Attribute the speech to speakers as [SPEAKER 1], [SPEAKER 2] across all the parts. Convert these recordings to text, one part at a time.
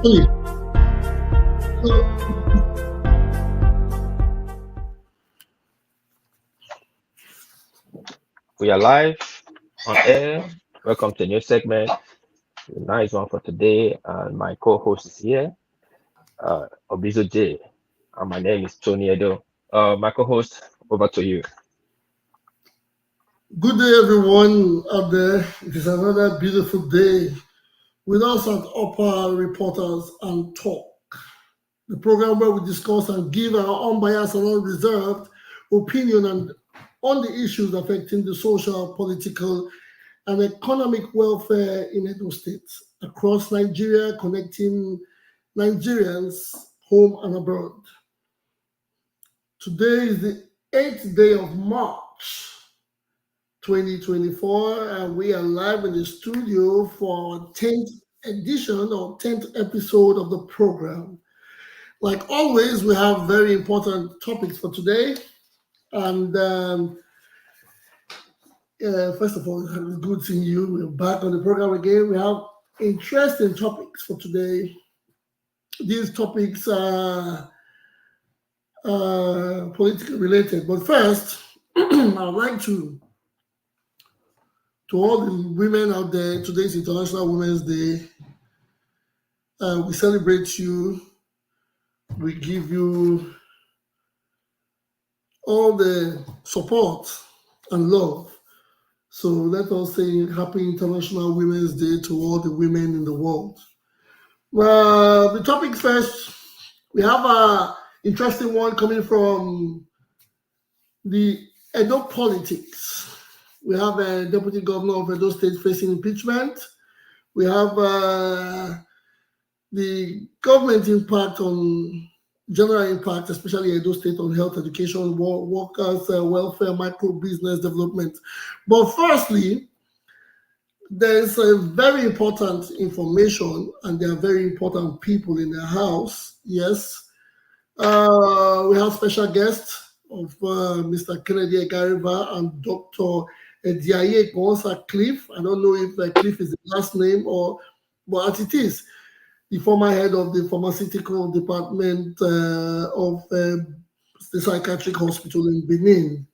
[SPEAKER 1] successfully.
[SPEAKER 2] We are live on air. Welcome to a new segment. A nice one for today. And my co-host is here, Obizo J. And my name is Tony Edo. My co-host, over to you.
[SPEAKER 1] Good day, everyone out there. It is another beautiful day with us at Upper Reporters and Talk, the program where we discuss and give our unbiased and unreserved opinion on the issues affecting the social, political, and economic welfare in Edo State across Nigeria, connecting Nigerians home and abroad. Today is the 8th day of March 2024, and we are live in the studio for our 10th edition or 10th episode of the program. Like always, we have very important topics for today. And first of all, it's good seeing you. We're back on the program again. We have interesting topics for today. These topics are politically related. But first, I'd like to all the women out there, today's International Women's Day. We celebrate you. We give you all the support and love. So let us say Happy International Women's Day to all the women in the world. The topic first, we have an interesting one coming from the Edo politics. We have a deputy governor of Edo State facing impeachment. We have the government impact on general impact, especially Edo State on health, education, workers, welfare, micro-business development. But firstly, there's a very important information, and there are very important people in the house. Yes, we have special guests of Mr. Kennedy Egariba and Dr. EDIAE Cliff. I don't know if Cliff is the last name but as it is, the former head of the pharmaceutical department of the psychiatric hospital in Benin.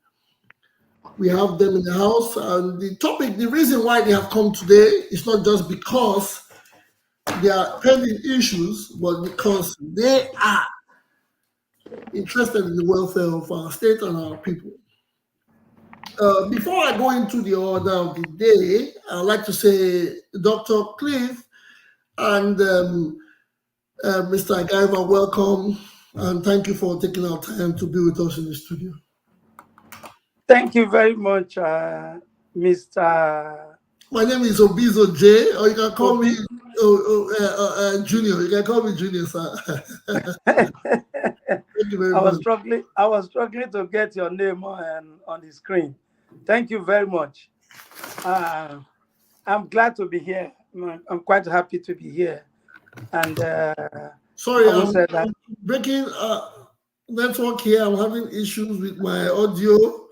[SPEAKER 1] We have them in the house, and the reason why they have come today is not just because they are pending issues, but because they are interested in the welfare of our state and our people. Before I go into the order of the day, I'd like to say Dr. Cliff and Mr. Agaiva, welcome, and thank you for taking our time to be with us in the studio.
[SPEAKER 3] Thank you very much, Mr.
[SPEAKER 1] My name is Obizo J, or you can call me Junior. You can call me Junior, sir. Thank you very much.
[SPEAKER 3] I was struggling to get your name on the screen. Thank you very much. I'm glad to be here. I'm quite happy to be here. And
[SPEAKER 1] sorry, I'm breaking network here. I'm having issues with my audio.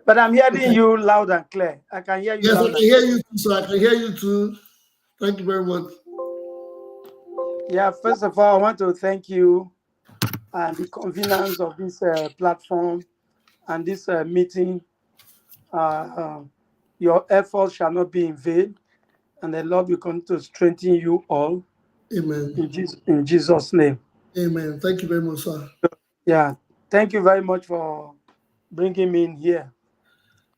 [SPEAKER 3] But I'm hearing you loud and clear. I can hear you.
[SPEAKER 1] Yes, I can hear you too, so I can hear you too. Thank you very much.
[SPEAKER 3] Yeah, first of all, I want to thank you and the convenience of this platform and this meeting. Your efforts shall not be in vain, and the Lord will continue to strengthen you all.
[SPEAKER 1] Amen.
[SPEAKER 3] In Jesus' name.
[SPEAKER 1] Amen. Thank you very much, sir.
[SPEAKER 3] Yeah, thank you very much for bringing me in here.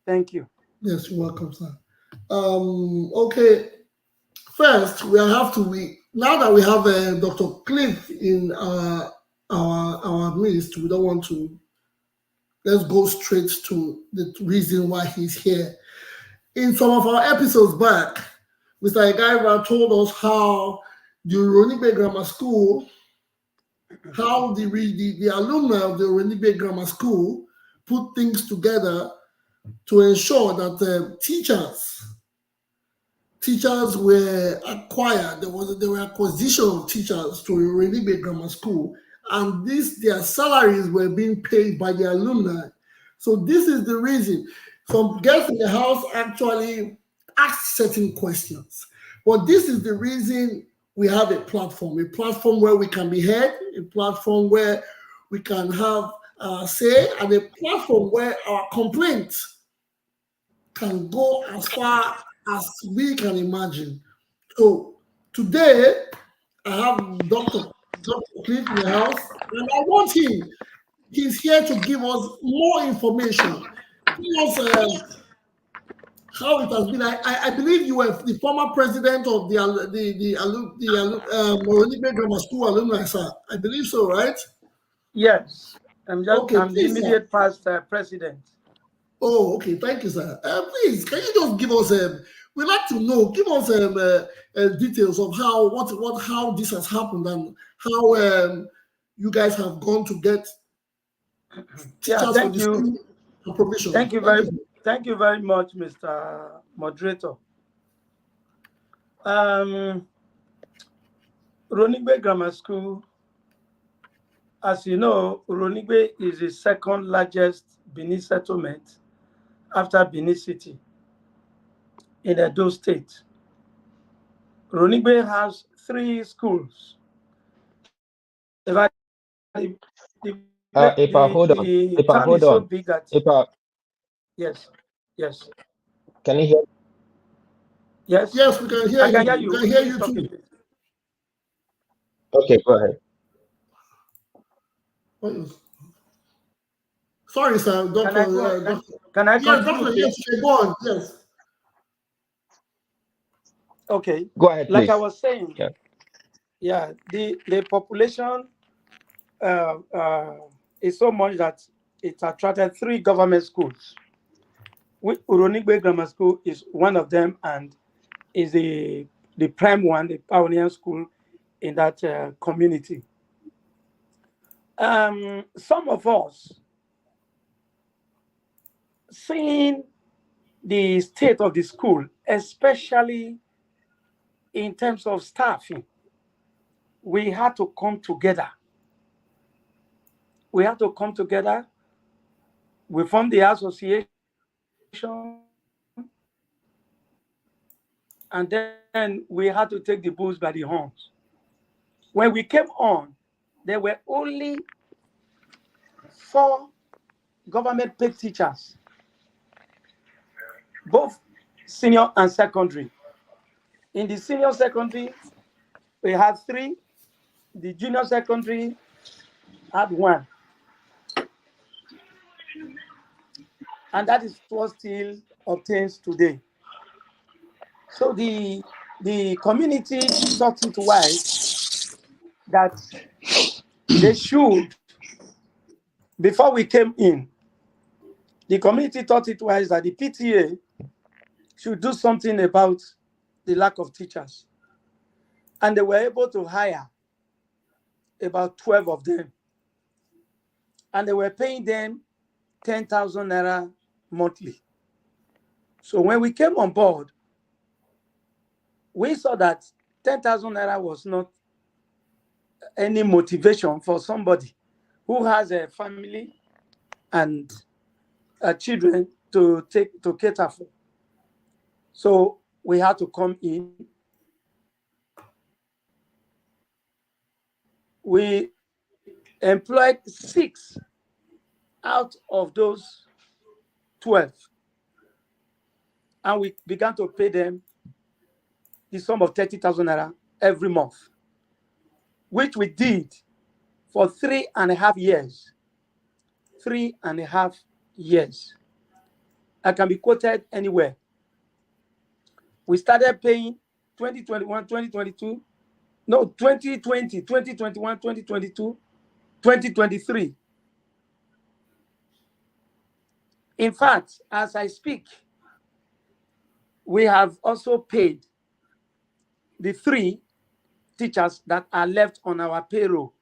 [SPEAKER 3] Thank you.
[SPEAKER 1] Yes, you're welcome, sir. Okay. First, now that we have Dr. Cliff in our midst, we don't want to. Let's go straight to the reason why he's here. In some of our episodes back, Mr. Egariba told us how the Oronibe Grammar School, how the alumni of the Oronibe Grammar School put things together to ensure that teachers were acquired. There were acquisition of teachers to Oronibe Grammar School, and their salaries were being paid by the alumni. So this is the reason. Some guests in the house actually asked certain questions. But this is the reason we have a platform where we can be heard, a platform where we can have say, and a platform where our complaints can go as far as we can imagine. So today, I have Dr. Cliff in the house, and I want him. He's here to give us more information. Give us how it has been. I believe you were the former president of the Moronibe Grammar School alumni, sir. I believe so, right?
[SPEAKER 3] Yes, I'm
[SPEAKER 1] Okay,
[SPEAKER 3] the
[SPEAKER 1] please,
[SPEAKER 3] immediate past president.
[SPEAKER 1] Oh, okay. Thank you, sir. Please, can you just give us we'd like to know, give us details of how this has happened and how you guys have gone to get teachers for the school and provision.
[SPEAKER 3] Thank you very much, Mr. Moderator. Ronigbe Grammar School, as you know, Ronigbe is the second largest Benin settlement after Benin City in Edo State. Ronigbe has 3 schools. Hold on. So big that yes.
[SPEAKER 2] Can you hear?
[SPEAKER 3] Yes,
[SPEAKER 1] we can hear you.
[SPEAKER 3] I can hear you.
[SPEAKER 1] We can hear you too.
[SPEAKER 2] Okay, go ahead.
[SPEAKER 1] Sorry, sir. Doctor.
[SPEAKER 3] Can I
[SPEAKER 1] yes, Doctor, yes, go on. Yes.
[SPEAKER 3] Okay.
[SPEAKER 2] Go ahead, please.
[SPEAKER 3] Like I was saying, the population is so much that it attracted 3 government schools. Uronigbe Grammar School is one of them and is the prime one, the pioneer school in that community. Some of us, seeing the state of the school, especially in terms of staffing, we had to come together. We formed the association, and then we had to take the bulls by the horns. When we came on, there were only 4 government paid teachers, both senior and secondary. In the senior secondary, we had 3. The junior secondary had 1. And that is what still obtains today. So the community thought it wise that they should, before we came in, the community thought it wise that the PTA should do something about the lack of teachers. And they were able to hire about 12 of them. And they were paying them 10,000 naira monthly. So when we came on board, we saw that 10,000 naira was not any motivation for somebody who has a family and children to cater for. So we had to come in. We employed 6 out of those 12. And we began to pay them the sum of 30,000 naira every month, which we did for 3.5 years. 3.5 years. I can be quoted anywhere. We started paying 2021, 2022, no, 2020, 2021, 2022, 2023. In fact, as I speak, we have also paid the 3 teachers that are left on our payroll.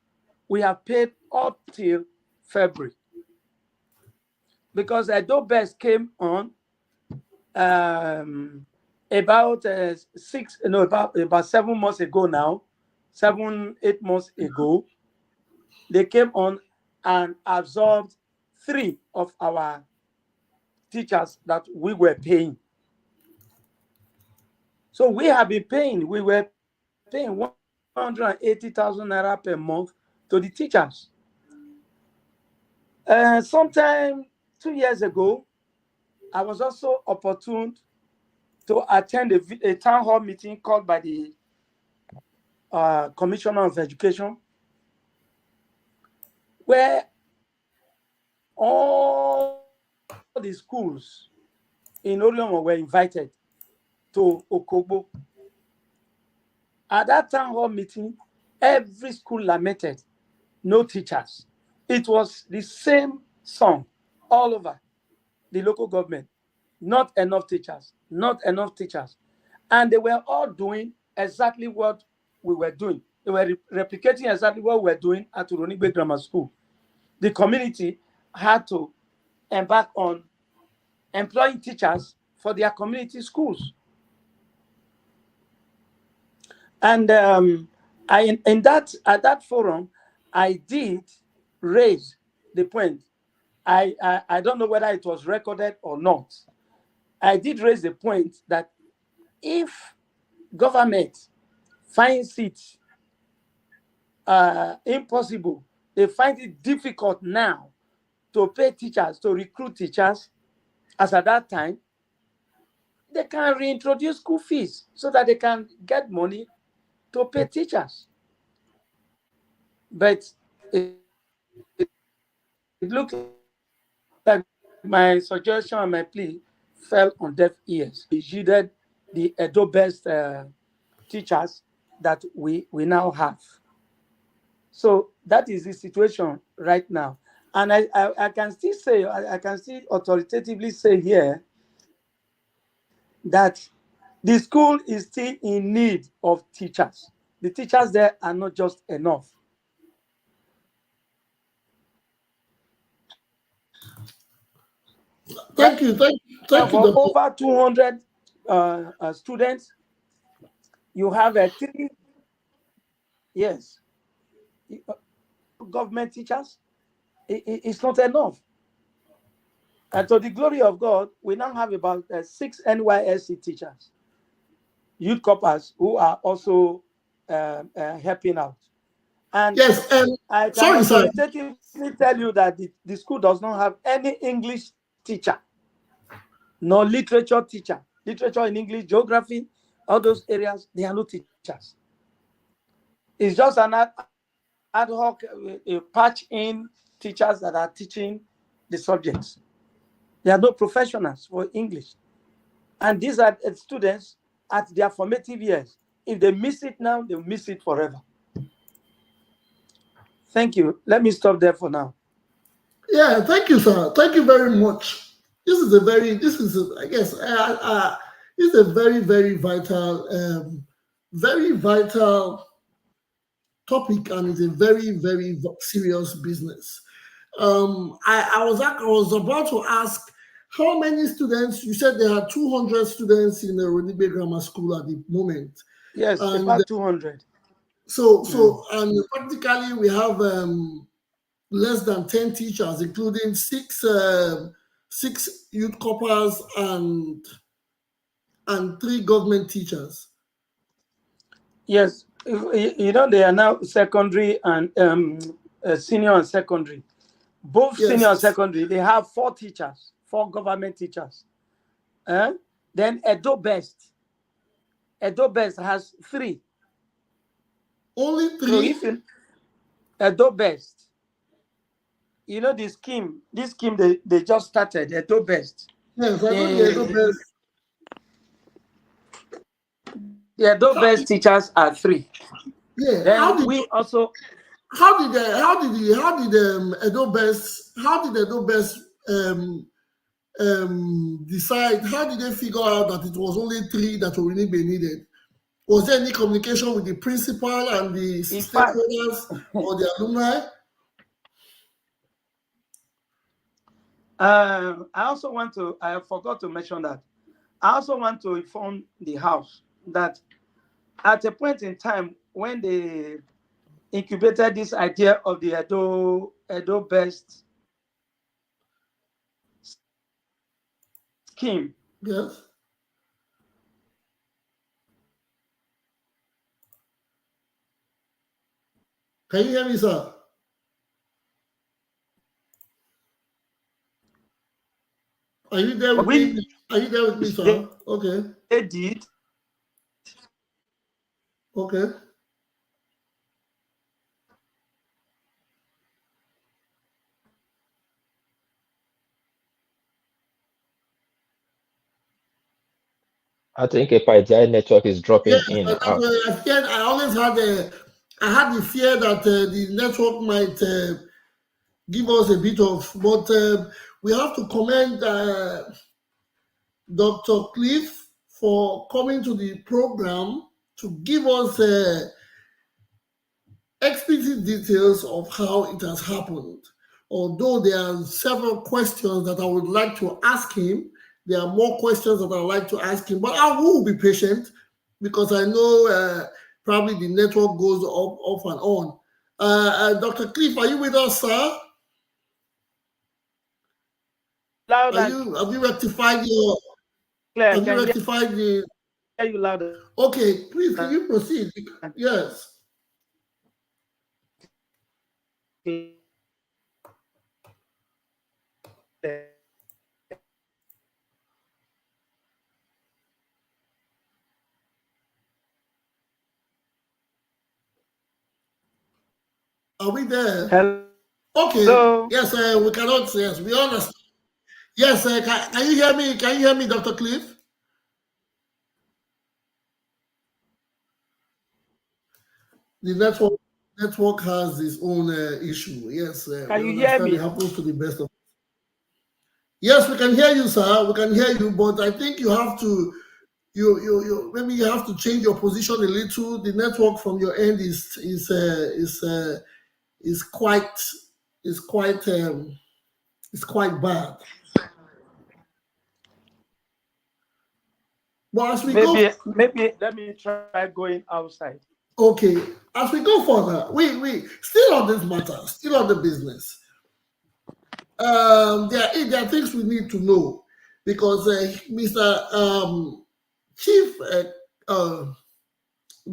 [SPEAKER 3] We have paid up till February. Because EDO'S came on about 7 months ago now, 7-8 months ago. They came on and absorbed 3 of our teachers that we were paying. So we have been paying. We were paying 180,000 naira per month to the teachers. Sometime 2 years ago, I was also opportune to attend a town hall meeting called by the Commissioner of Education, where all the schools in Oriomo were invited to Okogbo. At that town hall meeting, every school lamented, no teachers. It was the same song all over the local government. Not enough teachers, not enough teachers. And they were all doing exactly what we were doing. They were replicating exactly what we were doing at Uronigbe Grammar School. The community had to embark on employing teachers for their community schools. And at that forum, I did raise the point. I don't know whether it was recorded or not. I did raise the point that if government finds it impossible, they find it difficult now to pay teachers, to recruit teachers, as at that time, they can reintroduce school fees so that they can get money to pay teachers. But it looked like my suggestion and my plea fell on deaf ears. It yielded the EDO'S teachers that we now have. So that is the situation right now. And I can still say, I can still authoritatively say here that the school is still in need of teachers. The teachers there are not just enough.
[SPEAKER 1] Thank you,
[SPEAKER 3] For
[SPEAKER 1] Doctor.
[SPEAKER 3] over 200 students, you have 3 years. Government teachers, it's not enough. And to the glory of God, we now have about 6 NYSC teachers, youth corpers, who are also helping out. And
[SPEAKER 1] Yes,
[SPEAKER 3] I can
[SPEAKER 1] sorry, sir.
[SPEAKER 3] authoritatively tell you that the school does not have any English teacher, no literature teacher. Literature in English, geography, all those areas, they are no teachers. It's just an ad hoc patch in teachers that are teaching the subjects. They are no professionals for English. And these are students at their formative years. If they miss it now, they'll miss it forever. Thank you. Let me stop there for now.
[SPEAKER 1] Yeah, thank you, sir. Thank you very much. This is a very vital topic, and it's a very serious business. I was about to ask how many students. You said there are 200 students in the Ronibe Grammar School at the moment.
[SPEAKER 3] Yes,
[SPEAKER 1] And
[SPEAKER 3] about 200.
[SPEAKER 1] And practically we have less than 10 teachers, including six youth corpers and 3 government teachers.
[SPEAKER 3] Yes, they are now secondary and senior and secondary. Both
[SPEAKER 1] Yes.
[SPEAKER 3] senior and secondary, they have 4 teachers, 4 government teachers. Then EDO'S has 3.
[SPEAKER 1] Only 3?
[SPEAKER 3] So if EDO'S, this scheme they just started, EDO'S.
[SPEAKER 1] Yes, I know the EDO'S.
[SPEAKER 3] The EDO'S teachers are 3.
[SPEAKER 1] Yeah.
[SPEAKER 3] Then
[SPEAKER 1] How did EDO'S decide? How did they figure out that it was only 3 that were really needed? Was there any communication with the principal and the stakeholders or the alumni?
[SPEAKER 3] I forgot to mention that. I also want to inform the House that at a point in time when they incubated this idea of the EDO'S scheme,
[SPEAKER 1] yes, Can you hear me, sir? Are you there with me? Are you there with me, sir? Okay.
[SPEAKER 3] They did.
[SPEAKER 1] Okay.
[SPEAKER 2] I think a PHARMACEUTICAL network is dropping in and out.
[SPEAKER 1] I always had the fear that the network might give us a bit of, but we have to commend Dr. Cliff for coming to the program to give us explicit details of how it has happened. Although there are several questions that I would like to ask him, there are more questions that I'd like to ask him, but I will be patient because I know probably the network goes off and on. Dr. Cliff, are you with us, sir? Have you rectified your? Have you rectified the?
[SPEAKER 3] Hear you louder.
[SPEAKER 1] Okay, please, can you proceed? Yes. Are we there?
[SPEAKER 3] Hello.
[SPEAKER 1] Okay.
[SPEAKER 3] Hello.
[SPEAKER 1] Yes, we cannot. Yes, we understand. Yes, can you hear me? Can you hear me, Dr. Cliff? The network has its own issue. Yes,
[SPEAKER 3] Can
[SPEAKER 1] we
[SPEAKER 3] you hear
[SPEAKER 1] understand
[SPEAKER 3] me?
[SPEAKER 1] it happens to the best of us. Yes, we can hear you, sir. We can hear you, but I think you have to maybe you have to change your position a little. The network from your end is quite bad. But as we
[SPEAKER 3] maybe let me try going outside.
[SPEAKER 1] Okay, as we go further, we still on this matter, still on the business. There are things we need to know because Mr. Chief,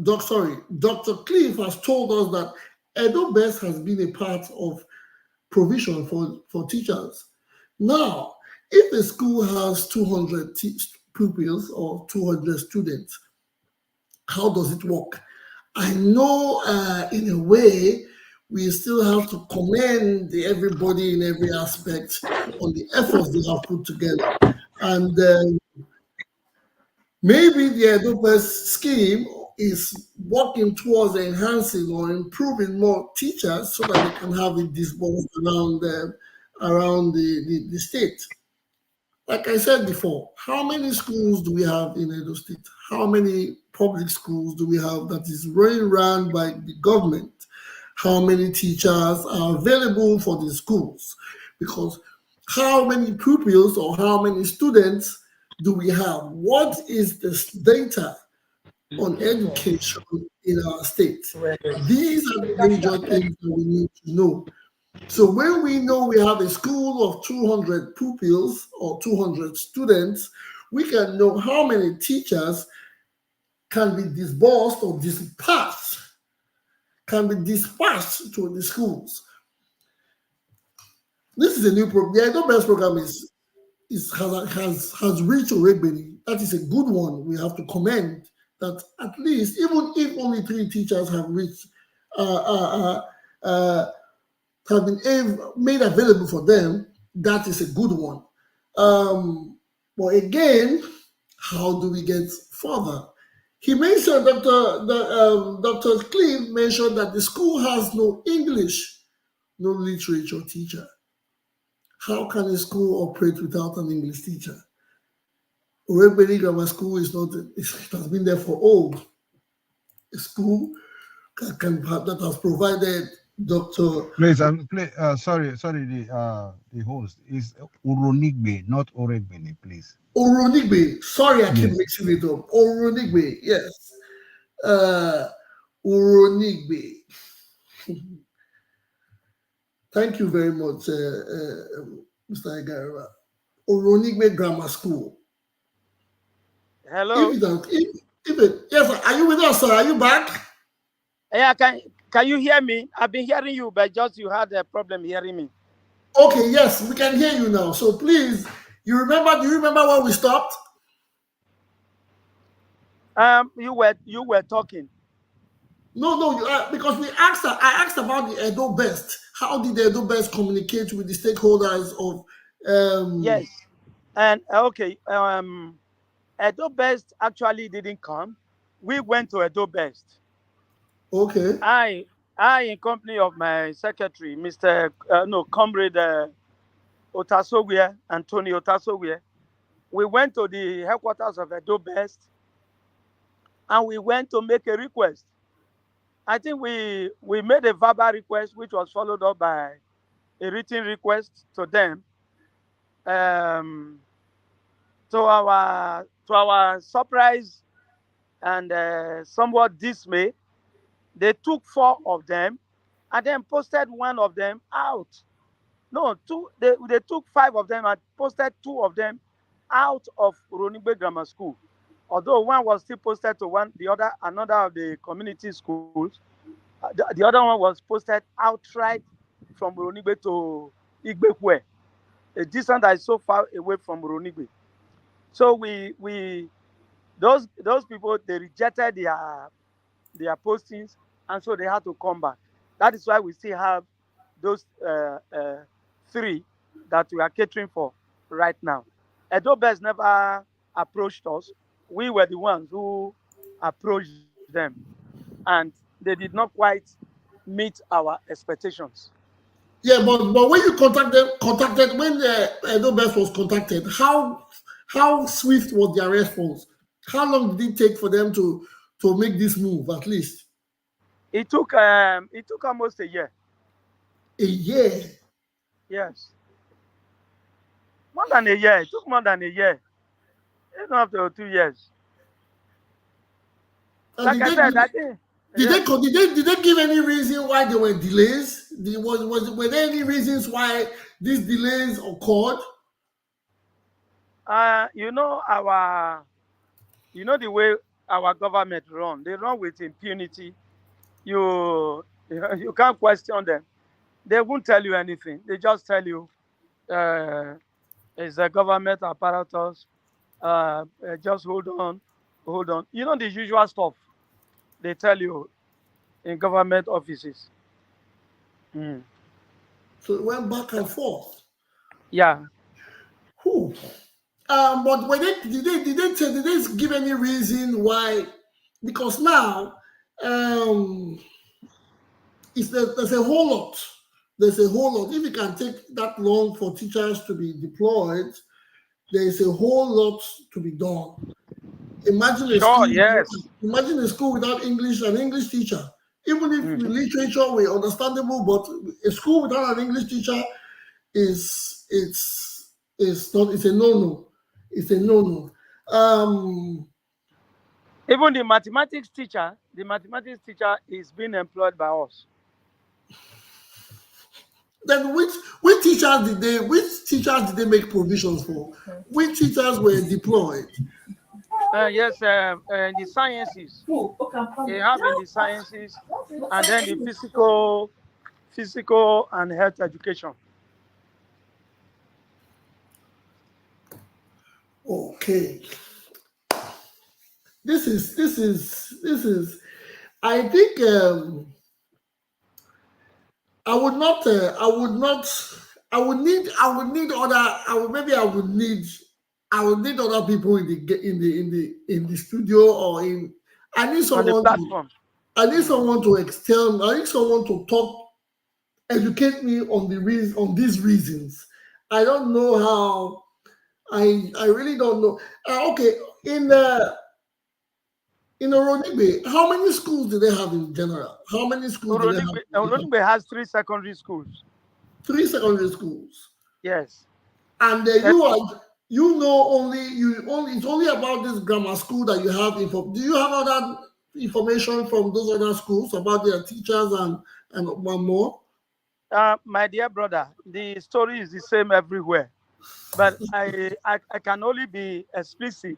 [SPEAKER 1] Dr. Cliff has told us that EDO'S has been a part of provision for teachers. Now, if a school has 200 pupils or 200 students, how does it work? I know in a way we still have to commend everybody in every aspect on the efforts they have put together. And maybe the EDO'S scheme is working towards enhancing or improving more teachers so that they can have it disbursed around the state. Like I said before, how many schools do we have in Edo State? How many public schools do we have that is run by the government? How many teachers are available for the schools? Because how many pupils or how many students do we have? What is the data on education in our state? These are the major things that we need to know. So when we know we have a school of 200 pupils or 200 students, we can know how many teachers can be disbursed or dispatched, can be dispatched to the schools. This is a new program. The EDO'S program has reached already. That is a good one. We have to commend that at least, even if only 3 teachers have reached have been made available for them, that is a good one. But again, how do we get further? He mentioned, Dr. Cliff mentioned that the school has no English, no literature teacher. How can a school operate without an English teacher? Orebeli Grammar School it has been there for old. A school that has provided Dr.
[SPEAKER 4] Please, sorry, the host is Uronigbe, not Orebeli, please.
[SPEAKER 1] Uronigbe. Sorry, I keep mixing it up. Uronigbe, yes. Uronigbe. Thank you very much, Mr. Igara. Uronigbe Grammar School.
[SPEAKER 3] Hello.
[SPEAKER 1] Yes, are you with us, sir? Are you back?
[SPEAKER 3] Yeah, Can you hear me? I've been hearing you, but just you had a problem hearing me.
[SPEAKER 1] Okay, yes, we can hear you now. So please, do you remember where we stopped?
[SPEAKER 3] You were talking.
[SPEAKER 1] No, because I asked about the EDO'S. How did the EDO'S communicate with the stakeholders of
[SPEAKER 3] Yes. And okay, EDO'S actually didn't come. We went to EDO'S.
[SPEAKER 1] Okay.
[SPEAKER 3] I in company of my secretary, Mr. Comrade Otasogwe, Anthony Otasogwe, we went to the headquarters of EDO'S and we went to make a request. I think we made a verbal request, which was followed up by a written request to them. To our surprise and somewhat dismay, they took 4 of them and then posted 1 of them out. No, 2. They took 5 of them and posted 2 of them out of Ronigbe Grammar School. Although 1 was still posted to another of the community schools. The other one was posted outright from Ronigbe to Igbekwe, a distance that is so far away from Ronigbe. So those people, they rejected their postings, and so they had to come back. That is why we still have those 3 that we are catering for right now. EDO'S never approached us. We were the ones who approached them, and they did not quite meet our expectations.
[SPEAKER 1] Yeah, but when you contacted when the EDO'S was contacted, how swift was their response? How long did it take for them to make this move? At least
[SPEAKER 3] it took almost a year.
[SPEAKER 1] A year.
[SPEAKER 3] Yes. More than a year. It took more than a year. Even after 2 years.
[SPEAKER 1] And
[SPEAKER 3] like I said, I think.
[SPEAKER 1] Did they give any reason why there were delays? Were there any reasons why these delays occurred?
[SPEAKER 3] The way our government run. They run with impunity. You can't question them. They won't tell you anything. They just tell you it's a government apparatus. Just hold on. The usual stuff they tell you in government offices.
[SPEAKER 1] So it went back and forth.
[SPEAKER 3] Yeah.
[SPEAKER 1] Whew. But did they give any reason why? Because now there's a whole lot. There's a whole lot. If it can take that long for teachers to be deployed, there is a whole lot to be done. Imagine a school without English, an English teacher. Even if the literature were understandable, but a school without an English teacher it's a no-no. It's a no-no.
[SPEAKER 3] Even the mathematics teacher is being employed by us.
[SPEAKER 1] Then which teachers did they make provisions for? Which teachers were deployed?
[SPEAKER 3] Yes, in the sciences. They have in the sciences, and then the physical and health education.
[SPEAKER 1] Okay. This is. I think I would need other people in the studio or in. I need someone
[SPEAKER 3] on the platform.
[SPEAKER 1] I need someone to talk, educate me on these reasons. I don't know how. I really don't know. Okay, in Oronigbe, how many schools do they have in general? How many schools do they have?
[SPEAKER 3] Oronigbe has 3 secondary schools.
[SPEAKER 1] 3 secondary schools.
[SPEAKER 3] Yes.
[SPEAKER 1] And it's only about this grammar school that you have info. Do you have other information from those other schools about their teachers and one more?
[SPEAKER 3] My dear brother, the story is the same everywhere. But I can only be explicit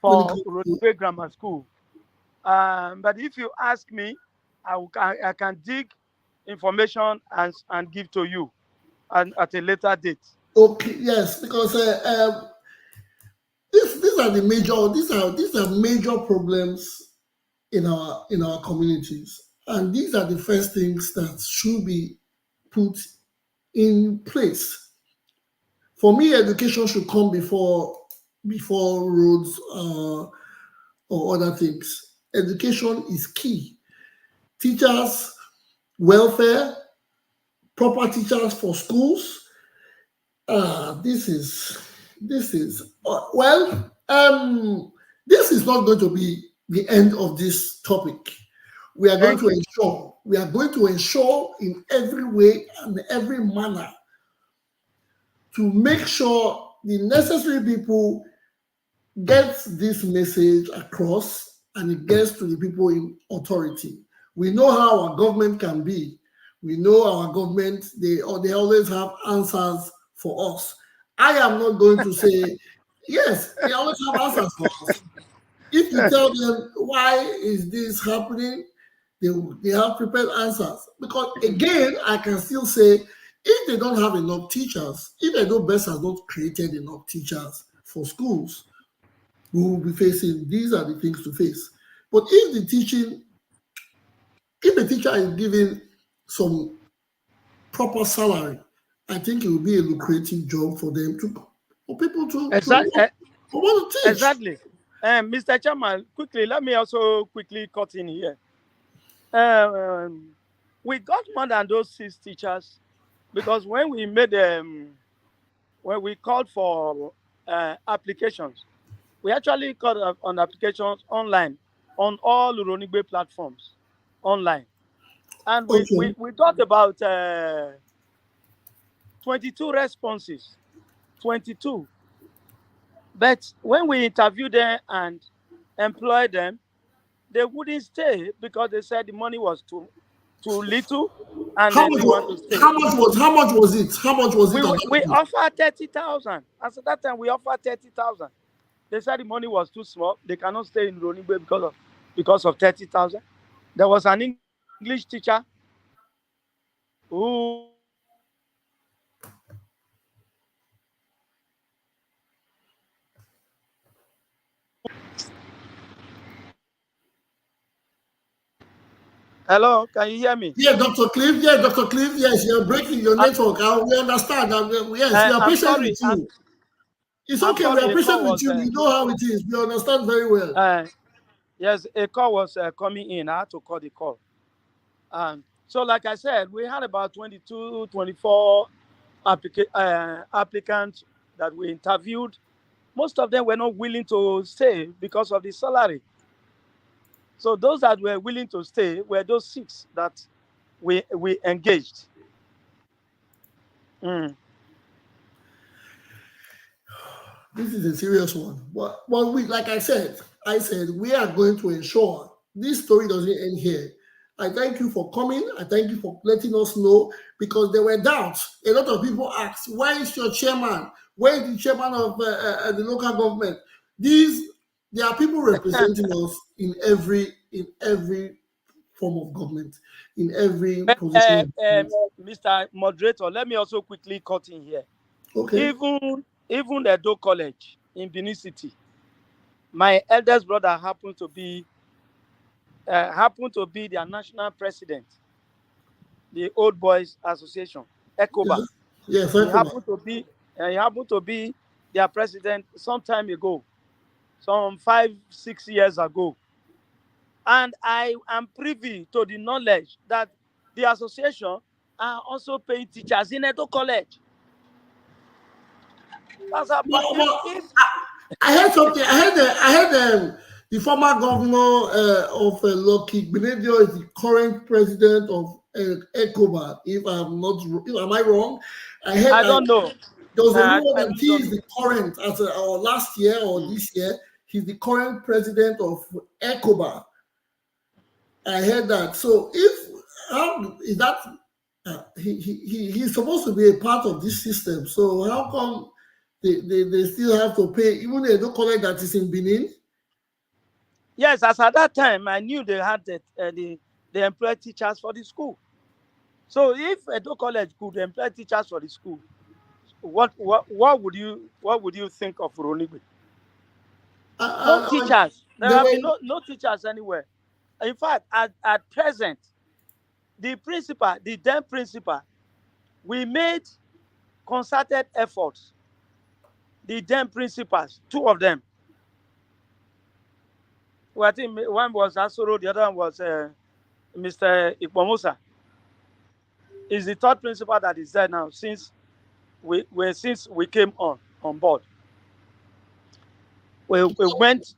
[SPEAKER 3] for Oronigbe Grammar School. But if you ask me, I can dig information and give to you at a later date.
[SPEAKER 1] Okay, yes, because these are the major these are major problems in our communities, and these are the first things that should be put in place. For me, education should come before roads or other things. Education is key. Teachers, welfare, proper teachers for schools. This is well. This is not going to be the end of this topic. We are going
[SPEAKER 3] Thank
[SPEAKER 1] to
[SPEAKER 3] you.
[SPEAKER 1] ensure. We are going to ensure in every way and every manner to make sure the necessary people get this message across and it gets to the people in authority. We know how our government can be. We know our government, they always have answers for us. I am not going to say, yes, they always have answers for us. If you tell them why is this happening, they have prepared answers. Because again, I can still say, if they don't have enough teachers, if EDO'S has not created enough teachers for schools, we will be facing, these are the things to face. But if the teacher is given some proper salary, I think it will be a lucrative job for them for people to want to teach.
[SPEAKER 3] Exactly. Mr. Chairman, quickly, let me also quickly cut in here. We got more than those 6 teachers because when we made when we called for applications, we actually called on applications online on all Uronigbe platforms online, and we got about 22 responses, 22. But when we interviewed them and employed them, they wouldn't stay because they said the money was too little and they didn't want to stay.
[SPEAKER 1] How much was it? How much was it?
[SPEAKER 3] We offered 30,000. As at that time, we offered 30,000. They said the money was too small. They cannot stay in Ronigbe because of 30,000. There was an English teacher who Hello, can you hear me?
[SPEAKER 1] Yeah, Dr. Cliff. Yeah, Dr. Cliff. Yes, you're breaking your network. We understand. Yes, we are patient with you. It's okay. We are patient with you. We know how it is. We understand very well.
[SPEAKER 3] Yes, a call was coming in. I had to call the call. So, like I said, we had about 22, 24 applicants that we interviewed. Most of them were not willing to stay because of the salary. So those that were willing to stay were those 6 that we engaged.
[SPEAKER 1] This is a serious one. But like I said, we are going to ensure this story doesn't end here. I thank you for coming. I thank you for letting us know, because there were doubts. A lot of people asked, why is your chairman? Where is the chairman of the local government? There are people representing us in every form of government, in every position.
[SPEAKER 3] Mr. Moderator, let me also quickly cut in here.
[SPEAKER 1] Okay.
[SPEAKER 3] Even the Edo College in Benin City, my eldest brother happened to be their national president, the Old Boys Association, ECOBA.
[SPEAKER 1] Yes,
[SPEAKER 3] he happened to be their president some time ago, some 5-6 years ago. And I am privy to the knowledge that the association are also paying teachers in Edo College.
[SPEAKER 1] I heard something. I heard the former governor of Loki Benedio is the current president of ECOBA. If am I wrong?
[SPEAKER 3] I don't know.
[SPEAKER 1] There was a rumor that he is the current, or last year or this year, he's the current president of ECOBA. I heard that. So how is that? He's supposed to be a part of this system. So how come they still have to pay, even though they don't collect that is in Benin?
[SPEAKER 3] Yes, as at that time, I knew they had the they employ teachers for the school. So if Edo College could employ teachers for the school, what would you think of Ronigwe? No teachers. There have been no teachers anywhere. In fact, at present, the then principal, we made concerted efforts. The then principals, two of them. Well, I think one was Asoro, the other one was Mr. IKPOMWONSA. Is the third principal that is there now since we came on board. We went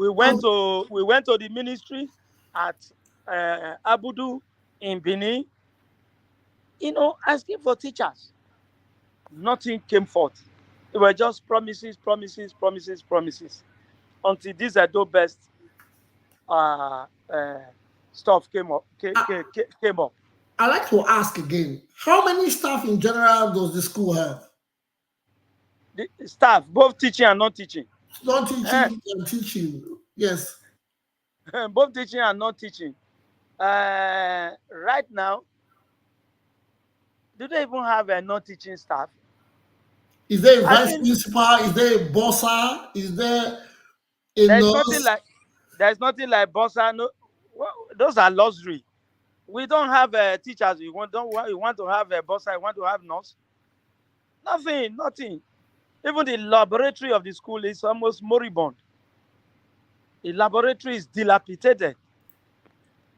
[SPEAKER 3] to the ministry at Abudu in Benin, asking for teachers. Nothing came forth. It were just promises until this EDO'S stuff came up.
[SPEAKER 1] I'd like to ask again, how many staff in general does the school have?
[SPEAKER 3] The staff, both teaching and non-teaching.
[SPEAKER 1] Non-teaching and teaching, yes.
[SPEAKER 3] Both teaching and non-teaching. Right now, do they even have a non-teaching staff?
[SPEAKER 1] Is there a vice principal? Is there a bossa? Is there a nurse?
[SPEAKER 3] There's nothing like bossa. No, those are luxury. We don't have teachers. You want to have a bossa? You want to have nurse? Nothing. Even the laboratory of the school is almost moribund. The laboratory is dilapidated.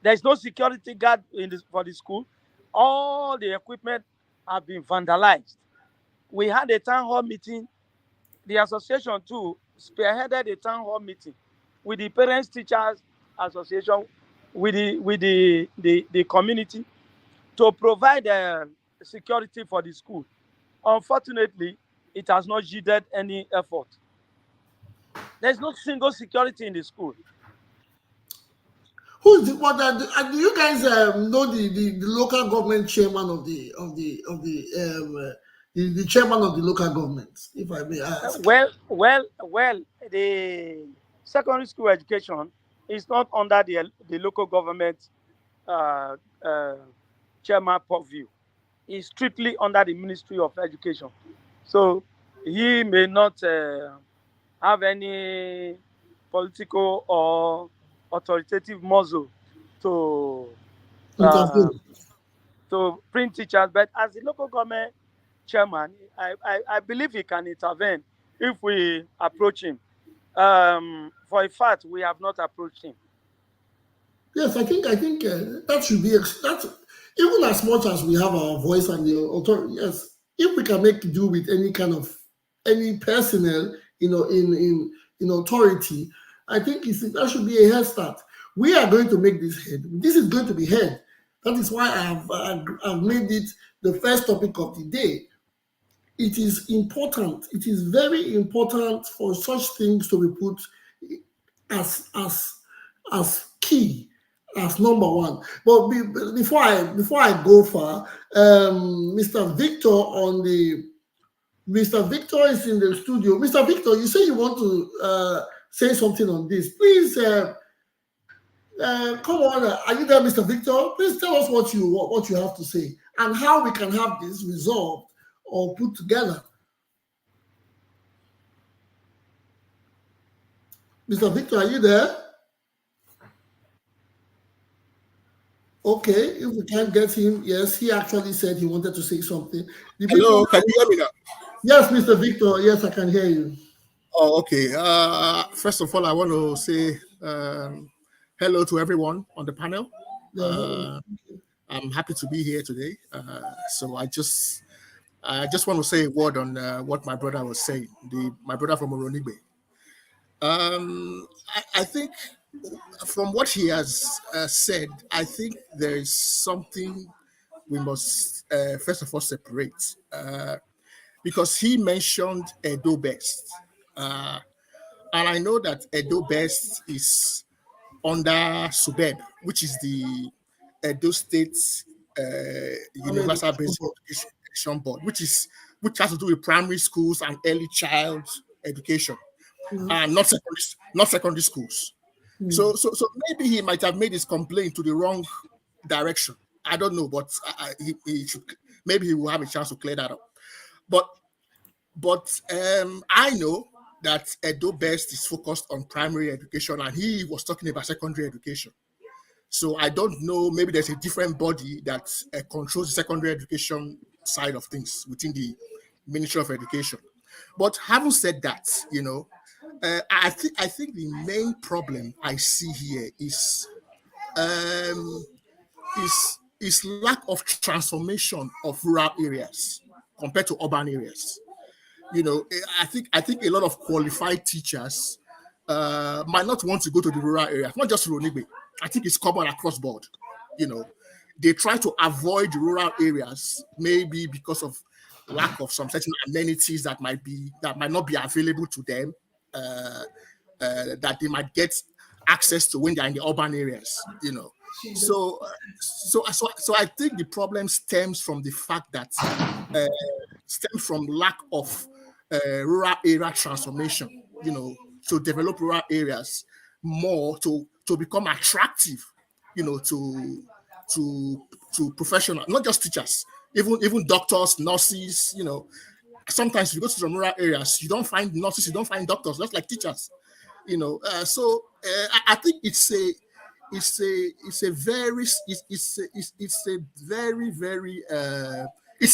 [SPEAKER 3] There's no security guard for the school. All the equipment have been vandalized. We had a town hall meeting. The association too spearheaded a town hall meeting with the Parents Teachers Association, with the community, to provide security for the school. Unfortunately, it has not yielded any effort. There's no single security in the school.
[SPEAKER 1] Do you guys know the local government chairman of the chairman of the local government, if I may ask?
[SPEAKER 3] Well, the secondary school education is not under the local government chairman purview. It's strictly under the Ministry of Education. So he may not have any political or authoritative muzzle to print teachers, but as the local government chairman, I believe he can intervene if we approach him. For a fact, we have not approached him.
[SPEAKER 1] Yes, I think that should be even as much as we have our voice and the authority. Yes, if we can make do with any personnel, in authority, I think that should be a head start. We are going to make this head. This is going to be head. That is why I've made it the first topic of the day. It is important. It is very important for such things to be put as key, as number one. But before I go far, Mr. Victor is in the studio. Mr. Victor, you say you want to say something on this. Please come on. Are you there, Mr. Victor? Please tell us what you have to say and how we can have this resolved or put together. Mr. Victor, are you there? Okay, if we can't get him, yes, he actually said he wanted to say something.
[SPEAKER 5] Hello, can you hear me now?
[SPEAKER 1] Yes, Mr. Victor, yes, I can hear you.
[SPEAKER 5] Oh, okay. First of all, I want to say hello to everyone on the panel. I'm happy to be here today. So I just want to say a word on what my brother was saying, my brother from Oronigbe. I think from what he has said, I think there is something we must first of all separate, because he mentioned EDO'S, and I know that EDO'S is under SUBEB, which is the Edo State Universal Basic Education Board, which has to do with primary schools and early child education, and not secondary schools. So maybe he might have made his complaint to the wrong direction. I don't know, but he should, maybe he will have a chance to clear that up. But I know that EDO'S is focused on primary education, and he was talking about secondary education. So I don't know, maybe there's a different body that controls the secondary education side of things within the Ministry of Education. But having said that, I think the main problem I see here is lack of transformation of rural areas compared to urban areas. I think a lot of qualified teachers might not want to go to the rural areas, not just Ronigbe. I think it's common across board. They try to avoid rural areas, maybe because of lack of some certain amenities that might not be available to them, that they might get access to when they're in the urban areas. So I think the problem stems from the fact that from lack of rural area transformation. To develop rural areas more to become attractive, to professional, not just teachers, even doctors, nurses. Sometimes if you go to some rural areas, you don't find nurses, you don't find doctors, just like teachers. I think it's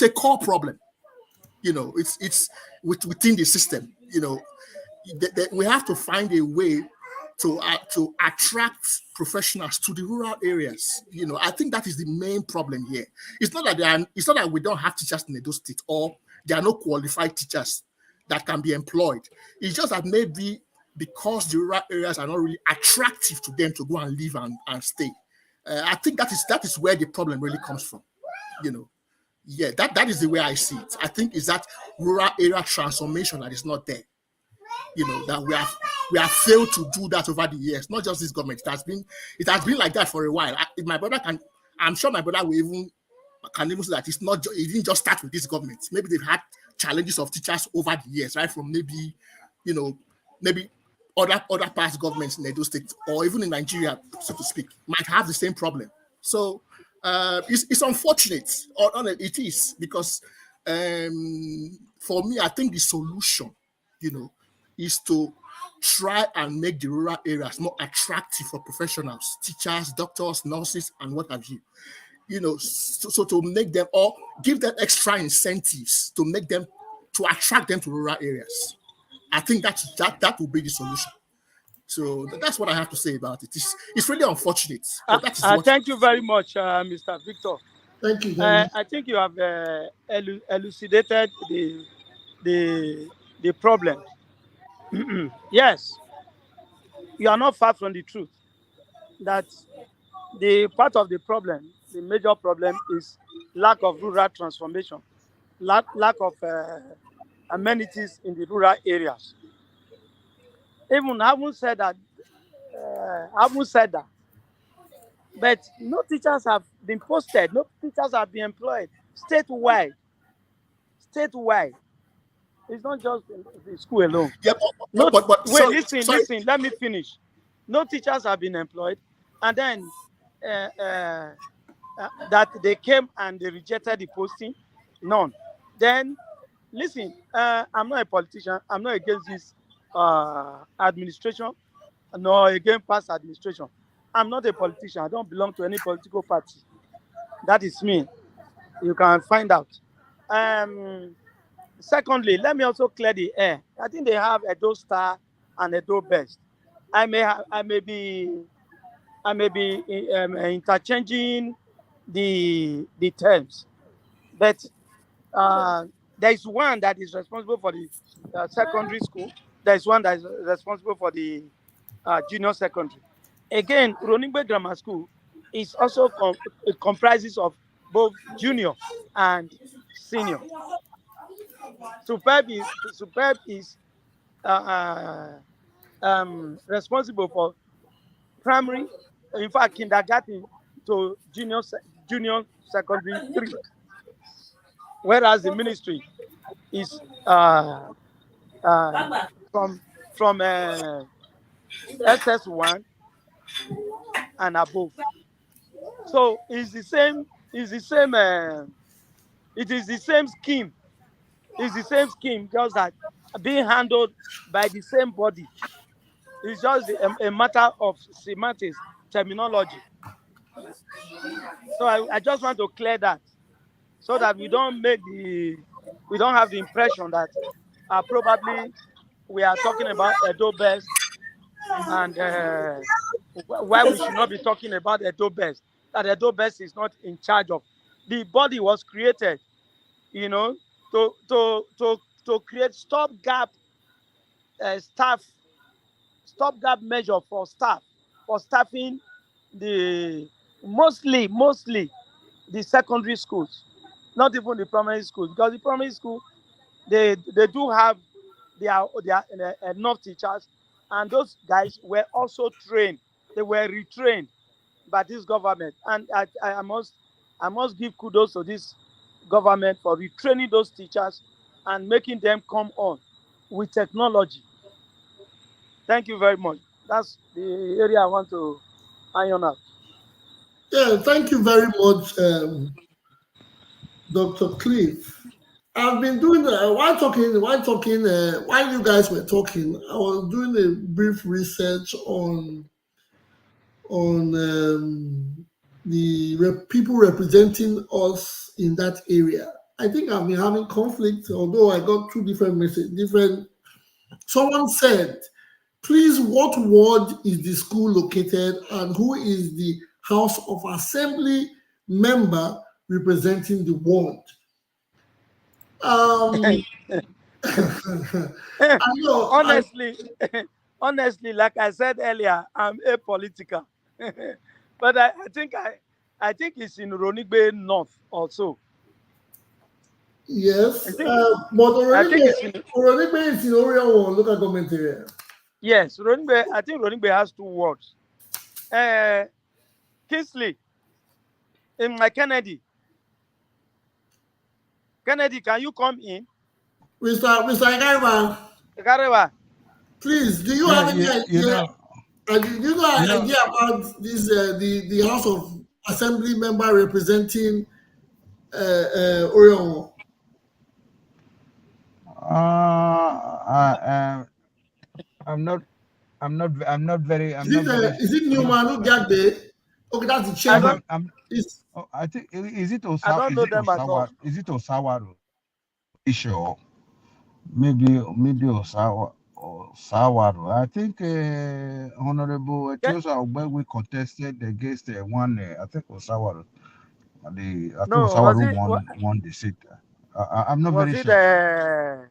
[SPEAKER 5] a core problem. It's within the system. We have to find a way to attract professionals to the rural areas. I think that is the main problem here. It's not that we don't have teachers in Edo State, or there are no qualified teachers that can be employed. It's just that maybe because the rural areas are not really attractive to them to go and live and stay. I think that is where the problem really comes from. Yeah, that is the way I see it. I think it's that rural area transformation that is not there. That we have failed to do that over the years. Not just this government. It has been like that for a while. I'm sure my brother can even say that it didn't just start with this government. Maybe they've had challenges of teachers over the years, right? From maybe other past governments in Edo State, or even in Nigeria, so to speak, might have the same problem. So it's unfortunate, or it is, because for me, I think the solution, is to try and make the rural areas more attractive for professionals, teachers, doctors, nurses, and what have you. So to make them, or give them extra incentives to attract them to rural areas. I think that will be the solution. So that's what I have to say about it. It's really unfortunate. But that is what.
[SPEAKER 3] Thank you very much, Mr. Victor.
[SPEAKER 1] Thank you.
[SPEAKER 3] I think you have elucidated the problem. Yes, you are not far from the truth that the part of the problem, the major problem, is lack of rural transformation, lack of amenities in the rural areas. Even I haven't said that, but no teachers have been posted, no teachers have been employed statewide. It's not just the school alone.
[SPEAKER 5] Yeah,
[SPEAKER 3] listen, let me finish. No teachers have been employed, and then that they came and they rejected the posting. None. Then, listen, I'm not a politician. I'm not against this administration, nor against past administration. I'm not a politician. I don't belong to any political party. That is me. You can find out. Secondly, let me also clear the air. I think they have EDO'S and EDO'S. I may be interchanging the terms, but there is one that is responsible for the secondary school. There is one that is responsible for the junior secondary. Again, Ronigbe Grammar School is also it comprises of both junior and senior. Superb is responsible for primary, in fact, kindergarten to junior secondary 3, whereas the ministry is from SS1 and above. So it's the same. It's the same. It is the same scheme. It's the same scheme, just that being handled by the same body. It's just a matter of semantics, terminology. So I just want to clear that, so that we don't have the impression that probably we are talking about EDO'S and why we should not be talking about EDO'S. That EDO'S is not in charge of. The body was created, to create stopgap measure for staffing the mostly the secondary schools, not even the primary schools, because the primary school they do have their enough teachers, and those guys were also trained. They were retrained by this government, and I must give kudos to this government for retraining those teachers and making them come on with technology. Thank you very much. That's the area I want to iron out.
[SPEAKER 1] Yeah, thank you very much, Dr. Cliff. I've been doing while you guys were talking, I was doing a brief research on the people representing us in that area. I think I've been having conflict, although I got two different messages. Someone said, please, what ward is the school located and who is the House of Assembly member representing the ward? I know,
[SPEAKER 3] honestly, like I said earlier, I'm apolitical. But I think it's in Ronigbe North also.
[SPEAKER 1] Yes, but Ronigbe is in Orion local government area.
[SPEAKER 3] Yes, I think Ronigbe has two wards. Kingsley, in my Kennedy, can you come in?
[SPEAKER 1] Mr.
[SPEAKER 3] Garewa,
[SPEAKER 1] please, do you have any idea? Do you know an idea about this? The House of Assembly member representing Orion.
[SPEAKER 4] I'm not very.
[SPEAKER 1] Is it Newman who got there? Okay, that's the chairman.
[SPEAKER 4] I think is it Osawa?
[SPEAKER 3] I don't know them at all.
[SPEAKER 4] Is it Osawa? Sure. Maybe Osawa. I think Honorable Tiosa Ogbewe contested against one. I think Osawa. Osawa won the seat. I'm not very sure.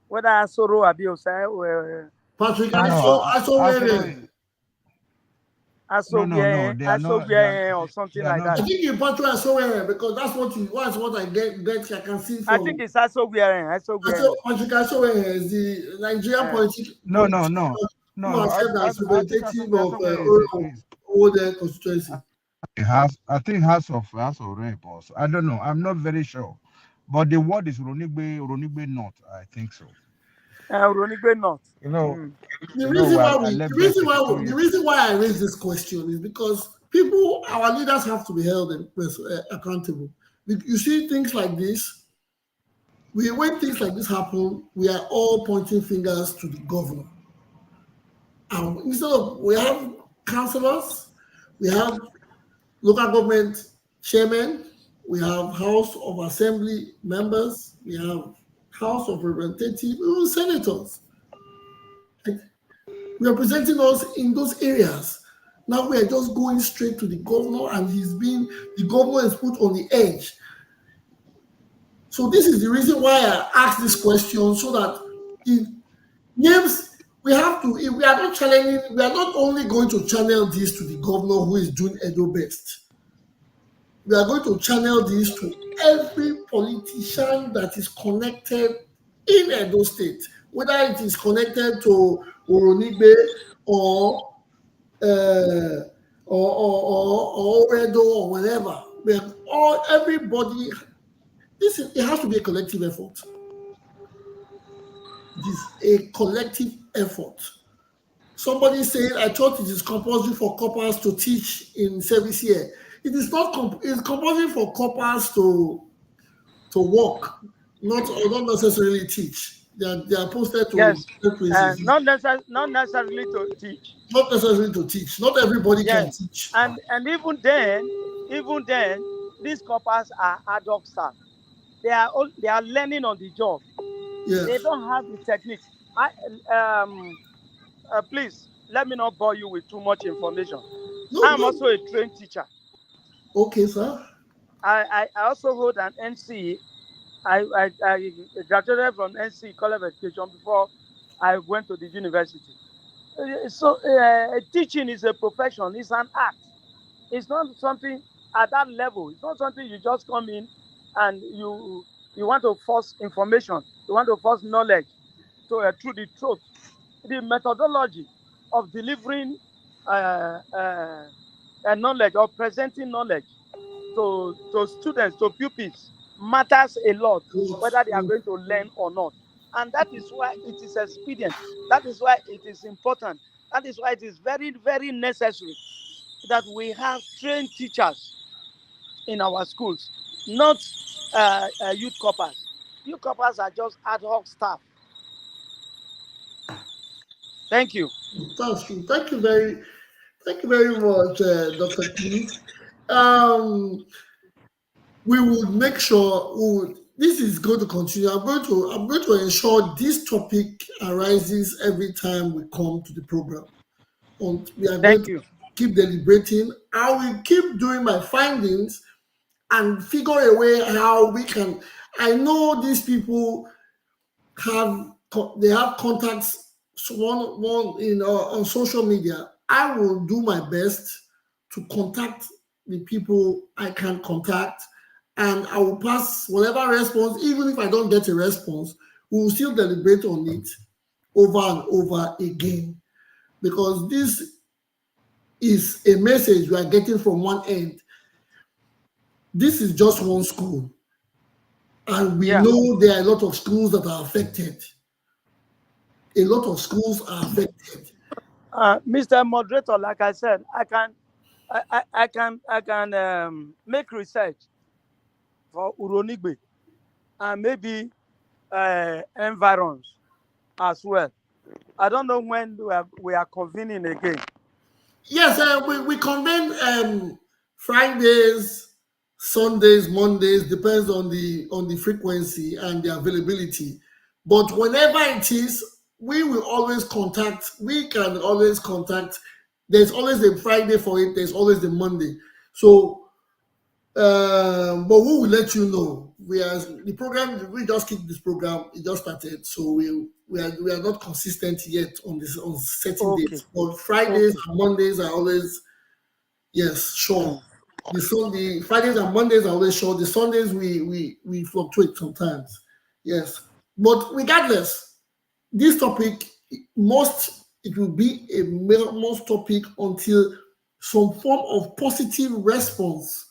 [SPEAKER 3] Whether Asoro Abi Osai
[SPEAKER 1] Patrick,
[SPEAKER 3] Asogwe or something like that.
[SPEAKER 1] I think you Patrick Asogwe because that's what I get. I can see from.
[SPEAKER 3] I think it's Asogwe.
[SPEAKER 1] Patrick Asogwe is the Nigerian politician.
[SPEAKER 4] No.
[SPEAKER 1] As representative of Ode constituency.
[SPEAKER 4] I think House of Rep also. I don't know. I'm not very sure. But the word is Ronigbe North. I think so.
[SPEAKER 3] Ronigbe North.
[SPEAKER 1] The reason why I raise this question is because our leaders have to be held accountable. You see things like this. When things like this happen, we are all pointing fingers to the governor. Instead of we have councillors, we have local government chairmen, we have House of Assembly members, we have House of Representatives, even senators representing us in those areas. Now we are just going straight to the governor, and the governor is put on the edge. So this is the reason why I asked this question, so that we are not only going to channel this to the governor who is doing Edo best. We are going to channel this to every politician that is connected in Edo State, whether it is connected to Oronigbe or Edo or whatever. Everybody. It has to be a collective effort. It is a collective effort. Somebody said, I thought it is compulsory for corpers to teach in service here. It is not. It's compulsory for corpers to work, not necessarily teach. They are posted to
[SPEAKER 3] Yes,
[SPEAKER 1] places.
[SPEAKER 3] not necessarily to teach.
[SPEAKER 1] Not necessarily to teach. Not everybody can
[SPEAKER 3] Yes,
[SPEAKER 1] teach.
[SPEAKER 3] and even then, these corpers are ad hoc staff. They are learning on the job.
[SPEAKER 1] Yes.
[SPEAKER 3] They don't have the techniques. Please let me not bore you with too much information. I'm also a trained teacher.
[SPEAKER 1] Okay, sir.
[SPEAKER 3] I also hold an NC. I graduated from NC College of Education before I went to the university. So teaching is a profession. It's an art. It's not something at that level. It's not something you just come in and you want to force information. You want to force knowledge to through the truth. The methodology of delivering knowledge or presenting knowledge to students, to pupils, matters a lot, whether they are going to learn or not. And that is why it is expedient. That is why it is important. That is why it is very, very necessary that we have trained teachers in our schools, not youth corpers. Youth corpers are just ad hoc staff. Thank you.
[SPEAKER 1] That's true. Thank you very much, Dr. Keith. We will make sure this is going to continue. I'm going to ensure this topic arises every time we come to the program. And we are going to keep deliberating. I will keep doing my findings and figure a way how we can. I know these people have contacts one on social media. I will do my best to contact the people I can contact, and I will pass whatever response. Even if I don't get a response, we will still deliberate on it over and over again, because this is a message we are getting from one end. This is just one school, and we know there are a lot of schools that are affected. A lot of schools are affected.
[SPEAKER 3] Mr. Moderator, like I said, I can make research for Uronigbe and maybe environs as well. I don't know when we are convening again.
[SPEAKER 1] Yes, we convene Fridays, Sundays, Mondays, depends on the frequency and the availability. But whenever it is, we will always contact. We can always contact. There's always a Friday for it. There's always the Monday. So, but we will let you know. We just kicked this program. It just started, so we are not consistent yet on certain dates. But Fridays and Mondays are always sure. The Fridays and Mondays are always sure. The Sundays we fluctuate sometimes. Yes, but regardless, this topic it will be a most topic until some form of positive response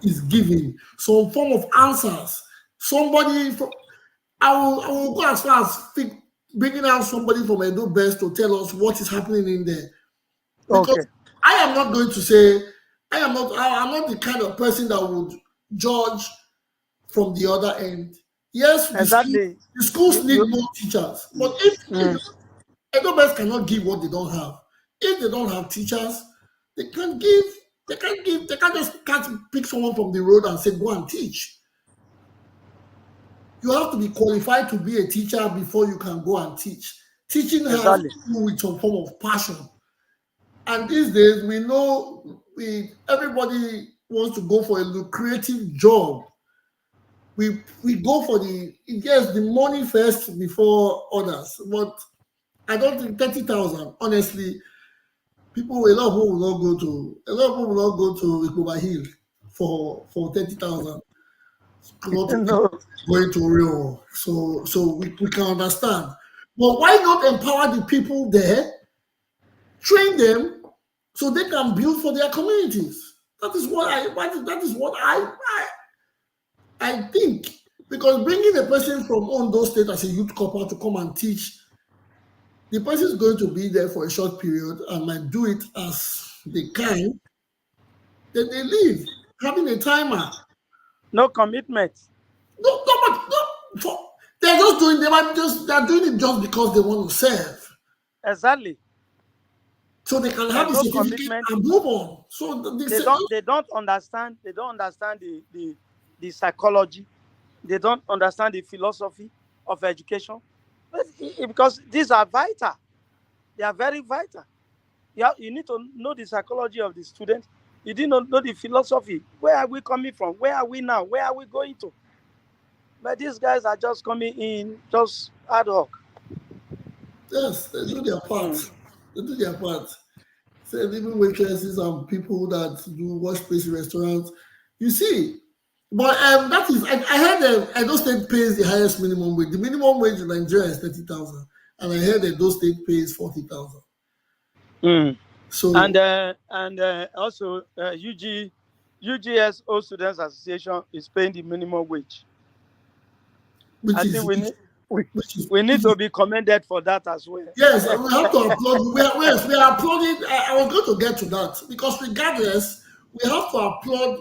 [SPEAKER 1] is given, some form of answers. I will go as far as bringing out somebody from EDO'S to tell us what is happening in there. Because I am not going to say, I'm not the kind of person that would judge from the other end. Yes, the schools need more teachers, but if EDO'S cannot give what they don't have, if they don't have teachers, they can't just pick someone from the road and say, go and teach. You have to be qualified to be a teacher before you can go and teach. Teaching has to do with some form of passion. And these days, we know everybody wants to go for a lucrative job. We go for the money first before others. But I don't think 30,000, honestly, a lot of people will not go to Ikuba Hill for 30,000. Going to real. So we can understand. But why not empower the people there, train them so they can build for their communities? That is what I think. Because bringing a person from Ondo State as a youth corper to come and teach the person is going to be there for a short period and might do it as they can, then they leave, having a timer.
[SPEAKER 3] No commitment.
[SPEAKER 1] No, they're just doing. They're doing it just because they want to serve,
[SPEAKER 3] Exactly.
[SPEAKER 1] so they can have the
[SPEAKER 3] No
[SPEAKER 1] certificate
[SPEAKER 3] commitment.
[SPEAKER 1] and move on. So
[SPEAKER 3] They don't understand. They don't understand the psychology. They don't understand the philosophy of education, because these are vital. They are very vital. You need to know the psychology of the student. You didn't know the philosophy. Where are we coming from? Where are we now? Where are we going to? But these guys are just coming in, just ad hoc.
[SPEAKER 1] Yes, they do their part. They do their part. So even waitresses and people that do wash place in restaurants, you see. But that is, I heard Edo State pays the highest minimum wage. The minimum wage in Nigeria is 30,000, and I heard Edo State pays 40,000. So
[SPEAKER 3] And also UGSO Students Association is paying the minimum wage. I think we need to be commended for that as well.
[SPEAKER 1] Yes, we have to applaud. We are applauding. I was going to get to that, because regardless, we have to applaud.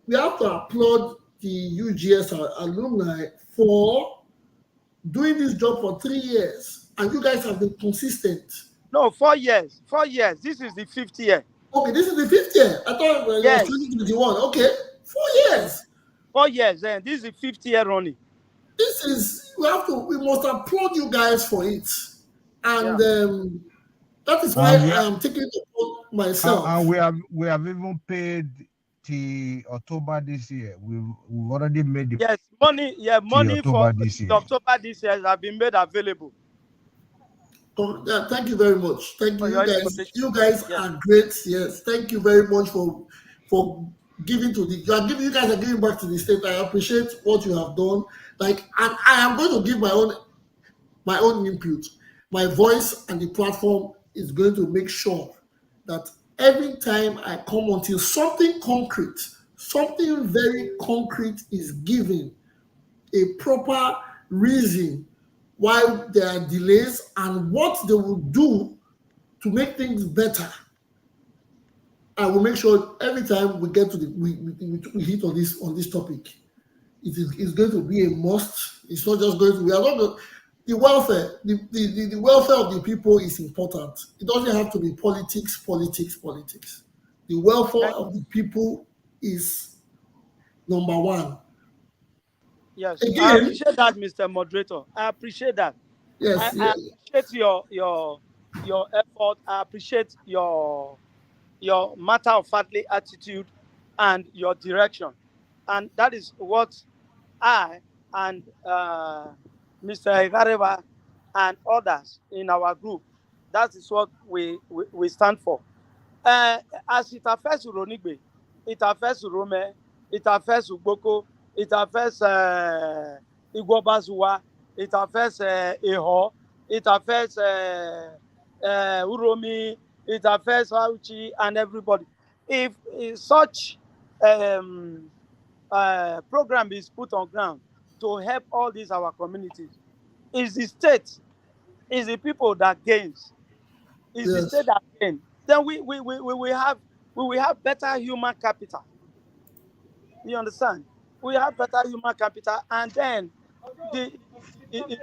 [SPEAKER 1] We have to applaud the UGS alumni for doing this job for 3 years, and you guys have been consistent.
[SPEAKER 3] No, 4 years. 4 years. This is the 5th year.
[SPEAKER 1] Okay, this is the 5th year. I thought it was 2021. Okay, 4 years.
[SPEAKER 3] 4 years, and this is the 5th year running.
[SPEAKER 1] This is, we must applaud you guys for it, and that is why I am taking it upon myself.
[SPEAKER 4] And we have even paid till October this year. We've already made the
[SPEAKER 3] money for this year. October this year has been made available.
[SPEAKER 1] Thank you very much. Thank you, guys. You guys are great. Yes, thank you very much for giving to the. You guys are giving back to the state. I appreciate what you have done. Like, and I am going to give my own input. My voice and the platform is going to make sure that every time I come until something concrete, something very concrete is given, a proper reason why there are delays and what they will do to make things better. I will make sure every time we get to we hit on this topic, it's going to be a must. It's not just going to. We are not going. The welfare, the welfare of the people is important. It doesn't have to be politics. The welfare of the people is number one.
[SPEAKER 3] Yes, again, I appreciate that, Mr. Moderator. I appreciate that.
[SPEAKER 1] Yes,
[SPEAKER 3] I appreciate your effort. I appreciate your matter of factly attitude and your direction, and that is what I and Mr. Igareva and others in our group, that is what we stand for. As it affects Uronigbe, it affects Urome, it affects Ugboko, it affects Igwobazuwa, it affects Eho, it affects Uromi, it affects Auchi and everybody. If such program is put on ground to help all these our communities, is the state, is the people that gains, is the state that gains, then we will have better human capital. You understand? We have better human capital, and then it's going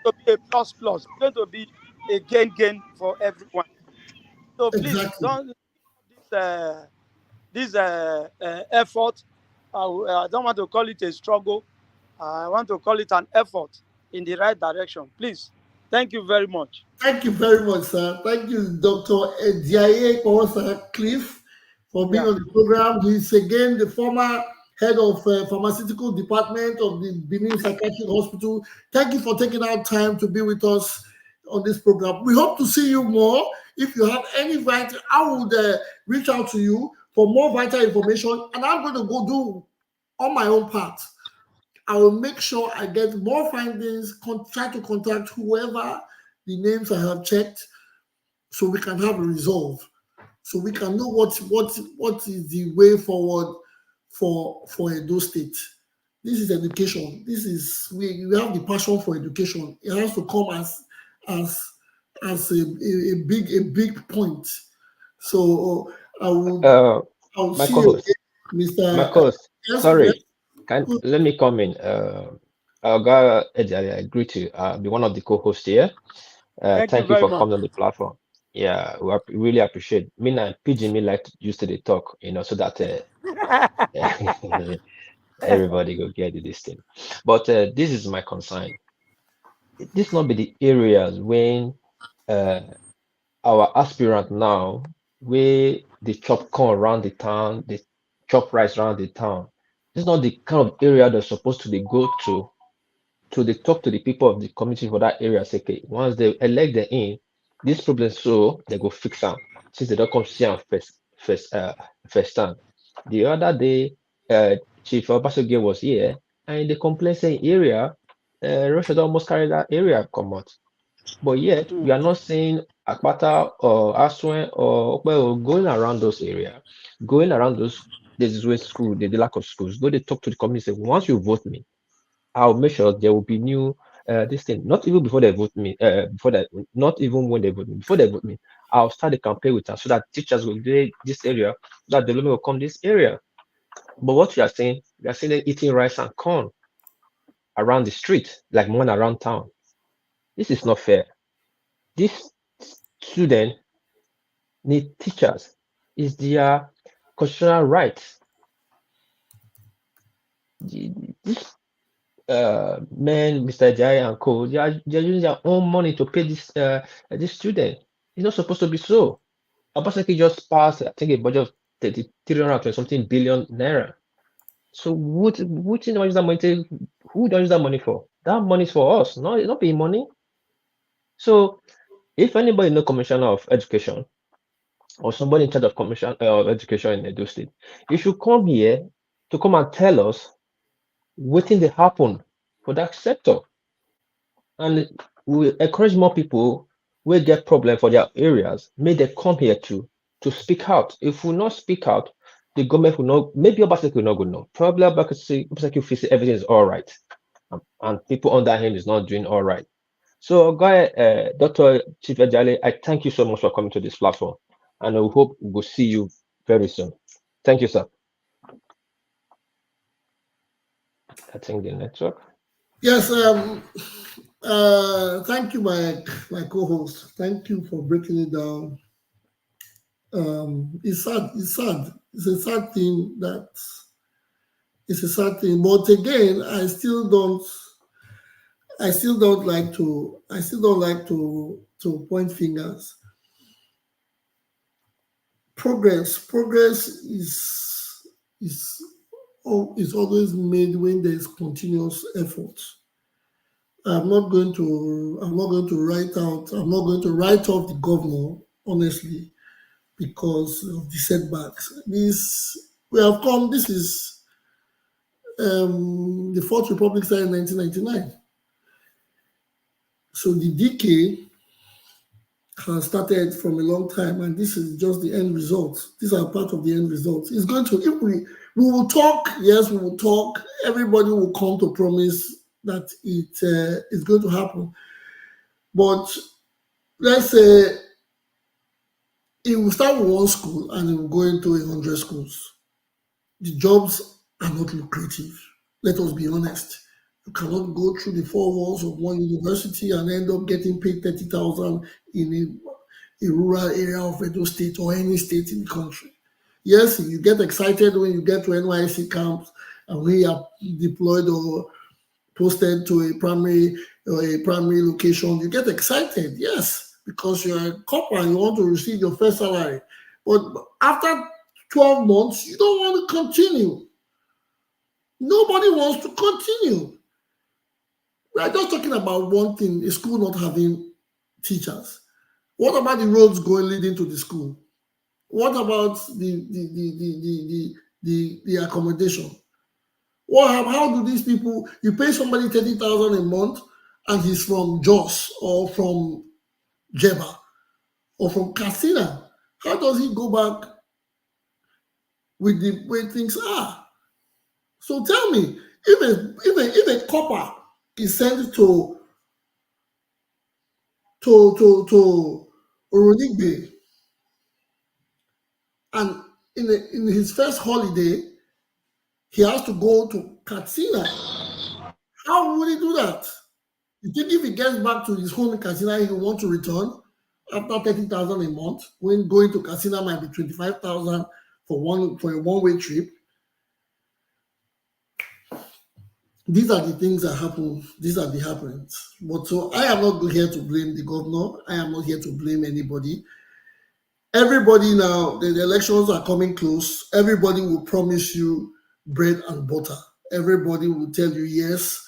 [SPEAKER 3] to be a plus. It's going to be a gain for everyone. So please don't this effort. I don't want to call it a struggle. I want to call it an effort in the right direction. Please. Thank you very much.
[SPEAKER 1] Thank you very much, sir. Thank you, Dr. EDIAE Cliff, for being on the program. He's again the former head of pharmaceutical department of the Benin Psychiatric Hospital. Thank you for taking out time to be with us on this program. We hope to see you more. If you have any vital, I would reach out to you for more vital information, and I'm going to go do on my own part. I will make sure I get more findings, try to contact whoever the names I have checked, so we can have a resolve, so we can know what is the way forward for Edo State. This is education. This is we have the passion for education. It has to come as as a big point. So I would
[SPEAKER 2] My
[SPEAKER 1] see you
[SPEAKER 2] co-host,
[SPEAKER 1] again,
[SPEAKER 2] my
[SPEAKER 1] Mr.
[SPEAKER 2] co-host,
[SPEAKER 1] Yes, yes.
[SPEAKER 2] sorry, let me come in. Oga Ejari, I agree to be one of the co-hosts here.
[SPEAKER 3] Thank you
[SPEAKER 2] Thank you
[SPEAKER 3] very
[SPEAKER 2] for
[SPEAKER 3] much.
[SPEAKER 2] coming on the platform. Yeah, really appreciate. Me and PG me like to use to the talk, so that everybody go get this thing. But this is my concern. This not be the areas when uh, our aspirant now, where they chop corn around the town, they chop rice around the town. This is not the kind of area they're supposed to they go to they talk to the people of the community for that area. Say, okay, once they elect them in, this problem so they go fix them since they don't come see them first time. The other day, Chief Obasogie was here and they complain saying area, Russia don almost carry that area come out. But yet we are not seeing Akpata or Aswen or Okpeo going around those areas, going around those. This is where school, the lack of schools. Go they talk to the community. Say, once you vote me, I'll make sure there will be new this thing. Not even before they vote me, before that, not even when they vote me. Before they vote me, I'll start the campaign with them so that teachers will do this area, so that development will come this area. But what you are saying them eating rice and corn around the street, like one around town. This is not fair. This student need teachers. Is their constitutional right. This men, Mr. Jai and co, they are using their own money to pay this student. It's not supposed to be so. Obaseki just passed, I think, a budget of 320 something billion naira. So what don't use that money to, who don't use that money for? That money is for us, not paying money. So if anybody know commissioner of education or somebody in charge of commission of education in Edo State, you should come here to come and tell us what they happen for that sector. And we encourage more people who get problem for their areas, may they come here to speak out. If we not speak out, the government will not, maybe Obaseki will not go no. Probably Obaseki will feel everything is all right. And people under him is not doing all right. So, guy, Dr. Chief Ejale, I thank you so much for coming to this platform. And I hope we'll see you very soon. Thank you, sir. I think the network.
[SPEAKER 1] Yes, thank you, my co-host. Thank you for breaking it down. It's sad. It's sad. It's a sad thing that it's a sad thing. But again, I still don't like to point fingers. Progress is is always made when there is continuous effort. I'm not going to write off the governor, honestly, because of the setbacks. This is the Fourth Republic started in 1999. So the decay has started from a long time, and this is just the end result. These are part of the end results. It's going to, if we will talk, yes, we will talk. Everybody will come to promise that it is going to happen. But let's say it will start with one school and it will go into 100 schools. The jobs are not lucrative. Let us be honest. You cannot go through the four walls of one university and end up getting paid 30,000 in a rural area of Edo State or any state in the country. Yes, you get excited when you get to NYC camps and when you are deployed or posted to a primary location. You get excited, yes, because you're a copper and you want to receive your first salary. But after 12 months, you don't want to continue. Nobody wants to continue. We are just talking about one thing, a school not having teachers. What about the roads leading to the school? What about the accommodation? How do these people, you pay somebody 30,000 a month and he's from Jos or from Jeba or from Katsina? How does he go back with the way things are? So tell me, if a copper is sent to to Oronigbe, and in his first holiday, he has to go to Katsina. How would he do that? You think if he gets back to his home in Katsina, he will want to return after 30,000 a month, when going to Katsina might be 25,000 for a one-way trip? These are the things that happen. These are the happenings. But so I am not here to blame the governor. I am not here to blame anybody. Everybody now, the elections are coming close. Everybody will promise you bread and butter. Everybody will tell you, yes,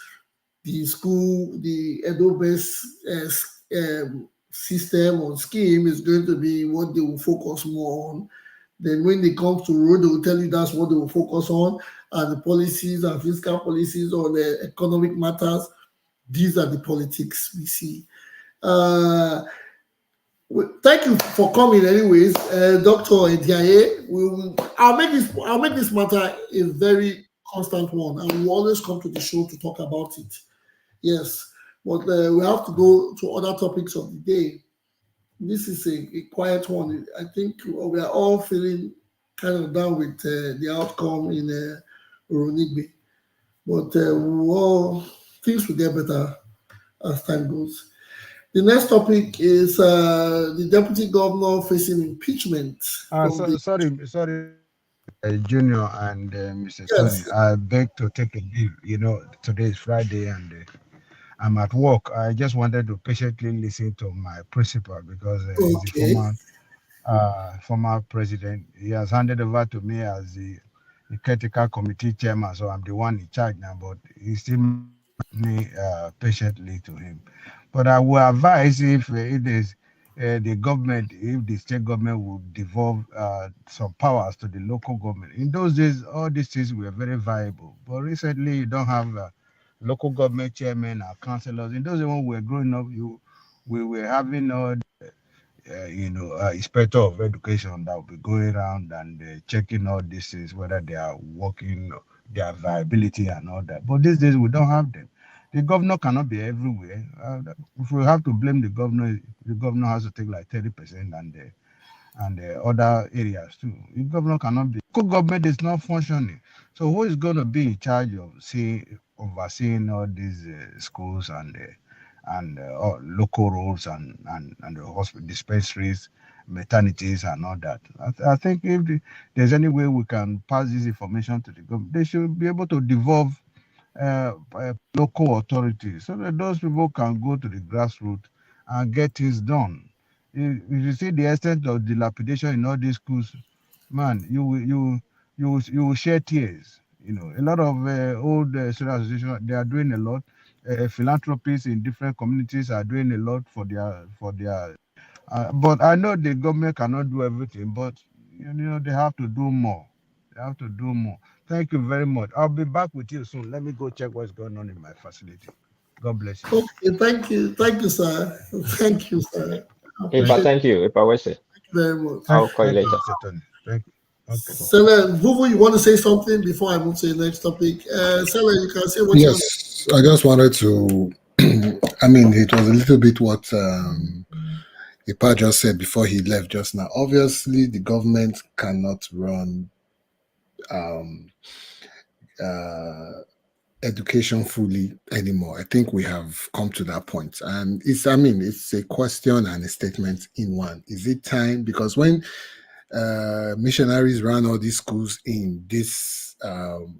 [SPEAKER 1] the school, the EDO'S system or scheme is going to be what they will focus more on. Then when they come to road, they will tell you that's what they will focus on, and the policies and fiscal policies or the economic matters. These are the politics we see. Thank you for coming, anyways, Dr. EDIAE. I'll make this matter a very constant one, and we'll always come to the show to talk about it. Yes, but we have to go to other topics of the day. This is a quiet one. I think we are all feeling kind of down with the outcome in Oronigbe, but things will get better as time goes. The next topic is the deputy governor facing impeachment.
[SPEAKER 4] Sorry, Junior and Mr.
[SPEAKER 1] Yes.
[SPEAKER 4] Tony. I beg to take a leave. You know, today is Friday and I'm at work. I just wanted to patiently listen to my principal because he's a former president. He has handed over to me as the critical committee chairman, so I'm the one in charge now. But he still me patiently to him. But I will advise if it is the government, if the state government would devolve some powers to the local government. In those days, all these things were very viable. But recently, you don't have local government chairmen or councillors. In those days when we were growing up, we were having inspector of education that will be going around and checking all these things, whether they are working, their viability and all that. But these days, we don't have them. The governor cannot be everywhere. If we have to blame the governor has to take like 30% and other areas too. The governor cannot be. Local government is not functioning. So who is going to be in charge of overseeing all these schools and local roads and the hospital dispensaries, maternities and all that? I think if there's any way we can pass this information to the government, they should be able to devolve local authorities so that those people can go to the grassroots and get things done. If you see the extent of dilapidation in all these schools, man, you will shed tears. You know, a lot of old student associations, they are doing a lot. Philanthropists in different communities are doing a lot for their. But I know the government cannot do everything, but they have to do more. They have to do more. Thank you very much. I'll be back with you soon. Let me go check what's going on in my facility. God bless you.
[SPEAKER 1] Okay, thank you, sir. Thank you, sir.
[SPEAKER 2] Thank you.
[SPEAKER 1] Thank you very much.
[SPEAKER 2] I'll call you later.
[SPEAKER 4] Thank you. Okay.
[SPEAKER 1] Sela, Vuvu, you want to say something before I move to the next topic? Sela, you can say what you want.
[SPEAKER 6] Yes, I just wanted to. I mean, it was a little bit what Ipa just said before he left just now. Obviously, the government cannot run education fully anymore. I think we have come to that point, and it's a question and a statement in one. Is it time? Because when missionaries ran all these schools in these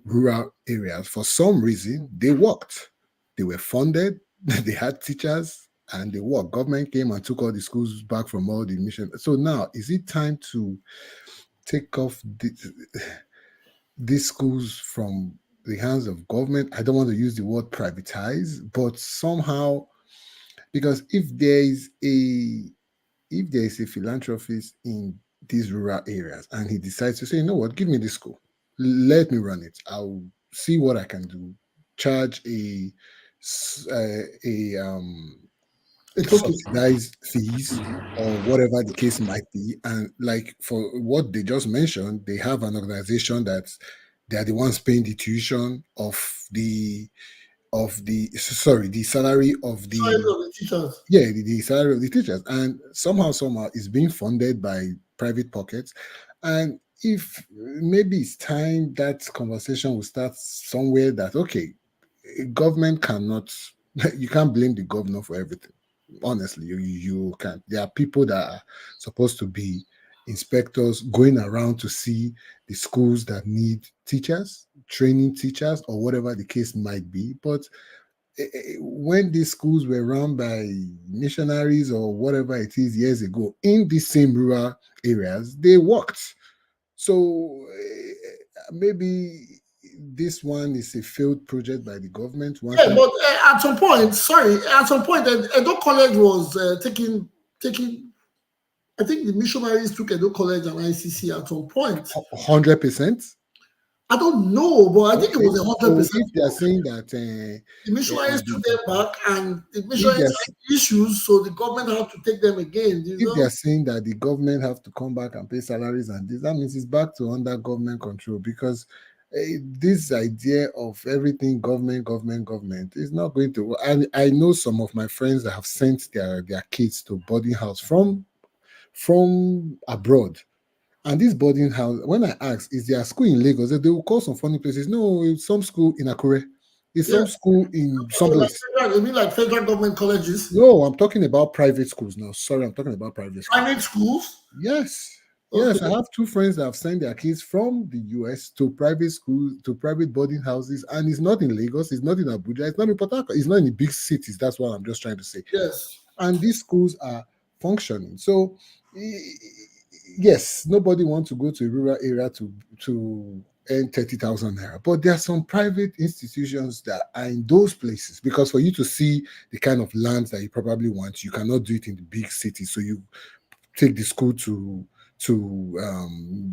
[SPEAKER 6] rural areas, for some reason they worked. They were funded. They had teachers, and they worked. Government came and took all the schools back from all the mission. So now, is it time to take off these schools from the hands of government? I don't want to use the word privatize, but somehow, because if there is a philanthropist in these rural areas and he decides to say, you know what, give me this school, let me run it, I'll see what I can do, charge a subsidized fees or whatever the case might be. And like for what they just mentioned, they have an organization that they are the ones paying the tuition of the of the salary of the
[SPEAKER 1] Salary of the teachers.
[SPEAKER 6] yeah, the salary of the teachers, and somehow is being funded by private pockets. And if maybe it's time that conversation will start somewhere that okay, government cannot, you can't blame the governor for everything. Honestly, you can't. There are people that are supposed to be inspectors going around to see the schools that need teachers, training teachers, or whatever the case might be. But when these schools were run by missionaries or whatever it is years ago in the same rural areas, they worked. So maybe this one is a failed project by the government.
[SPEAKER 1] Yeah, but at some point, Edo College was taking. I think the missionaries took Edo College and ICC at some point.
[SPEAKER 6] 100%.
[SPEAKER 1] I don't know, but I think it was 100%.
[SPEAKER 6] So if they are saying that
[SPEAKER 1] the missionaries took them back, and the missionaries had issues, so the government had to take them again.
[SPEAKER 6] If they are saying that the government have to come back and pay salaries and this, that means it's back to under government control, because this idea of everything government is not going to. And I know some of my friends that have sent their kids to boarding house from abroad. And this boarding house, when I ask, is there a school in Lagos? They will call some funny places. No, it's some school in Akure. It's some school in some place.
[SPEAKER 1] You mean like federal government colleges?
[SPEAKER 6] No, I'm talking about private schools now. Sorry, I'm talking about private schools.
[SPEAKER 1] Private schools?
[SPEAKER 6] Yes.
[SPEAKER 1] Okay.
[SPEAKER 6] Yes, I have two friends that have sent their kids from the US to private schools, to private boarding houses, and it's not in Lagos, it's not in Abuja, it's not in Port Harcourt, it's not in the big cities. That's what I'm just trying to say.
[SPEAKER 1] Yes.
[SPEAKER 6] And these schools are functioning. So yes, nobody wants to go to a rural area to earn 30,000 naira, but there are some private institutions that are in those places, because for you to see the kind of lands that you probably want, you cannot do it in the big city. So you take the school to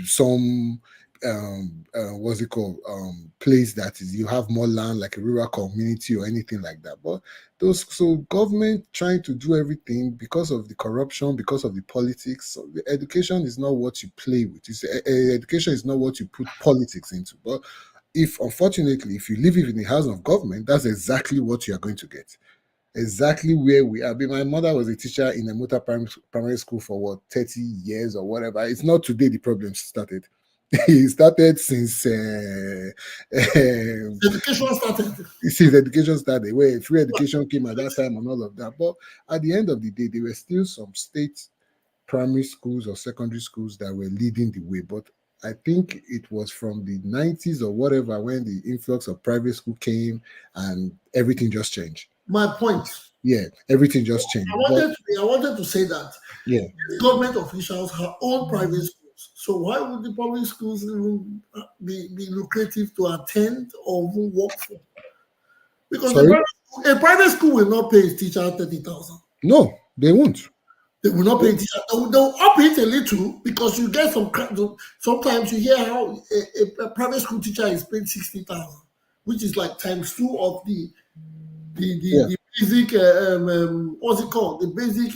[SPEAKER 6] some what's it called, place that is, you have more land, like a rural community or anything like that. But so government trying to do everything because of the corruption, because of the politics. So the education is not what you play with. Education is not what you put politics into. But unfortunately, if you live in the house of government, that's exactly what you are going to get. Exactly where we are. My mother was a teacher in a Mota primary school for 30 years or whatever. It's not today the problem started. It started since
[SPEAKER 1] education started.
[SPEAKER 6] Since education started, where free education came at that time and all of that. But at the end of the day, there were still some state primary schools or secondary schools that were leading the way. But I think it was from the 90s or whatever when the influx of private school came and everything just changed.
[SPEAKER 1] My point.
[SPEAKER 6] Yeah, everything just changed.
[SPEAKER 1] I wanted to say that government officials have own private schools. So why would the public schools even be lucrative to attend or even work for? Because a private school will not pay its teacher 30,000.
[SPEAKER 6] No, they won't.
[SPEAKER 1] They will not pay teacher. They'll up it a little, because you get sometimes you hear how a private school teacher is paid 60,000, which is like ×2 of the basic what's it called? The basic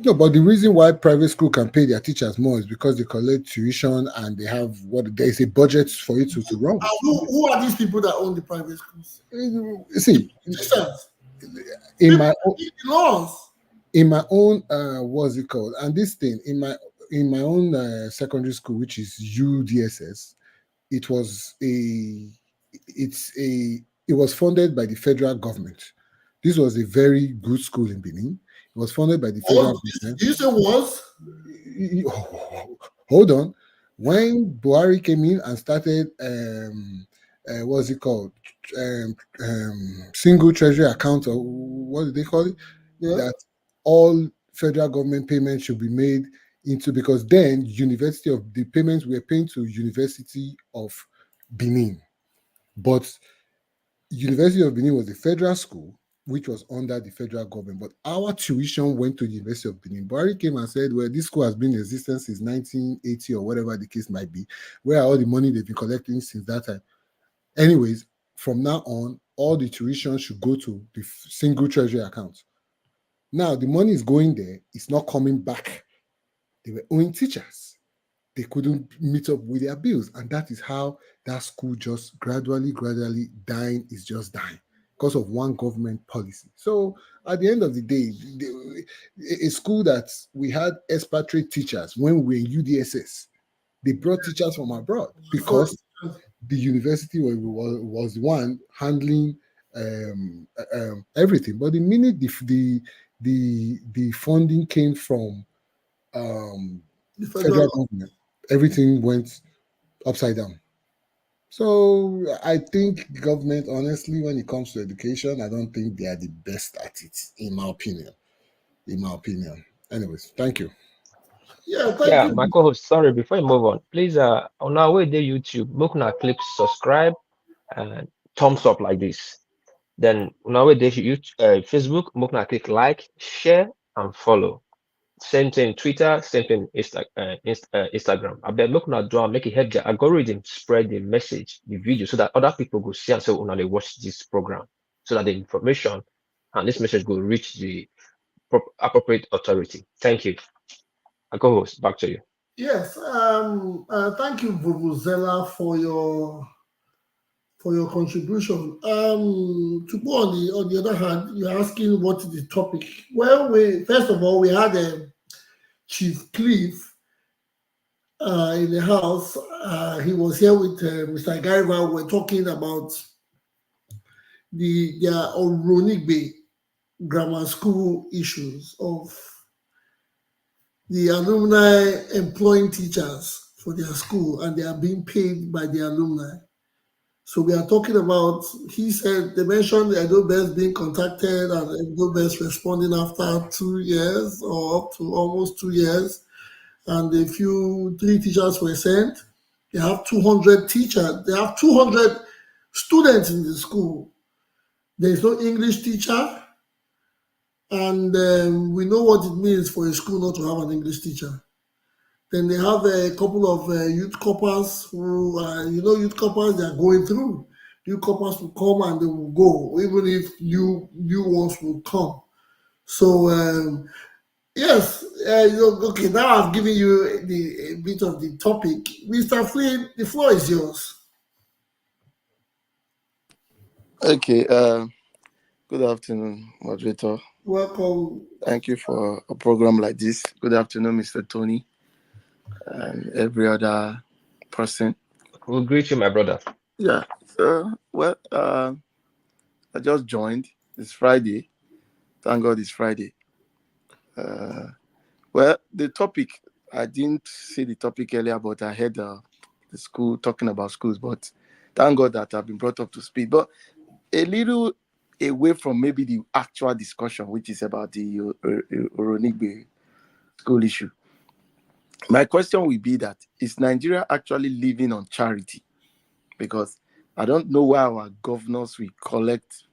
[SPEAKER 6] No, but the reason why private school can pay their teachers more is because they collect tuition and they have there is a budget for it to run.
[SPEAKER 1] Who are these people that own the private schools?
[SPEAKER 6] See, in my own what's it called? And this thing in my own secondary school, which is UDSS, it was funded by the federal government. This was a very good school in Benin. It was funded by the federal government.
[SPEAKER 1] You say was?
[SPEAKER 6] Hold on. When Buhari came in and started, what's it called? Single treasury account, or what do they call it? Yeah. That all federal government payments should be made into, because then the payments were paying to University of Benin. But University of Benin was a federal school which was under the federal government, but our tuition went to the University of Benin. Buhari came and said, well, this school has been in existence since 1980 or whatever the case might be. Where are all the money they've been collecting since that time? Anyways, from now on, all the tuition should go to the single treasury account. Now, the money is going there. It's not coming back. They were owing teachers. They couldn't meet up with their bills. And that is how that school just gradually dying is just dying. because of one government policy. So at the end of the day, a school that we had expatriate teachers when we were in UDSS, they brought teachers from abroad because the university was the one handling everything. But the minute the funding came from
[SPEAKER 1] The
[SPEAKER 6] federal government, everything went upside down. So I think government, honestly, when it comes to education, I don't think they are the best at it, in my opinion. Anyways, thank you.
[SPEAKER 1] Yeah, thank
[SPEAKER 2] Yeah,
[SPEAKER 1] you.
[SPEAKER 2] my co-host, sorry, before you move on, please, on our way there, YouTube, make una click subscribe and thumbs up like this. Then on our way there, Facebook, make una click like, share, and follow. Same thing Twitter, same thing Instagram. I bet make una do and make it help the algorithm spread the message, the video, so that other people go see and say una dey watch this program, so that the information and this message will reach the appropriate authority. Thank you. My co-host, back to you.
[SPEAKER 1] Yes, thank you, Vuvuzela, for your contribution. To go on the other hand, you're asking what is the topic. Well, first of all we had Chief Cliff in the house. He was here with Mr. Gariba. We're talking about their Oronigbe grammar school issues of the alumni employing teachers for their school, and they are being paid by the alumni. So we are talking about, he said, they mentioned the EDO'S being contacted and EDO'S responding after 2 years or up to almost 2 years. And three teachers were sent. They have 200 teachers. They have 200 students in the school. There is no English teacher. And we know what it means for a school not to have an English teacher. Then they have a couple of youth corpers who, youth corpers, they are going through. Youth corpers will come and they will go, even if new ones will come. So, yes, okay, now I've given you a bit of the topic. Mr. Flynn, the floor is yours.
[SPEAKER 7] Okay, good afternoon, moderator.
[SPEAKER 1] Welcome.
[SPEAKER 7] Thank you for a program like this. Good afternoon, Mr. Tony, and every other person.
[SPEAKER 2] We'll greet you, my brother.
[SPEAKER 7] Yeah, so, well, I just joined. It's Friday. Thank God it's Friday. Well, the topic, I didn't see the topic earlier, but I heard the school talking about schools, but thank God that I've been brought up to speed. But a little away from maybe the actual discussion, which is about the Oronigbe school issue. My question will be that, is Nigeria actually living on charity? Because I don't know why our governors will collect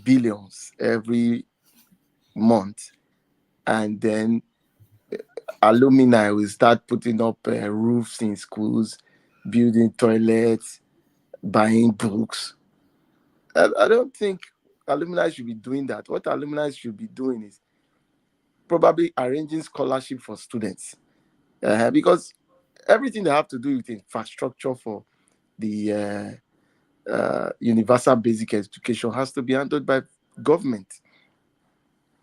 [SPEAKER 7] billions every month, and then alumni will start putting up roofs in schools, building toilets, buying books. I don't think alumni should be doing that. What alumni should be doing is probably arranging scholarship for students, because everything they have to do with infrastructure for the universal basic education has to be handled by government.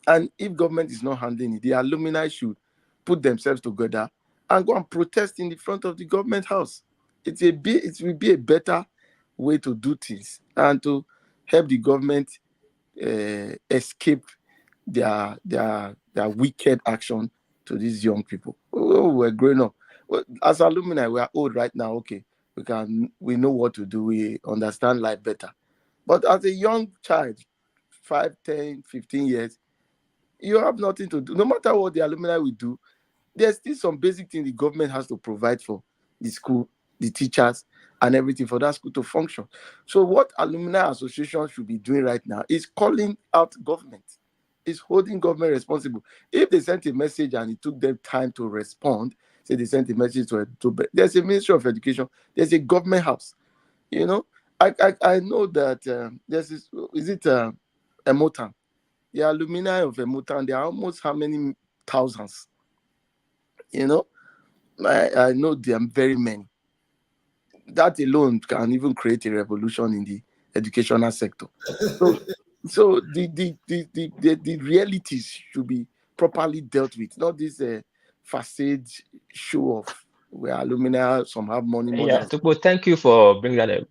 [SPEAKER 7] And if government is not handling it, the alumni should put themselves together and go and protest in the front of the government house. It will be a better way to do things and to help the government escape their wicked action to these young people. We're growing up. Well, as alumni, we are old right now. Okay, we know what to do. We understand life better. But as a young child, 5, 10, 15 years, you have nothing to do. No matter what the alumni will do, there's still some basic thing the government has to provide for the school, the teachers, and everything for that school to function. So what alumni association should be doing right now is calling out government, is holding government responsible. If they sent a message and it took them time to respond, say they sent a message to there's a Ministry of Education, there's a government house. I know that there's this, is it Emotan? The alumni of Emotan, there are almost how many thousands? I know there are very many. That alone can even create a revolution in the educational sector. So the realities should be properly dealt with, not this facade show of where alumni some have money more
[SPEAKER 2] Yeah,
[SPEAKER 7] than.
[SPEAKER 2] Tupo, thank you for bringing them.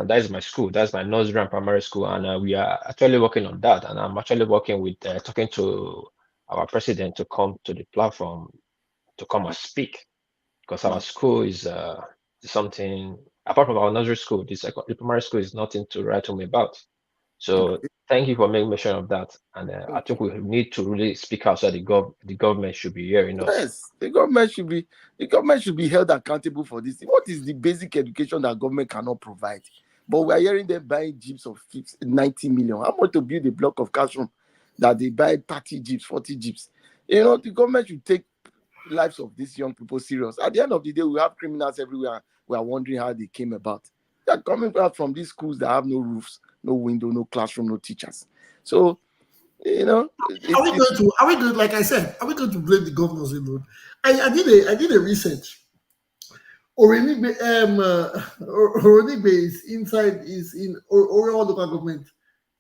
[SPEAKER 2] That is my school. That's my nursery and primary school, and we are actually working on that. And I'm actually working with talking to our president to come to the platform to come and speak, because our school is something apart from our nursery school. The primary school is nothing to write home about. So
[SPEAKER 7] Okay.
[SPEAKER 2] thank you for making mention of that. And I think we need to really speak out so the government should be hearing us.
[SPEAKER 7] Yes, the government should be held accountable for this. What is the basic education that government cannot provide? But we are hearing them buying jeeps of 90 million. How much to build a block of classroom that they buy 30 jeeps, 40 jeeps? You know, the government should take lives of these young people serious. At the end of the day, we have criminals everywhere. We are wondering how they came about. They are coming out from these schools that have no roofs, no window, no classroom, no teachers. So, you know,
[SPEAKER 1] Are we going, like I said, are we going to blame the governors alone? I did a research. Oronigbe is in Oriol local government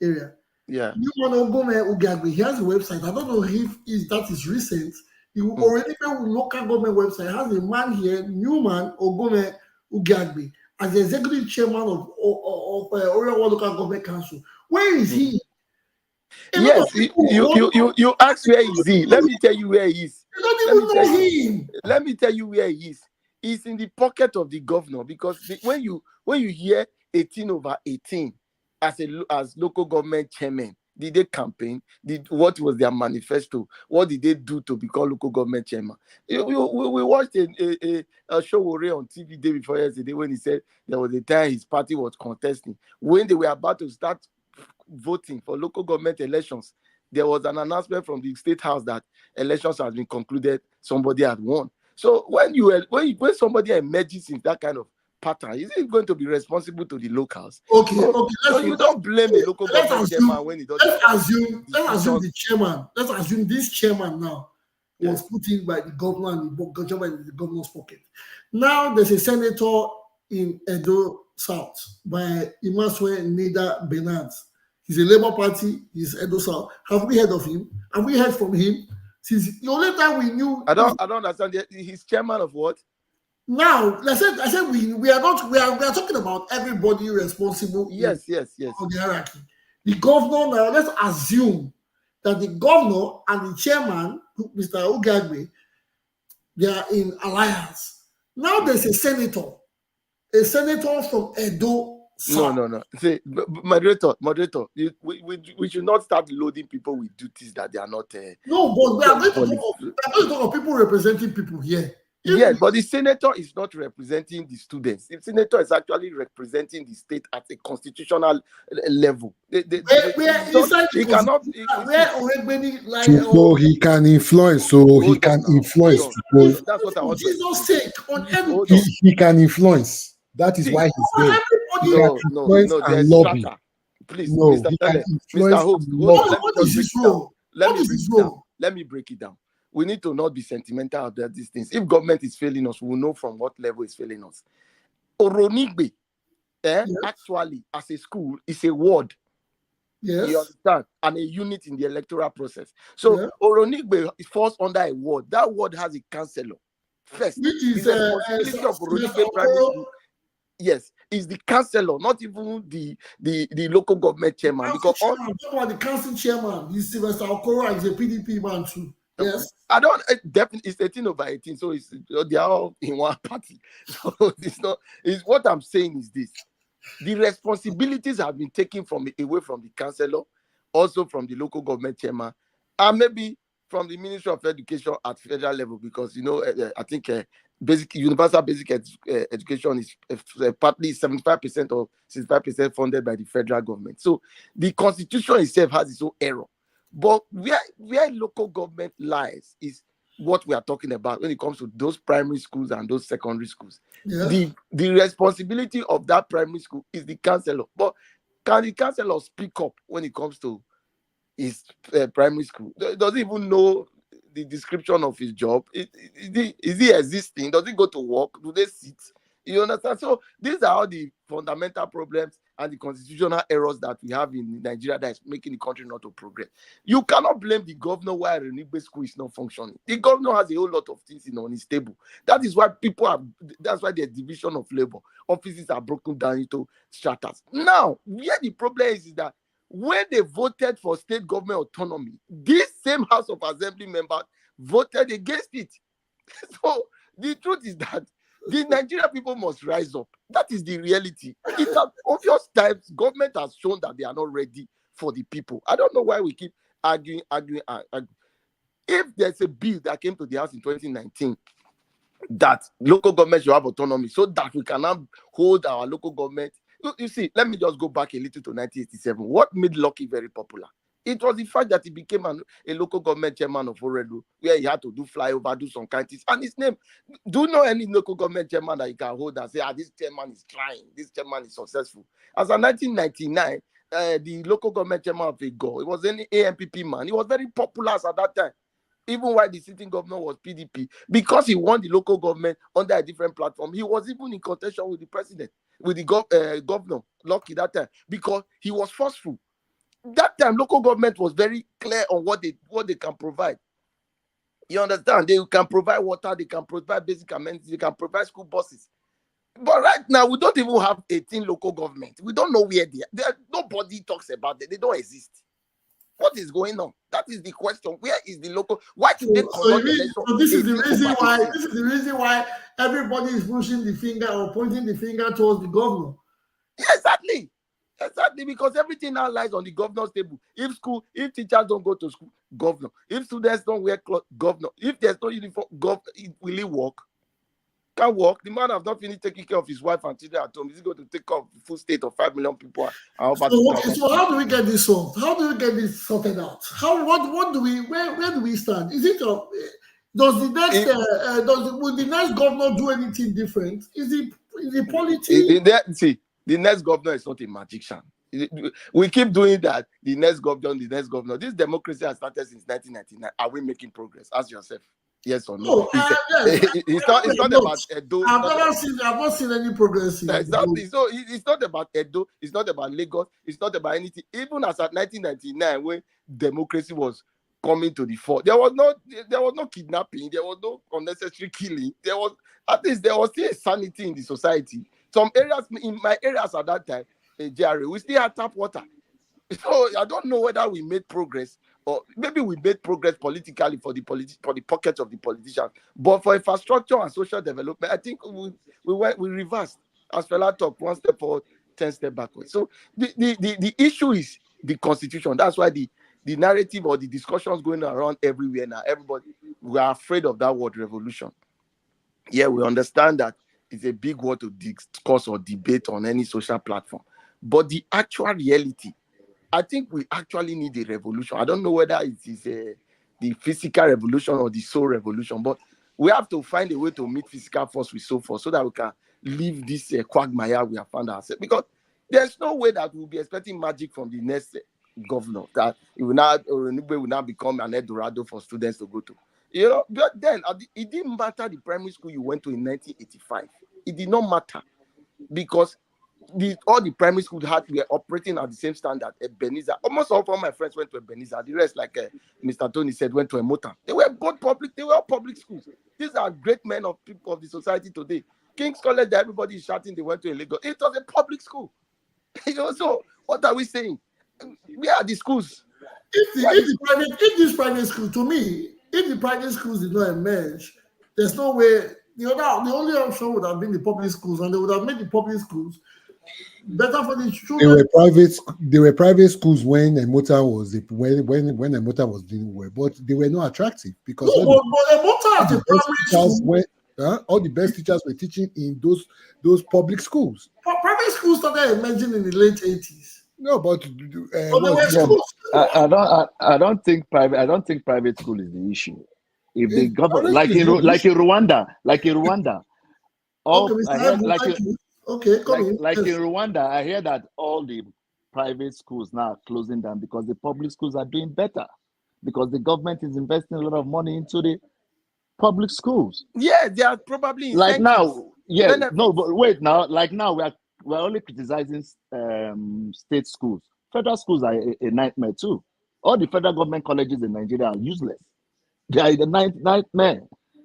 [SPEAKER 1] area.
[SPEAKER 7] yeah.
[SPEAKER 1] Newman Ogome Ugagbe, he has a website. I don't know if that is recent. The Oronigbe local government website has a man here, Newman Ogome Ugagbe, as the executive chairman of Oriol local government council. Where is he?
[SPEAKER 7] Yes, you ask where is he? Let me tell you where he is.
[SPEAKER 1] You don't even know him.
[SPEAKER 7] Let me tell you where he is. He's in the pocket of the governor, because when you hear 18/18 as local government chairman, did they campaign? What was their manifesto? What did they do to become local government chairman? We watched a show on TV day before yesterday when he said there was a time his party was contesting. When they were about to start voting for local government elections, there was an announcement from the state house that elections has been concluded, somebody had won. So when somebody emerges in that kind of pattern, is it going to be responsible to the locals?
[SPEAKER 1] Okay.
[SPEAKER 7] So you don't blame the local government chairman when he doesn't.
[SPEAKER 1] Let's assume the chairman. Let's assume this chairman now was put in by the governor and the governor's pocket. Now there's a senator in Edo South by Imaswe Nida Bernard. He's a Labour Party. He's Edo South. Have we heard of him? Have we heard from him? Since the only time we knew,
[SPEAKER 7] I don't understand. He's chairman of what?
[SPEAKER 1] Now, I said we are talking about everybody responsible.
[SPEAKER 7] Yes.
[SPEAKER 1] On the hierarchy. The governor now. Let's assume that the governor and the chairman, Mr. Ugagbe, they are in alliance. Now there's a senator from Edo.
[SPEAKER 7] No. See, moderator, we should not start loading people with duties that they are not.
[SPEAKER 1] No, but we are going to talk of people representing people here.
[SPEAKER 7] Yes, but the senator is not representing the students. The senator is actually representing the state at a constitutional level.
[SPEAKER 1] He
[SPEAKER 6] can influence. So he can influence.
[SPEAKER 7] That's what I want to say.
[SPEAKER 1] Jesus' sake, on everything.
[SPEAKER 6] He can influence. That is why he's there.
[SPEAKER 7] No, there's strata. Please, Mr. Hope,
[SPEAKER 1] what is his role?
[SPEAKER 7] Let me break it down. We need to not be sentimental about these things. If government is failing us, we'll know from what level it's failing us. Oronigbe, actually, as a school, is a ward.
[SPEAKER 1] Yes.
[SPEAKER 7] You understand? And a unit in the electoral process. So Oronigbe falls under a ward. That ward has a councillor. First,
[SPEAKER 1] which is
[SPEAKER 7] the responsibility of Oronigbe Primary School. Yes, is the councillor, not even the local government chairman. Because
[SPEAKER 1] the council chairman, he's Sylvester Okoro, is a PDP man too. Yes,
[SPEAKER 7] I don't definitely. It's 18/18, so they are all in one party. So it's not. Is what I'm saying is this: the responsibilities have been taken away from the councillor, also from the local government chairman, and maybe from the Ministry of Education at federal level, because I think universal basic education is partly 75% or 65% funded by the federal government. So the constitution itself has its own error. But where local government lies is what we are talking about when it comes to those primary schools and those secondary schools. Yeah. The responsibility of that primary school is the councillor. But can the councillor speak up when it comes to his primary school? Does he even know the description of his job? Is he existing? Does he go to work? Do they sit? You understand? So these are all the fundamental problems and the constitutional errors that we have in Nigeria that is making the country not to progress. You cannot blame the governor why Renigbe school is not functioning. The governor has a whole lot of things on his table. That is why that's why there's division of labor. Offices are broken down into stratas. Now, where the problem is that when they voted for state government autonomy, this same House of Assembly members voted against it. So the truth is that the Nigerian people must rise up. That is the reality. It's at obvious times government has shown that they are not ready for the people. I don't know why we keep arguing. If there's a bill that came to the House in 2019 that local government should have autonomy so that we can now hold our local government. You see, let me just go back a little to 1987. What made Lucky very popular? It was the fact that he became a local government chairman of Oredu, where he had to do flyover, do some kind of things. And his name, do you know any local government chairman that you can hold and say, this chairman is trying, this chairman is successful? As of 1999, the local government chairman of Ego, it was an AMPP man. He was very popular at that time, even while the sitting governor was PDP, because he won the local government under a different platform. He was even in contention with the president, with the governor, Lucky, that time, because he was forceful. That time, local government was very clear on what they can provide. You understand? They can provide water, they can provide basic amenities, they can provide school buses. But right now, we don't even have 18 local government. We don't know where they are. Nobody talks about it. They don't exist. What is going on? That is the question. Where is the local? Why did they conduct election?
[SPEAKER 1] So this is the reason why everybody is pushing the finger or pointing the finger towards the governor.
[SPEAKER 7] Yeah, exactly, because everything now lies on the governor's table. If teachers don't go to school, governor. If students don't wear clothes, governor. If there's no uniform, governor, will he work? Can't work. The man has not finished taking care of his wife and children at home. Is he going to take care of the full state of 5 million people?
[SPEAKER 1] So how do we get this solved? How do we get this sorted out? What do we? Where do we stand? Is it? Does the next will the next governor do anything different? Is the politics?
[SPEAKER 7] See, the next governor is not a magician. We keep doing that. The next governor. This democracy has started since 1999. Are we making progress? Ask yourself. Yes or no? It's not about Edo.
[SPEAKER 1] I've not seen any progress.
[SPEAKER 7] Exactly. So it's not about Edo. It's not about Lagos. It's not about anything. Even as at 1999, when democracy was coming to the fore, there was no kidnapping. There was no unnecessary killing. There was still a sanity in the society. Some areas, in my areas at that time, Jerry, we still had tap water. So I don't know whether we made progress, or maybe we made progress politically for the pockets of the politicians, but for infrastructure and social development, I think we reversed. As Fela talked, 1 step forward, 10 steps backward. So the issue is the constitution. That's why the narrative or the discussions going around everywhere now. We are afraid of that word revolution. Yeah, we understand that it's a big word to discuss or debate on any social platform, but the actual reality, I think we actually need a revolution. I don't know whether it is the physical revolution or the soul revolution, but we have to find a way to meet physical force with soul force so that we can leave this quagmire we have found ourselves. Because there's no way that we'll be expecting magic from the next governor, that it will now become an Eldorado for students to go to. You know, but then it didn't matter the primary school you went to in 1985. It did not matter because all the primary schools were operating at the same standard. Ebenezer, almost all of my friends went to Ebenezer. The rest, like Mr. Tony said, went to Emotan. They were both public. They were all public schools. These are great men of people of the society today. King's College, that everybody is shouting, they went to a Lagos. It was a public school. You know, so what are we saying? Where are the schools?
[SPEAKER 1] If this private school, to me, if the private schools did not emerge, there's no way. The only option would have been the public schools, and they would have made the public schools better for the children.
[SPEAKER 6] They were private schools when Emotan was when Emotan was doing well, but they were not attractive because all the best teachers were teaching in those public schools.
[SPEAKER 1] Private schools started emerging in the late 80s.
[SPEAKER 6] No, but
[SPEAKER 8] I don't think private school is the issue. If the government, like in Rwanda, in Rwanda, I hear that all the private schools now are closing down because the public schools are doing better because the government is investing a lot of money into the public schools.
[SPEAKER 7] Yeah, they are probably
[SPEAKER 8] like now. Yeah, no, but wait now. Like now, we are criticizing state schools. Federal schools are a nightmare too. All the federal government colleges in Nigeria are useless. They are a nightmare.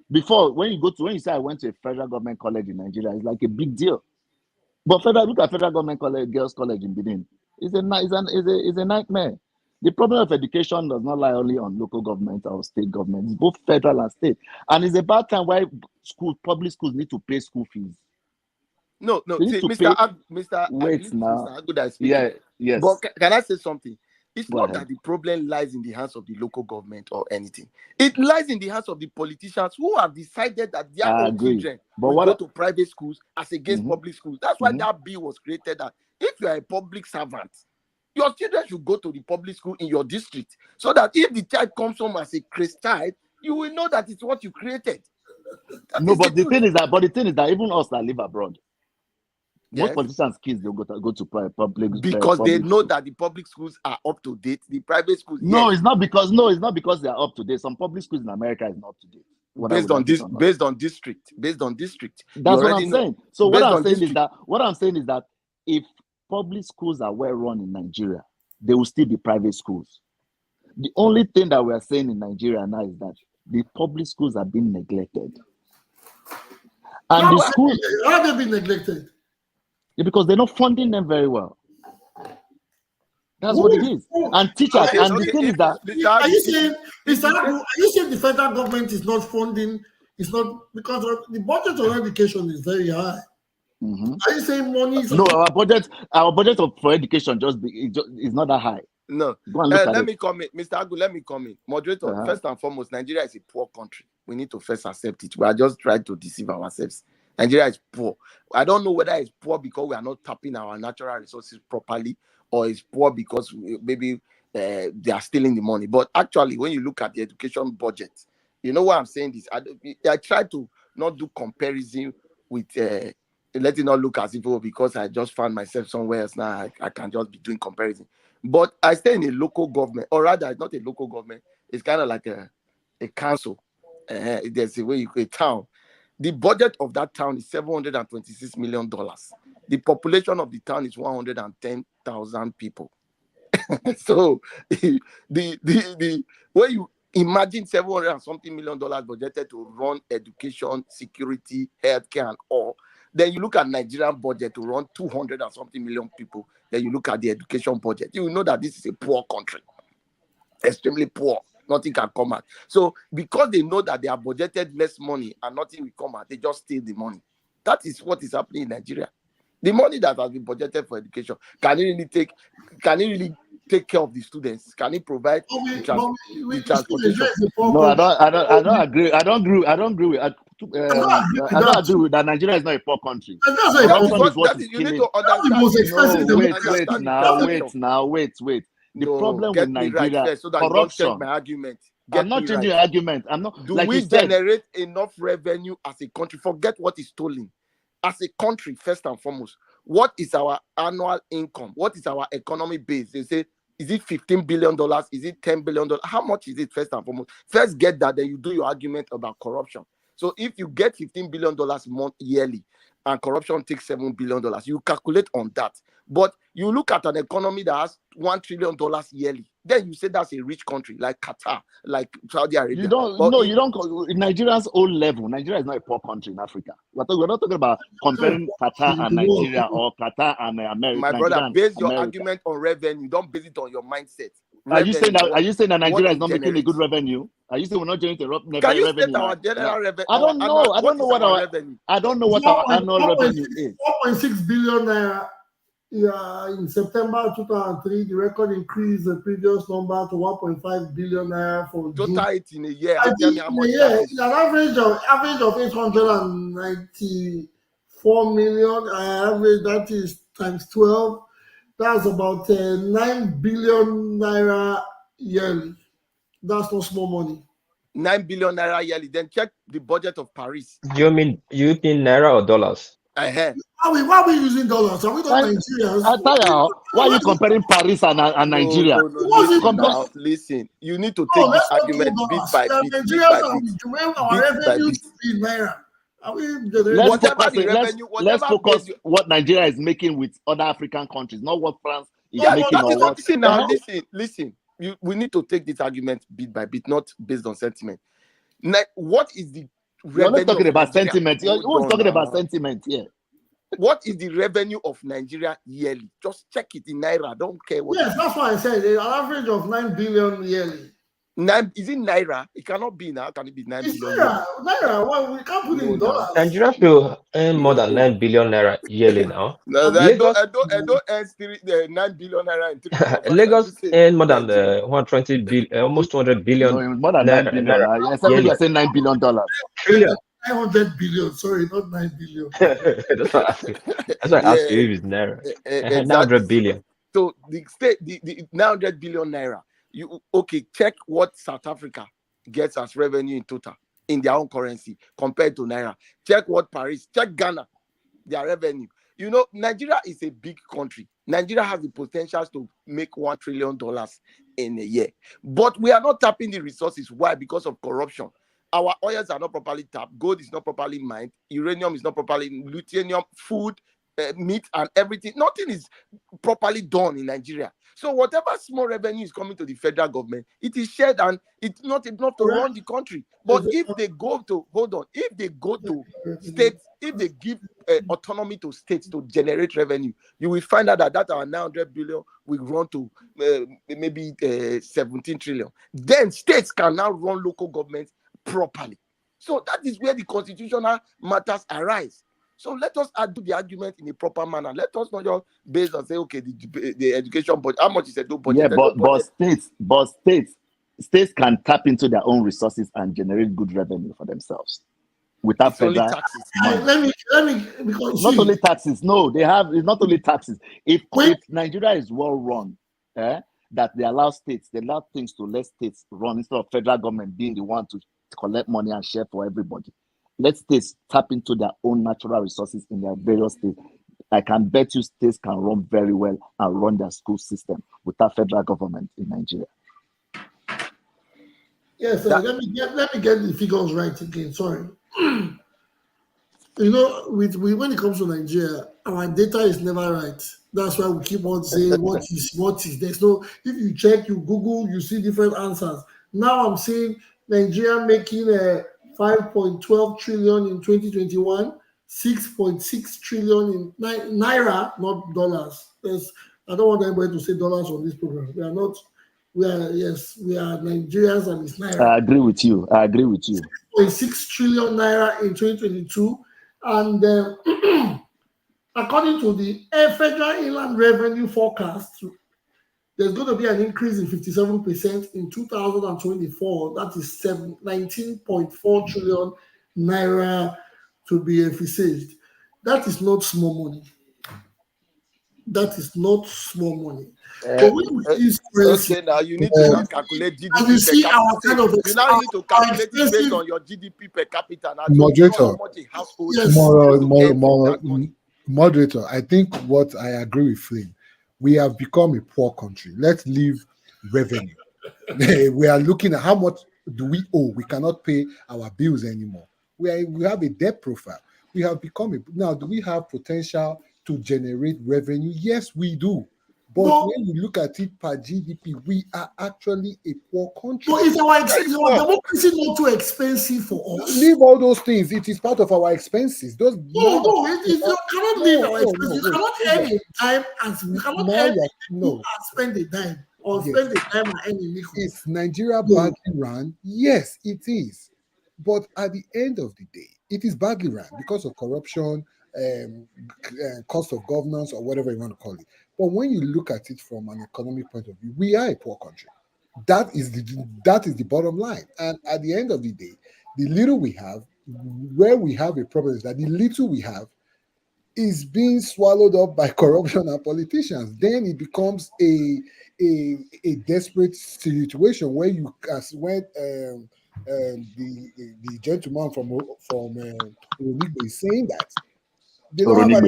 [SPEAKER 8] Before, when you say I went to a federal government college in Nigeria, it's like a big deal. But look at federal government college, girls' college in Benin. It's a nightmare. The problem of education does not lie only on local government or state government. It's both federal and state. And it's about time why public schools need to pay school fees.
[SPEAKER 7] No,
[SPEAKER 8] They need
[SPEAKER 7] see,
[SPEAKER 8] to
[SPEAKER 7] Mr.
[SPEAKER 8] pay.
[SPEAKER 7] Mr.
[SPEAKER 8] Wait now.
[SPEAKER 7] Mr. Aguda is speaking.
[SPEAKER 8] Yeah, yes.
[SPEAKER 7] But can I say something? It's
[SPEAKER 8] Go
[SPEAKER 7] not
[SPEAKER 8] ahead.
[SPEAKER 7] that the problem lies in the hands of the local government or anything. It lies in the hands of the politicians who have decided that their
[SPEAKER 8] I
[SPEAKER 7] own
[SPEAKER 8] agree.
[SPEAKER 7] children
[SPEAKER 8] But
[SPEAKER 7] will
[SPEAKER 8] what
[SPEAKER 7] go
[SPEAKER 8] I-
[SPEAKER 7] to private schools as against
[SPEAKER 8] Mhm.
[SPEAKER 7] public schools. That's why
[SPEAKER 8] Mhm.
[SPEAKER 7] that bill was created. That if you are a public servant, your children should go to the public school in your district, so that if the child comes home as a Christ child, you will know that it's what you created. That
[SPEAKER 8] No,
[SPEAKER 7] is
[SPEAKER 8] but the
[SPEAKER 7] truth.
[SPEAKER 8] thing is that even us that live abroad, most
[SPEAKER 7] Yes.
[SPEAKER 8] politicians' kids they go to public
[SPEAKER 7] Because they
[SPEAKER 8] public
[SPEAKER 7] know
[SPEAKER 8] school.
[SPEAKER 7] that the public schools are up to date. The private schools,
[SPEAKER 8] No,
[SPEAKER 7] yes,
[SPEAKER 8] it's not because they are up to date. Some public schools in America is not up to date. Whether
[SPEAKER 7] based
[SPEAKER 8] we
[SPEAKER 7] on
[SPEAKER 8] like it
[SPEAKER 7] this,
[SPEAKER 8] or not.
[SPEAKER 7] based on district. You
[SPEAKER 8] That's what
[SPEAKER 7] already
[SPEAKER 8] I'm
[SPEAKER 7] know.
[SPEAKER 8] saying. So what
[SPEAKER 7] Based
[SPEAKER 8] I'm
[SPEAKER 7] on
[SPEAKER 8] saying is
[SPEAKER 7] district.
[SPEAKER 8] that if public schools are well run in Nigeria, they will still be private schools. The only thing that we are saying in Nigeria now is that the public schools are being neglected. And
[SPEAKER 1] How
[SPEAKER 8] the
[SPEAKER 1] have
[SPEAKER 8] school,
[SPEAKER 1] they been neglected?
[SPEAKER 8] because they're not funding them very well. That's
[SPEAKER 1] Who
[SPEAKER 8] what it
[SPEAKER 1] is-
[SPEAKER 8] is.
[SPEAKER 1] who-
[SPEAKER 8] And teachers,
[SPEAKER 7] Okay,
[SPEAKER 8] and the
[SPEAKER 7] okay.
[SPEAKER 8] thing is that
[SPEAKER 1] Are you saying,
[SPEAKER 7] if
[SPEAKER 1] Mr.
[SPEAKER 7] you
[SPEAKER 1] Abu, are you saying the federal government is not funding? It's not because the budget on education is very high.
[SPEAKER 8] Mhm.
[SPEAKER 1] Are you saying money is
[SPEAKER 8] no, our budget for education is not that high.
[SPEAKER 7] No,
[SPEAKER 8] Go and look at
[SPEAKER 7] let
[SPEAKER 8] it.
[SPEAKER 7] me come in, Mr. Agu. Let me come in, moderator.
[SPEAKER 8] Uh-huh.
[SPEAKER 7] First and foremost, Nigeria is a poor country. We need to first accept it. We are just trying to deceive ourselves. Nigeria is poor. I don't know whether it's poor because we are not tapping our natural resources properly, or it's poor because maybe they are stealing the money. But actually, when you look at the education budget, you know what I'm saying? This I try to not do comparison with. Let it not look as if because I just found myself somewhere else now I can just be doing comparison. But I stay in a local government, or rather, it's not a local government. It's kind of like a council. There's a way a town. The budget of that town is $726 million. The population of the town is 110,000 people. So the when you imagine $700 and something million budgeted to run education, security, healthcare, and all. Then you look at Nigerian budget to run 200 and something million people. Then you look at the education budget. You will know that this is a poor country, extremely poor. Nothing can come out. So because they know that they have budgeted less money and nothing will come out, they just steal the money. That is what is happening in Nigeria. The money that has been budgeted for education, can it really take care of the students? Can it provide the transportation?
[SPEAKER 8] No, I don't agree. I don't agree with. I don't agree with that. Nigeria is not a poor country. Corruption is what is
[SPEAKER 7] you need
[SPEAKER 8] killing.
[SPEAKER 7] to understand.
[SPEAKER 8] No, wait. The problem with Nigeria,
[SPEAKER 7] right first, so that
[SPEAKER 8] corruption.
[SPEAKER 7] You don't change my argument.
[SPEAKER 8] I'm not changing your argument. I'm not.
[SPEAKER 7] Do
[SPEAKER 8] like
[SPEAKER 7] we
[SPEAKER 8] you said,
[SPEAKER 7] generate enough revenue as a country? Forget what is stolen. As a country, first and foremost, what is our annual income? What is our economy base? They say, is it $15 billion? Is it $10 billion? How much is it, first and foremost? First get that, then you do your argument about corruption. So if you get $15 billion yearly and corruption takes $7 billion, you calculate on that. But you look at an economy that has $1 trillion yearly, then you say that's a rich country like Qatar, like Saudi Arabia.
[SPEAKER 8] You don't. In Nigeria's own level, Nigeria is not a poor country in Africa. We're not talking about comparing Qatar and Nigeria or Qatar and America.
[SPEAKER 7] My brother, base your argument on revenue. Don't base it on your mindset.
[SPEAKER 8] Are you saying that Nigeria is not making a good revenue? Are you saying we're not generating revenue?
[SPEAKER 7] Can you state our general revenue?
[SPEAKER 8] I don't know. I don't know what our
[SPEAKER 7] revenue.
[SPEAKER 8] I don't know what our annual revenue is.
[SPEAKER 1] 4.6 billion naira. Yeah, in September 2003, the record increased the previous number to 1.5 billion naira for June.
[SPEAKER 7] Total it in a year.
[SPEAKER 1] Tell me how much that is. An average of 894 million. Average that is times 12. That's about 9 billion naira yearly. That's not small money.
[SPEAKER 7] 9 billion naira yearly. Then check the budget of Paris.
[SPEAKER 2] You mean naira or dollars?
[SPEAKER 1] Why are we using dollars? Are we not Nigerians?
[SPEAKER 8] Why are you comparing Paris and Nigeria?
[SPEAKER 7] No. Listen, you need to take this argument bit by bit.
[SPEAKER 1] Nigerians our revenue in naira. Are we generating?
[SPEAKER 8] Let's
[SPEAKER 7] Whatever
[SPEAKER 8] focus.
[SPEAKER 7] the
[SPEAKER 8] Let's
[SPEAKER 7] revenue, whatever
[SPEAKER 8] focus
[SPEAKER 7] base
[SPEAKER 8] what Nigeria is making with other African countries, not what France is
[SPEAKER 7] Yeah,
[SPEAKER 8] making
[SPEAKER 7] that
[SPEAKER 8] or
[SPEAKER 7] is
[SPEAKER 8] what.
[SPEAKER 7] what. See now, listen. We need to take this argument bit by bit, not based on sentiment. What is the
[SPEAKER 8] You're not
[SPEAKER 7] revenue
[SPEAKER 8] talking
[SPEAKER 7] of
[SPEAKER 8] about
[SPEAKER 7] Nigeria?
[SPEAKER 8] sentiment. You're
[SPEAKER 7] Hold
[SPEAKER 8] talking
[SPEAKER 7] on
[SPEAKER 8] about
[SPEAKER 7] now.
[SPEAKER 8] sentiment here.
[SPEAKER 7] What is the revenue of Nigeria yearly? Just check it in naira. I don't care what.
[SPEAKER 1] Yes, that's why I said an average of 9 billion yearly.
[SPEAKER 7] Is it naira? It cannot be now. How can it be 9
[SPEAKER 1] It's
[SPEAKER 7] billion yearly?
[SPEAKER 1] naira. Well, we can't put it in
[SPEAKER 7] No,
[SPEAKER 1] dollars.
[SPEAKER 2] Nigeria should earn more than 9 billion naira yearly now.
[SPEAKER 7] No,
[SPEAKER 2] Lagos,
[SPEAKER 7] I don't earn 9 billion naira in 3 months.
[SPEAKER 2] Lagos earn more than
[SPEAKER 7] Nigeria.
[SPEAKER 2] 120 billion, almost 200 billion
[SPEAKER 8] No, it's more than 9 billion.
[SPEAKER 2] naira
[SPEAKER 8] I said
[SPEAKER 2] yearly.
[SPEAKER 8] you're saying $9 billion.
[SPEAKER 2] Trillion.
[SPEAKER 1] 900 billion. Sorry, not 9 billion.
[SPEAKER 2] That's why I ask you. That's why I ask you if it's naira.
[SPEAKER 7] Exactly.
[SPEAKER 2] 900 billion.
[SPEAKER 7] So the state, the 900 billion naira. You check what South Africa gets as revenue in total in their own currency compared to naira. Check what Paris, check Ghana, their revenue. You know, Nigeria is a big country. Nigeria has the potential to make $1 trillion in a year, but we are not tapping the resources. Why? Because of corruption. Our oils are not properly tapped. Gold is not properly mined. Uranium is not properly, lutetium, food, meat, and everything. Nothing is properly done in Nigeria. So whatever small revenue is coming to the federal government, it is shared and it's not enough to run the country. But if they go to, if they go to states, if they give autonomy to states to generate revenue, you will find out that our 900 billion will run to maybe 17 trillion. Then states can now run local governments properly. So that is where the constitutional matters arise. So let us do the argument in a proper manner. Let us not just based on say, okay, the education budget, how much is a budget?
[SPEAKER 8] Yeah, but states can tap into their own resources and generate good revenue for themselves without
[SPEAKER 7] it's only
[SPEAKER 8] federal
[SPEAKER 7] taxes.
[SPEAKER 8] money.
[SPEAKER 1] Let me because
[SPEAKER 8] Not only taxes. No, it's not only taxes. If Nigeria is well run, that they allow things to let states run instead of federal government being the one to collect money and share for everybody. Let states tap into their own natural resources in their various states. I can bet you states can run very well and run their school system without federal government in Nigeria.
[SPEAKER 1] Yes, let me get the figures right again. Sorry. You know, when it comes to Nigeria, our data is never right. That's why we keep on saying what is. There's no. If you check, you Google, you see different answers. Now I'm seeing Nigeria making 5.12 trillion in 2021, 6.6 trillion in naira, not dollars. I don't want anybody to say dollars on this program. We are not. We are Nigerians and it's naira.
[SPEAKER 8] I agree with you.
[SPEAKER 1] 6.6 trillion naira in 2022, and according to the Federal Inland Revenue Forecast, there's going to be an increase in 57% in 2024. That is 19.4 trillion naira to be envisaged. That is not small money. That is not small money. But when you see
[SPEAKER 7] Okay, now you need to now calculate GDP
[SPEAKER 1] and you see
[SPEAKER 7] per
[SPEAKER 1] our
[SPEAKER 7] capita.
[SPEAKER 1] kind of
[SPEAKER 7] You now need to calculate it based
[SPEAKER 1] expensive
[SPEAKER 7] on your GDP per capita. Now,
[SPEAKER 6] Moderator.
[SPEAKER 7] how much a household
[SPEAKER 1] Yes.
[SPEAKER 7] is able to earn from that money.
[SPEAKER 6] Moderator, I think what I agree with Flynn, we have become a poor country. Let's leave revenue. We are looking at how much do we owe. We cannot pay our bills anymore. We have a debt profile. We have become now. Do we have potential to generate revenue? Yes, we do. But when you look at it per GDP, we are actually a poor country.
[SPEAKER 1] So is our democracy not too expensive for us?
[SPEAKER 6] Leave all those things. It is part of our expenses. You
[SPEAKER 1] cannot leave our expenses. You cannot earn a dime and spend a dime or spend a dime and earn a nickel.
[SPEAKER 6] Is Nigeria badly run? Yes, it is. But at the end of the day, it is badly run because of corruption, cost of governance, or whatever you want to call it. But when you look at it from an economic point of view, we are a poor country. That is the bottom line. And at the end of the day, the little we have, where we have a problem is that the little we have is being swallowed up by corruption and politicians. Then it becomes a desperate situation where you, as when the gentleman from Oromigbo is saying that they don't have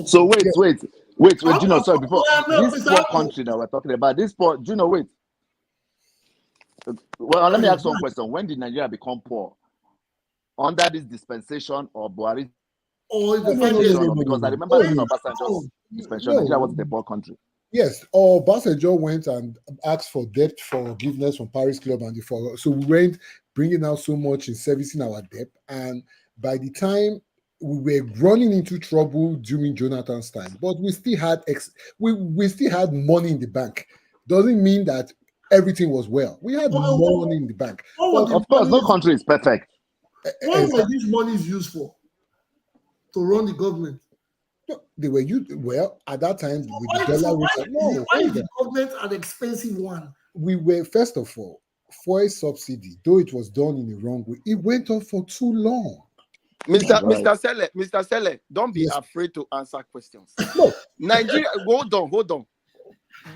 [SPEAKER 8] So wait, Juno, sorry, before this poor country that we're talking about, this poor, Juno, wait. Well, let me ask one question. When did Nigeria become poor? under this dispensation or Buhari
[SPEAKER 1] Or it
[SPEAKER 6] No, no, no,
[SPEAKER 1] depends.
[SPEAKER 6] no, no, no,
[SPEAKER 8] because I
[SPEAKER 6] no.
[SPEAKER 8] remember
[SPEAKER 6] Oh,
[SPEAKER 8] during
[SPEAKER 6] no.
[SPEAKER 8] Obasanjo's dispensation,
[SPEAKER 6] No.
[SPEAKER 8] Nigeria wasn't a poor country.
[SPEAKER 6] Yes, or Obasanjo went and asked for debt forgiveness from Paris Club, and so we went bringing out so much in servicing our debt, and by the time we were running into trouble during Jonathan's time, but we still had we still had money in the bank. Doesn't mean that everything was well. We had money in the bank.
[SPEAKER 8] Of course, no country is perfect.
[SPEAKER 1] What were these monies used for? To run the government?
[SPEAKER 6] No, they were used well at that time with the dollar rate.
[SPEAKER 1] Why is the government an expensive one?
[SPEAKER 6] We were, first of all, fuel subsidy, though it was done in the wrong way, it went on for too long.
[SPEAKER 7] Mr. Sele, don't be afraid to answer questions.
[SPEAKER 6] No.
[SPEAKER 7] Nigeria, hold on.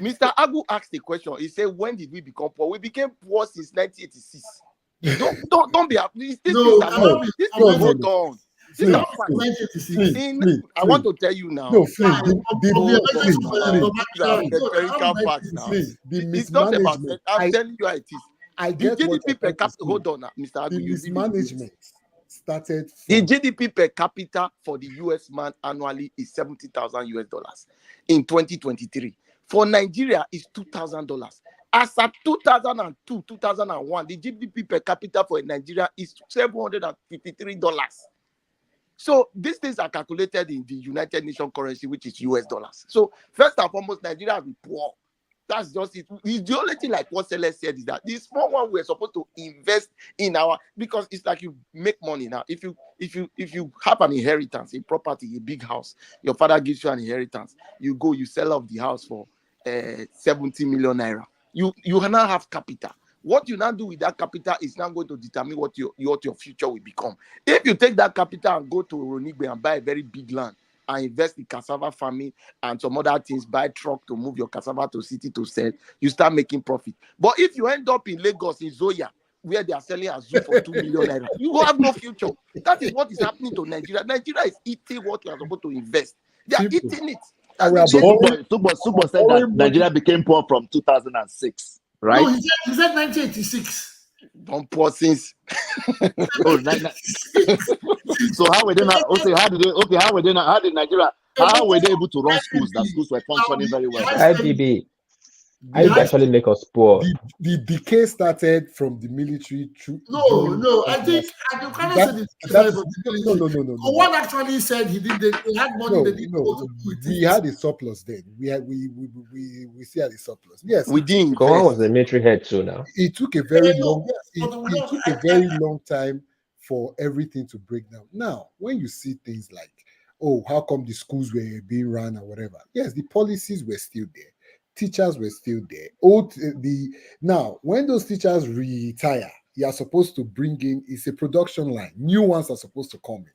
[SPEAKER 7] Mr. Agu asked a question. He said, when did we become poor? We became poor since 1986. Don't be afraid. Hold on. I want to tell you now.
[SPEAKER 6] No,
[SPEAKER 7] it's not about that. I'm telling you how it is. The GDP per capita. Hold on, Mr. Agu.
[SPEAKER 6] The mismanagement started.
[SPEAKER 7] The GDP per capita for the US man annually is $70,000 in 2023. For Nigeria, is $2,000. As at 2002, 2001, the GDP per capita for Nigeria is $753. So these things are calculated in the United Nations currency, which is US dollars. So first and foremost, Nigeria will be poor. That's just it. The only thing, like what Celeste said, is that the small one we're supposed to invest in because it's like you make money now. If you have an inheritance, a property, a big house, your father gives you an inheritance, you go, you sell off the house for 70 million naira. You now have capital. What you now do with that capital is now going to determine what your future will become. If you take that capital and go to Ronigbe and buy a very big land and invest in cassava farming and some other things, buy truck to move your cassava to city to sell, you start making profit. But if you end up in Lagos, in Zoya, where they are selling a zoo for 2 million naira, you will have no future. That is what is happening to Nigeria. Nigeria is eating what you are supposed to invest. They are eating it.
[SPEAKER 8] Super said that Nigeria became poor from 2006. Right?
[SPEAKER 1] No, he said 1986.
[SPEAKER 7] Don't poor since.
[SPEAKER 8] So how were they not? How did Nigeria? How were they able to run schools? That schools were functioning very well.
[SPEAKER 2] IDB. I actually make us poor.
[SPEAKER 6] The decay started from the military.
[SPEAKER 1] No. I think you cannot say the decay from the military.
[SPEAKER 6] No.
[SPEAKER 1] One actually said he had money.
[SPEAKER 6] We had a surplus then. We still had a surplus. Yes,
[SPEAKER 7] we didn't.
[SPEAKER 2] Gowon was the military head too. Now
[SPEAKER 6] it took a very long time for everything to break down. Now, when you see things like, how come the schools were being run or whatever? Yes, the policies were still there. Teachers were still there. Now, when those teachers retire, you are supposed to bring in, it's a production line. New ones are supposed to come in.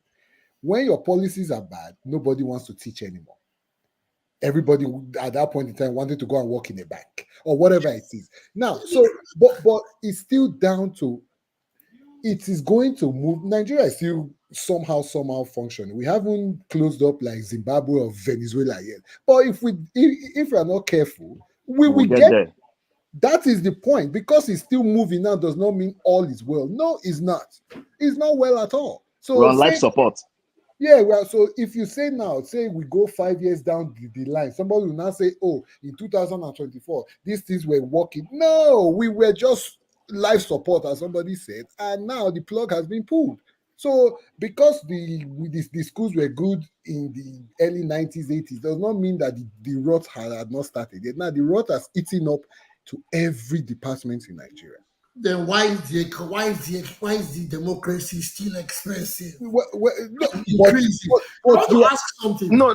[SPEAKER 6] When your policies are bad, nobody wants to teach anymore. Everybody at that point in time wanted to go and work in a bank or whatever it is. Now, but it's still down to, it is going to move. Nigeria is still somehow functioning. We haven't closed up like Zimbabwe or Venezuela yet. But if we are not careful, we will get there. That is the point. Because it's still moving now does not mean all is well. No, it's not. It's not well at all. So
[SPEAKER 8] we're on life support.
[SPEAKER 6] Yeah, well, so if you say we go 5 years down the line, somebody will now say, in 2024, these things were working. No, we were just life support, as somebody said, and now the plug has been pulled. So because the schools were good in the early 90s, 80s, does not mean that the rot had not started yet. Now the rot has eaten up to every department in Nigeria.
[SPEAKER 1] Then why is the democracy still expensive? Increasing. But you ask something.
[SPEAKER 7] No.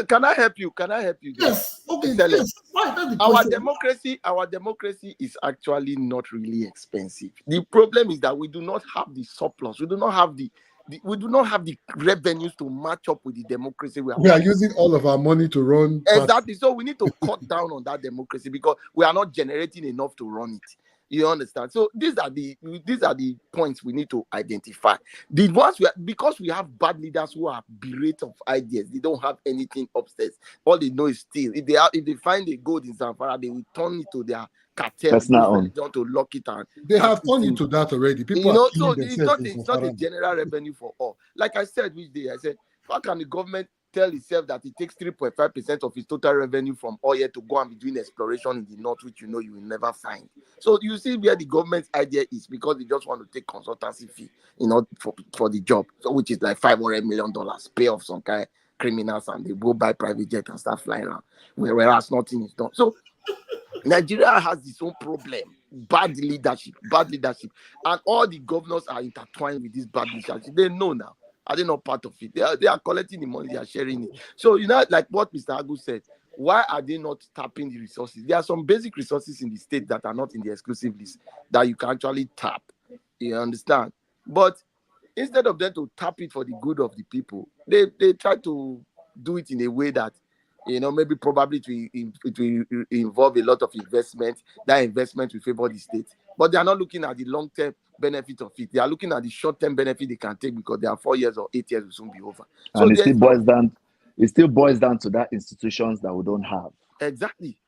[SPEAKER 7] Can I help you?
[SPEAKER 1] Yes. Okay.
[SPEAKER 7] Yes. Our democracy is actually not really expensive. The problem is that we do not have the surplus. We do not have the revenues to match up with the democracy we
[SPEAKER 6] are using all of our money to run.
[SPEAKER 7] Exactly. So we need to cut down on that democracy because we are not generating enough to run it. You understand? So these are the points we need to identify. The ones because we have bad leaders who are bereft of ideas, they don't have anything upstairs. All they know is steal. If they find a gold in Zamfara, they will turn it to their cartel.
[SPEAKER 8] Personal
[SPEAKER 7] They want to lock it and
[SPEAKER 6] They have turned into that already. People are killing
[SPEAKER 7] so
[SPEAKER 6] themselves.
[SPEAKER 7] it's not a general revenue for all. Like I said, which day I said, how can the government tell itself that it takes 3.5% of its total revenue from oil to go and be doing exploration in the north, which you will never find? So you see where the government's idea is, because they just want to take consultancy fee, for the job, so which is like $500 million, pay off some kind of criminals, and they go buy private jet and start flying around, whereas nothing is done. So Nigeria has its own problem, bad leadership, and all the governors are intertwined with this bad leadership. They know now. Are they not part of it? They are collecting the money, they are sharing it. So, like what Mr. Agu said, why are they not tapping the resources? There are some basic resources in the state that are not in the exclusive list that you can actually tap. You understand? But instead of them to tap it for the good of the people, they try to do it in a way that, maybe probably it will involve a lot of investment. That investment will favor the state. But they are not looking at the long-term benefit of it. They are looking at the short-term benefit they can take, because they are 4 years or 8 years will soon be over. So
[SPEAKER 8] and it still boils down to that institutions that we don't have.
[SPEAKER 7] Exactly.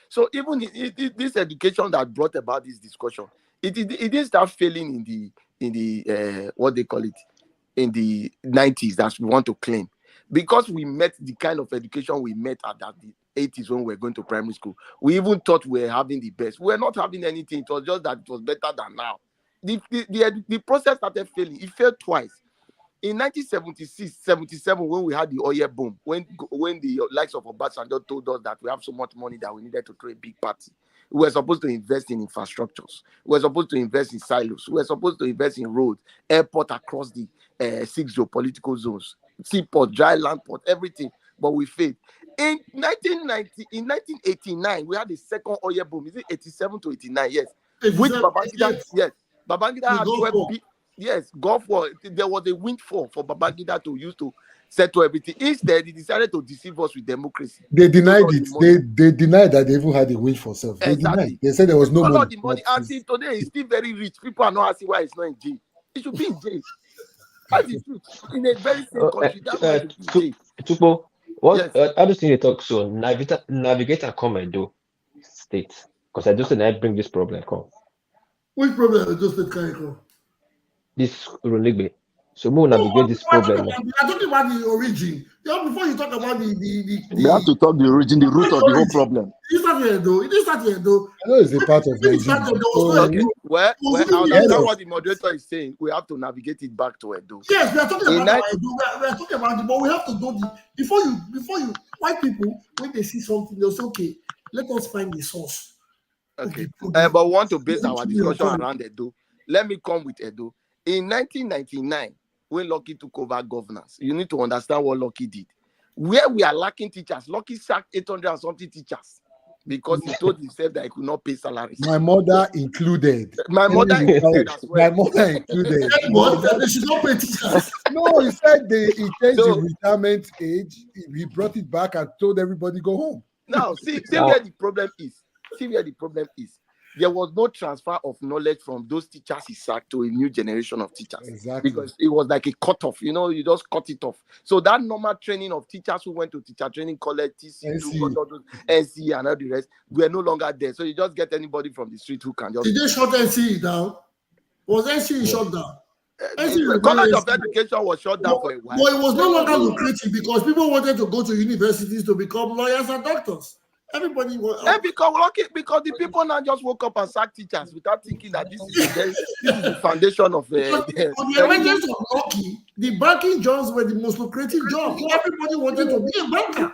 [SPEAKER 7] So even this education that brought about this discussion, it didn't start failing in the what they call it, in the 90s, that we want to claim, because we met the kind of education we met at the 80s when we were going to primary school. We even thought we were having the best. We were not having anything. It was just that it was better than now. The process started failing. It failed twice. In 1976-77, when we had the oil boom, when the likes of Obasanjo told us that we have so much money that we needed to throw a big party, we were supposed to invest in infrastructures. We were supposed to invest in silos. We were supposed to invest in roads, airport across the 6 geopolitical zones, seaport, dry land port, everything. But we failed. In 1989, we had the second oil boom. Is it 87 to 89? Yes. Which Babangida had 12 big. Yes, Gulf War. There was a windfall for Babangida to use to settle everything. Instead, he decided to deceive us with democracy.
[SPEAKER 6] They denied it. They denied that they even had a win for self. They denied. They said there was no money.
[SPEAKER 7] The money. Until today, he's still very rich. People are not asking why he's not in jail. He should be in jail. That's the truth. In a very same country, that's why he should be in jail.
[SPEAKER 2] Tupo, how do you think they talk so? Navigate and come and do state, because I just said I bring this problem. Come.
[SPEAKER 1] Which problem does the kind come?
[SPEAKER 2] This Ruligbe. So we will navigate this problem.
[SPEAKER 1] We are talking about the origin. Before you talk about
[SPEAKER 8] we have to talk the origin, the root of the whole problem.
[SPEAKER 1] It is not here though.
[SPEAKER 6] I know it's a part of Nigeria.
[SPEAKER 7] Well, I understand what the moderator is saying. We have to navigate it back to Edo.
[SPEAKER 1] Yes, we are talking about Edo. We are talking about it, but we have to do the before you white people, when they see something, they'll say, okay, let us find the source.
[SPEAKER 7] Okay. But we want to base our discussion around Edo. Let me come with Edo. In 1999, when Lucky took over governance, you need to understand what Lucky did. Where we are lacking teachers, Lucky sacked 800 and something teachers because he told himself that he could not pay salaries.
[SPEAKER 6] My mother included.
[SPEAKER 7] My mother included as well.
[SPEAKER 6] My mother included.
[SPEAKER 1] They should not pay teachers.
[SPEAKER 6] No, he said he changed the retirement age. He brought it back and told everybody go home.
[SPEAKER 7] Now, see where the problem is. There was no transfer of knowledge from those teachers he sacked to a new generation of teachers.
[SPEAKER 6] Exactly.
[SPEAKER 7] Because it was like a cut-off, you just cut it off. So that normal training of teachers who went to teacher training college, NC and all the rest, were no longer there. So you just get anybody from the street who can just...
[SPEAKER 1] Did they shut NC down? Was NC shut down?
[SPEAKER 7] The College of Education was shut down for a while.
[SPEAKER 1] But it was no longer lucrative because people wanted to go to universities to become lawyers and doctors. Everybody was
[SPEAKER 7] because the people now just woke up and sacked teachers without thinking that this is the foundation of
[SPEAKER 1] the emergence of Lucky, the banking jobs were the most lucrative jobs. Everybody wanted to be a banker.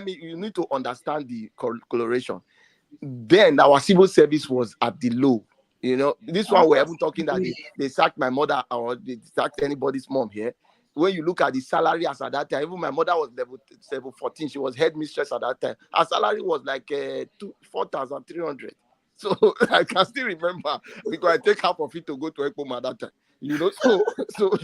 [SPEAKER 7] You need to understand the correlation. Then our civil service was at the low. This one we're even talking that they sacked my mother or they sacked anybody's mom here. When you look at the salary as at that time, even my mother was level 14. She was headmistress at that time. Her salary was like 4,300. So I can still remember because I take half of it to go to EKPOMWONSA at that time. So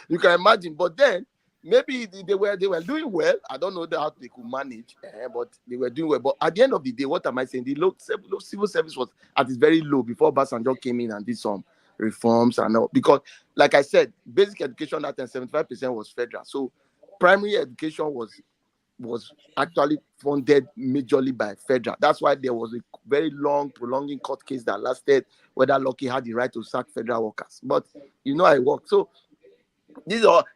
[SPEAKER 7] you can imagine. But then maybe they were doing well. I don't know how they could manage, but they were doing well. But at the end of the day, what am I saying? The low civil service was at its very low before Obasanjo came in and did some reforms and all. Because, like I said, basic education that time 75% was federal. So primary education was actually funded majorly by federal. That's why there was a very long, prolonging court case that lasted whether Lucky had the right to sack federal workers. But you know how it works. So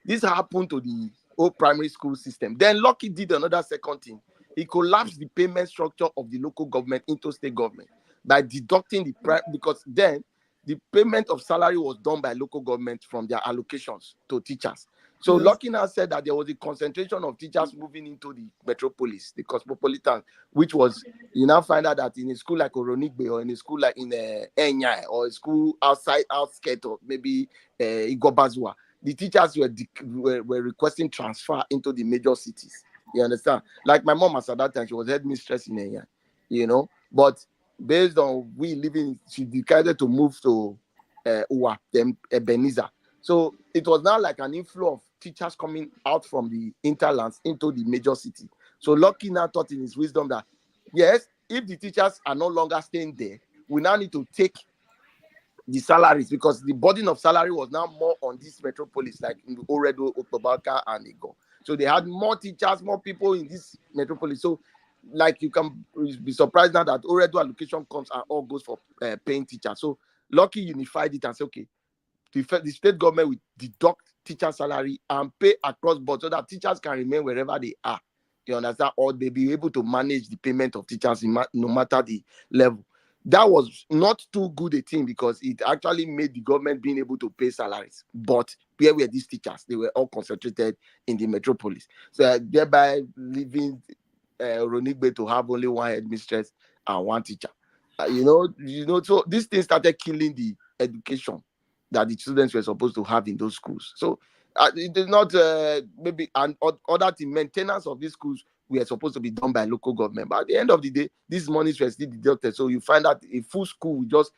[SPEAKER 7] this happened to the old primary school system. Then Lucky did another second thing. He collapsed the payment structure of the local government into state government by deducting because then the payment of salary was done by local government from their allocations to teachers. So
[SPEAKER 1] Yes.
[SPEAKER 7] Lucky now said that there was a concentration of teachers moving into the metropolis, the cosmopolitan, which was, you now find out that in a school like Oronigbe or in a school like in EDIAE or a school outskirts of maybe Igobazua, the teachers were requesting transfer into the major cities. You understand? Like my mom at that time, she was headmistress in EDIAE, you know, but based on we living, she decided to move to Uwa, then Ebenezer. So it was now like an inflow of teachers coming out from the interlands into the major city. So Lucky now thought in his wisdom that, yes, if the teachers are no longer staying there, we now need to take the salaries, because the burden of salary was now more on this metropolis, like in Oredo, Otobalka, and Ego. So they had more teachers, more people in this metropolis. So, like, you can be surprised now that Oredo allocation comes and all goes for paying teachers. So Lucky unified it and said, okay, the state government will deduct teacher salary and pay across board so that teachers can remain wherever they are. You understand? Or they be able to manage the payment of teachers no matter the level. That was not too good a thing because it actually made the government being able to pay salaries. But where were these teachers? They were all concentrated in the metropolis. So thereby leaving Ronigbe to have only one headmistress and one teacher. You know, so this thing started killing the education that the students were supposed to have in those schools. So it is not maybe and other thing, maintenance of these schools were supposed to be done by local government. But at the end of the day, these monies were still deducted. So you find that a full school will just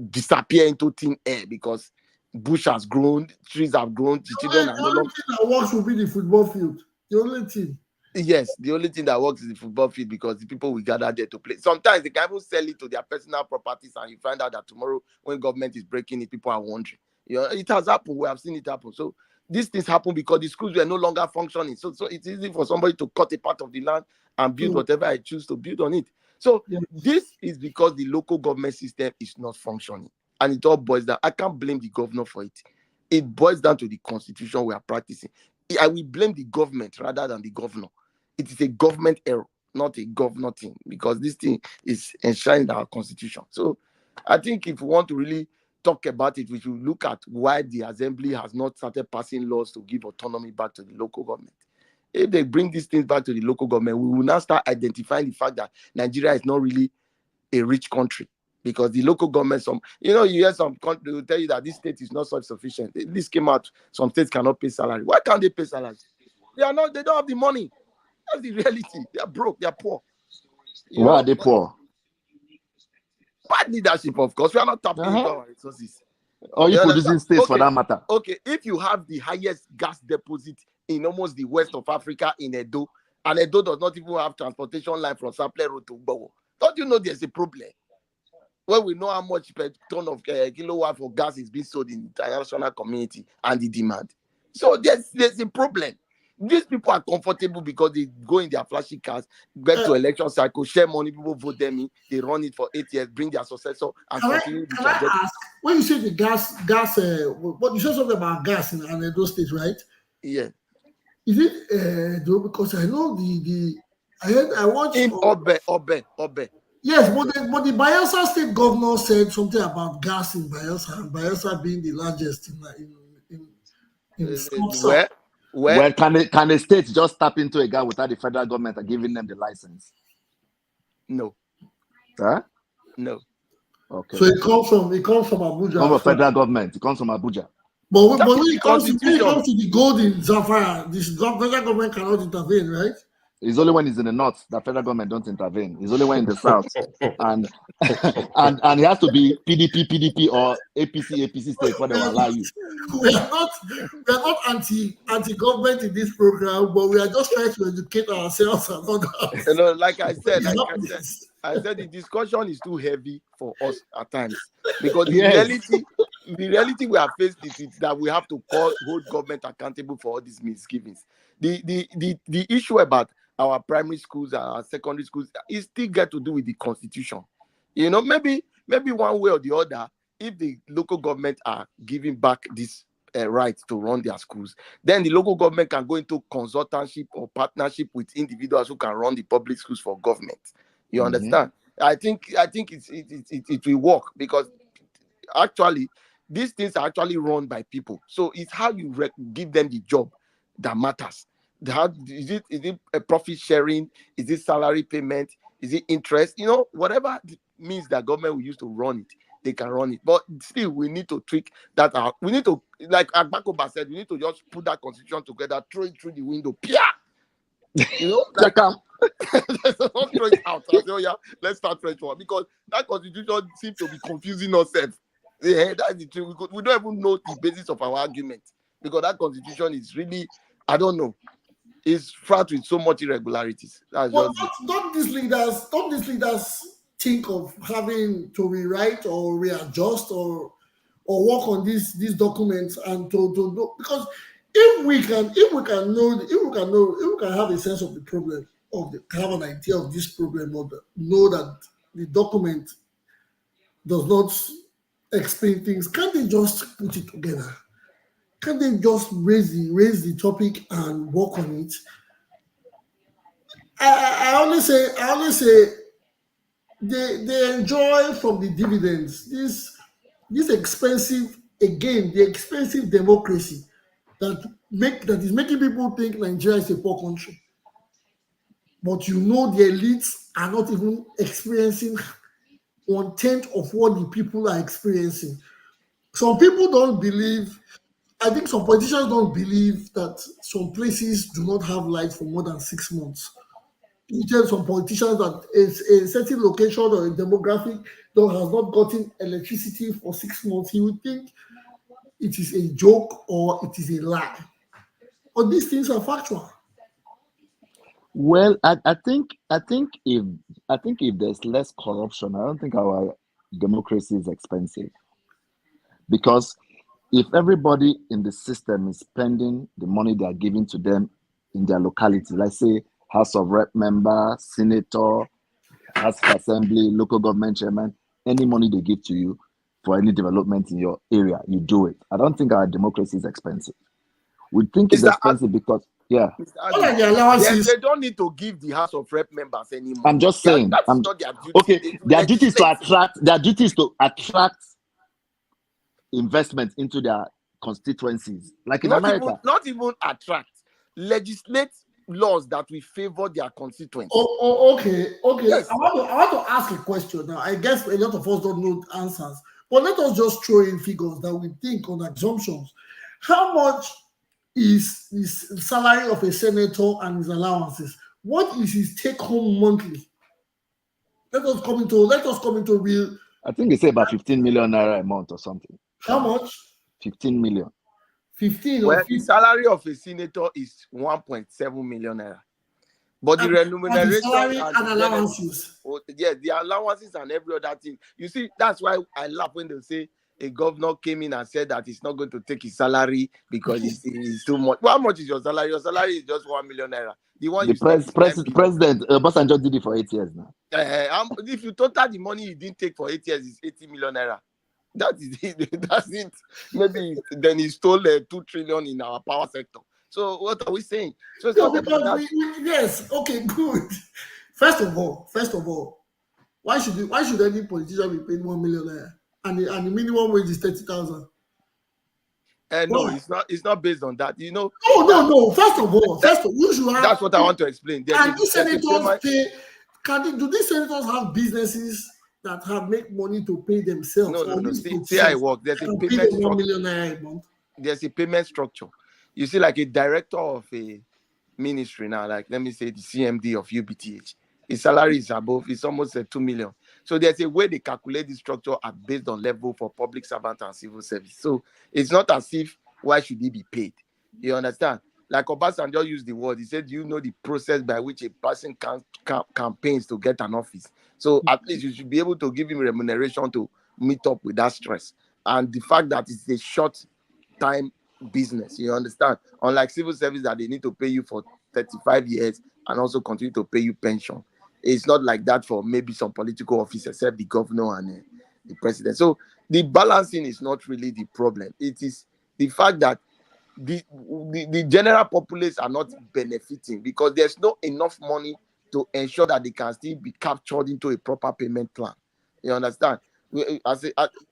[SPEAKER 7] disappear into thin air because bush has grown, trees have grown, the children are no longer.
[SPEAKER 1] The only thing that works will be the football field. The only thing.
[SPEAKER 7] Yes, the only thing that works is the football field because the people will gather there to play. Sometimes they can even sell it to their personal properties, and you find out that tomorrow, when government is breaking it, people are wondering. You know, it has happened. We have seen it happen. So these things happen because the schools were no longer functioning. So it's easy for somebody to cut a part of the land and build whatever I choose to build on it. So this is because the local government system is not functioning, and it all boils down. I can't blame the governor for it. It boils down to the constitution we are practicing. I will blame the government rather than the governor. It is a government error, not a governor thing, because this thing is enshrined in our constitution. So I think if we want to really talk about it, we should look at why the assembly has not started passing laws to give autonomy back to the local government. If they bring these things back to the local government, we will now start identifying the fact that Nigeria is not really a rich country, because the local government, you hear some country will tell you that this state is not self-sufficient. This came out, some states cannot pay salary. Why can't they pay salary? They don't have the money. That's the reality. They are broke. They are poor.
[SPEAKER 8] Why are they poor?
[SPEAKER 7] Bad leadership, of course. We are not tapping into our resources.
[SPEAKER 8] Or you producing states for that matter.
[SPEAKER 7] Okay, if you have the highest gas deposit in almost the west of Africa in Edo, and Edo does not even have transportation line from Sample Road to Ugbowo, don't you know there's a problem? Well, we know how much per ton of kilowatt for gas is being sold in the international community and the demand. So there's a problem. These people are comfortable because they go in their flashy cars, get to election cycle, share money, people vote them in, they run it for 8 years, bring their successor, and continue.
[SPEAKER 1] Can I ask, when you say the gas, what you said something about gas in those states, right?
[SPEAKER 7] Yeah.
[SPEAKER 1] Is it because I know I watched
[SPEAKER 7] in Obe.
[SPEAKER 1] Yes, but the Bayelsa state governor said something about gas in Bayelsa, and Bayelsa being the largest in
[SPEAKER 8] Where can the state just tap into a guy without the federal government giving them the license?
[SPEAKER 7] No.
[SPEAKER 8] Huh?
[SPEAKER 7] No.
[SPEAKER 8] Okay.
[SPEAKER 1] So it comes from Abuja.
[SPEAKER 8] From the federal government. It comes from Abuja.
[SPEAKER 1] But when it comes to the gold in Zafara, the federal government cannot intervene, right?
[SPEAKER 8] It's only when it's in the north that federal government don't intervene. It's only when in the south, and and it has to be PDP or APC state where they will allow you.
[SPEAKER 1] We are not anti-government in this program, but we are just trying to educate ourselves and others.
[SPEAKER 7] You know, like I said,
[SPEAKER 1] It's
[SPEAKER 7] I said the discussion is too heavy for us at times because the
[SPEAKER 8] Yes.
[SPEAKER 7] reality we are faced with is that we have to hold government accountable for all these misgivings. The issue about our primary schools and our secondary schools is still get to do with the constitution. You know, maybe one way or the other, if the local government are giving back this right to run their schools, then the local government can go into consultanship or partnership with individuals who can run the public schools for government. You understand? I think it will work because actually these things are actually run by people. So it's how you give them the job that matters. Is it a profit sharing? Is it salary payment? Is it interest? You know, whatever means that government will use to run it, they can run it. But still, we need to tweak that out. We need to, like Agbakoba said, we need to just put that constitution together, throw it through the window. Pia! You know, like, don't throw it out. I say, oh yeah, let's start fresh one because that constitution seems to be confusing us. Yeah, that's the truth. We don't even know the basis of our argument because that constitution is really, I don't know, is fraught with so much irregularities. That's
[SPEAKER 1] well,
[SPEAKER 7] just
[SPEAKER 1] don't these leaders think of having to rewrite or readjust or work on these documents and to know, because if we can have a sense of the problem, have an idea of this problem, or know that the document does not explain things, can't they just put it together? Can't they just raise the topic and work on it? I only say they enjoy from the dividends. This expensive, again, the expensive democracy that is making people think Nigeria is a poor country. But you know the elites are not even experiencing 1/10 of what the people are experiencing. Some people don't believe, I think some politicians don't believe that some places do not have light for more than 6 months. You tell some politicians that a certain location or a demographic that has not gotten electricity for 6 months, he would think it is a joke or it is a lie. But these things are factual.
[SPEAKER 8] Well, I think if there's less corruption, I don't think our democracy is expensive. Because if everybody in the system is spending the money they are giving to them in their locality, let's say House of Rep member, senator, House of Assembly, local government chairman, any money they give to you for any development in your area, you do it. I don't think our democracy is expensive. We think it's expensive because, yeah.
[SPEAKER 1] What are the allowances?
[SPEAKER 7] They don't need to give the House of Rep members anymore.
[SPEAKER 8] I'm just saying.
[SPEAKER 7] That's not their duty.
[SPEAKER 8] Okay, their duty is to attract investment into their constituencies, like in America.
[SPEAKER 7] Not even attract, legislate laws that will favor their constituents.
[SPEAKER 1] Okay.
[SPEAKER 7] Yes.
[SPEAKER 1] I want to ask a question now. I guess a lot of us don't know answers, but let us just throw in figures that we think on assumptions. How much is the salary of a senator and his allowances? What is his take-home monthly? Let us come into real.
[SPEAKER 8] I think they say about 15 million naira a month or something.
[SPEAKER 1] How much?
[SPEAKER 8] 15 million.
[SPEAKER 1] 15.
[SPEAKER 7] Well, the salary of a senator is 1.7 million naira. But the remuneration
[SPEAKER 1] salary and allowances.
[SPEAKER 7] Yes, the allowances and every other thing. You see, that's why I laugh when they say a governor came in and said that he's not going to take his salary because it's too much. Well, how much is your salary? Your salary is just 1 million naira.
[SPEAKER 8] President Obasanjo did it for 8 years now.
[SPEAKER 7] If you total the money he didn't take for 8 years, it's 80 million naira. That is it. That's it. Maybe then he stole 2 trillion in our power sector. So what are we saying? So it's not about that.
[SPEAKER 1] Yes. Okay. Good. First of all, why should any politician be paid 1 million naira and the minimum wage is 30,000?
[SPEAKER 7] No, it's not based on that. You know.
[SPEAKER 1] No. First of all, you should have.
[SPEAKER 7] That's what I want to explain.
[SPEAKER 1] Do these senators have businesses that make money to pay themselves?
[SPEAKER 7] No. See how it works. There's a payment structure.
[SPEAKER 1] $1 million a month.
[SPEAKER 7] There's a payment structure. You see, like a director of a ministry now, like let me say the CMD of UBTH, his salary is above, it's almost 2 million. So there's a way they calculate the structure based on level for public servant and civil service. So it's not as if why should he be paid? You understand? Like Obasanjo used the word, he said, you know the process by which a person campaigns to get an office. So at least you should be able to give him remuneration to meet up with that stress. And the fact that it's a short time business, you understand? Unlike civil service that they need to pay you for 35 years and also continue to pay you pension. It's not like that for maybe some political office, except the governor and the president. So the balancing is not really the problem. It is the fact that the general populace are not benefiting because there's not enough money to ensure that they can still be captured into a proper payment plan. You understand?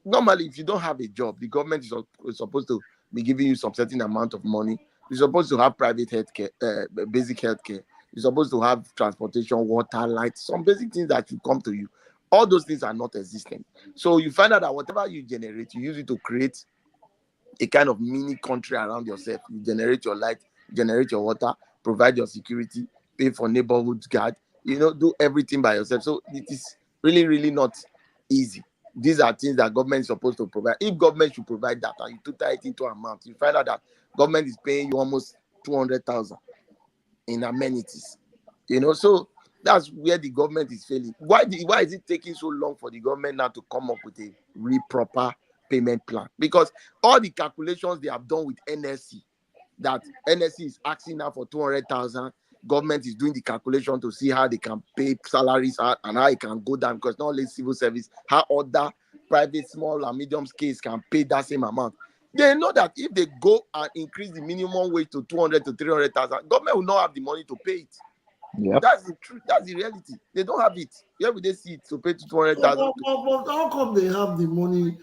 [SPEAKER 7] Normally, if you don't have a job, the government is supposed to be giving you some certain amount of money. You're supposed to have private healthcare, basic healthcare. You're supposed to have transportation, water, light, some basic things that will come to you. All those things are not existing. So you find out that whatever you generate, you use it to create a kind of mini country around yourself. You generate your light, generate your water, provide your security, pay for neighborhood guard, do everything by yourself. So it is really, really not easy. These are things that government is supposed to provide. If government should provide that and you total it into amount, you find out that government is paying you almost 200,000 in amenities. So that's where the government is failing. Why is it taking so long for the government now to come up with a real proper payment plan? Because all the calculations they have done with NSC, that NSC is asking now for 200,000, government is doing the calculation to see how they can pay salaries and how it can go down, because not only civil service, how other private small and medium scales can pay that same amount. They know that if they go and increase the minimum wage to 200 to 300,000, government will not have the money to pay it.
[SPEAKER 8] Yep.
[SPEAKER 7] That's the truth. That's the reality. They don't have it. Where would they see it to pay to 200,000?
[SPEAKER 1] But how come they have the money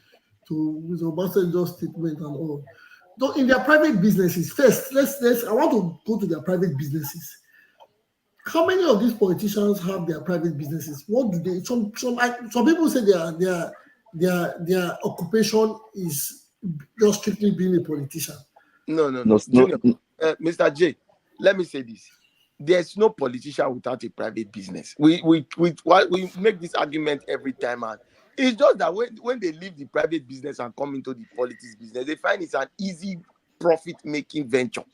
[SPEAKER 1] with Obasanjo's statement and all? Though in their private businesses, first, I want to go to their private businesses. How many of these politicians have their private businesses? What do they? Some people say their occupation is just strictly being a politician.
[SPEAKER 7] No. Junior, Mr. J, let me say this. There's no politician without a private business. We make this argument every time, and it's just that when they leave the private business and come into the politics business, they find it's an easy profit-making venture.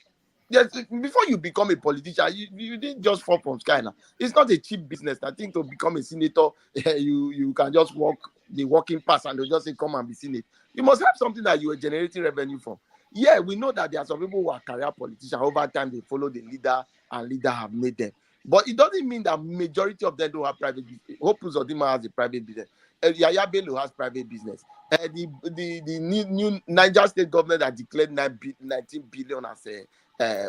[SPEAKER 7] Yes, before you become a politician, you didn't just fall from sky now. It's not a cheap business. I think to become a senator, you can just walk the walking pass and they'll just say, come and be senator. You must have something that you are generating revenue from. Yeah, we know that there are some people who are career politicians. Over time, they follow the leader and leader have made them. But it doesn't mean that majority of them don't have private business. Hope Uzodinma has a private business. Yaya Bello has private business. The new Niger state government that declared 19 billion as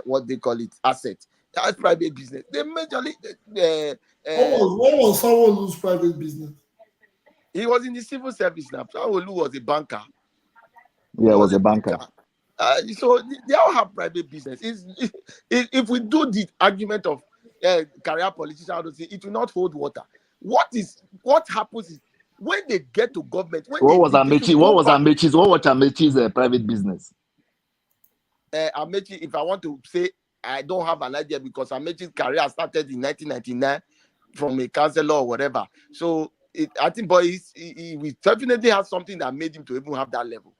[SPEAKER 7] what they call it, asset. That's private business. They majorly.
[SPEAKER 1] What was Sanwo-Olu's private business?
[SPEAKER 7] He was in the civil service now. Sanwo-Olu was a banker.
[SPEAKER 8] Yeah, was a banker.
[SPEAKER 7] So they all have private business. If we do the argument of career politicians, it will not hold water. What happens is when they get to government.
[SPEAKER 8] What was Amechi's private business?
[SPEAKER 7] Amechi, if I want to say, I don't have an idea because Amechi's career started in 1999 from a councillor or whatever. So I think, but he definitely has something that made him to even have that level.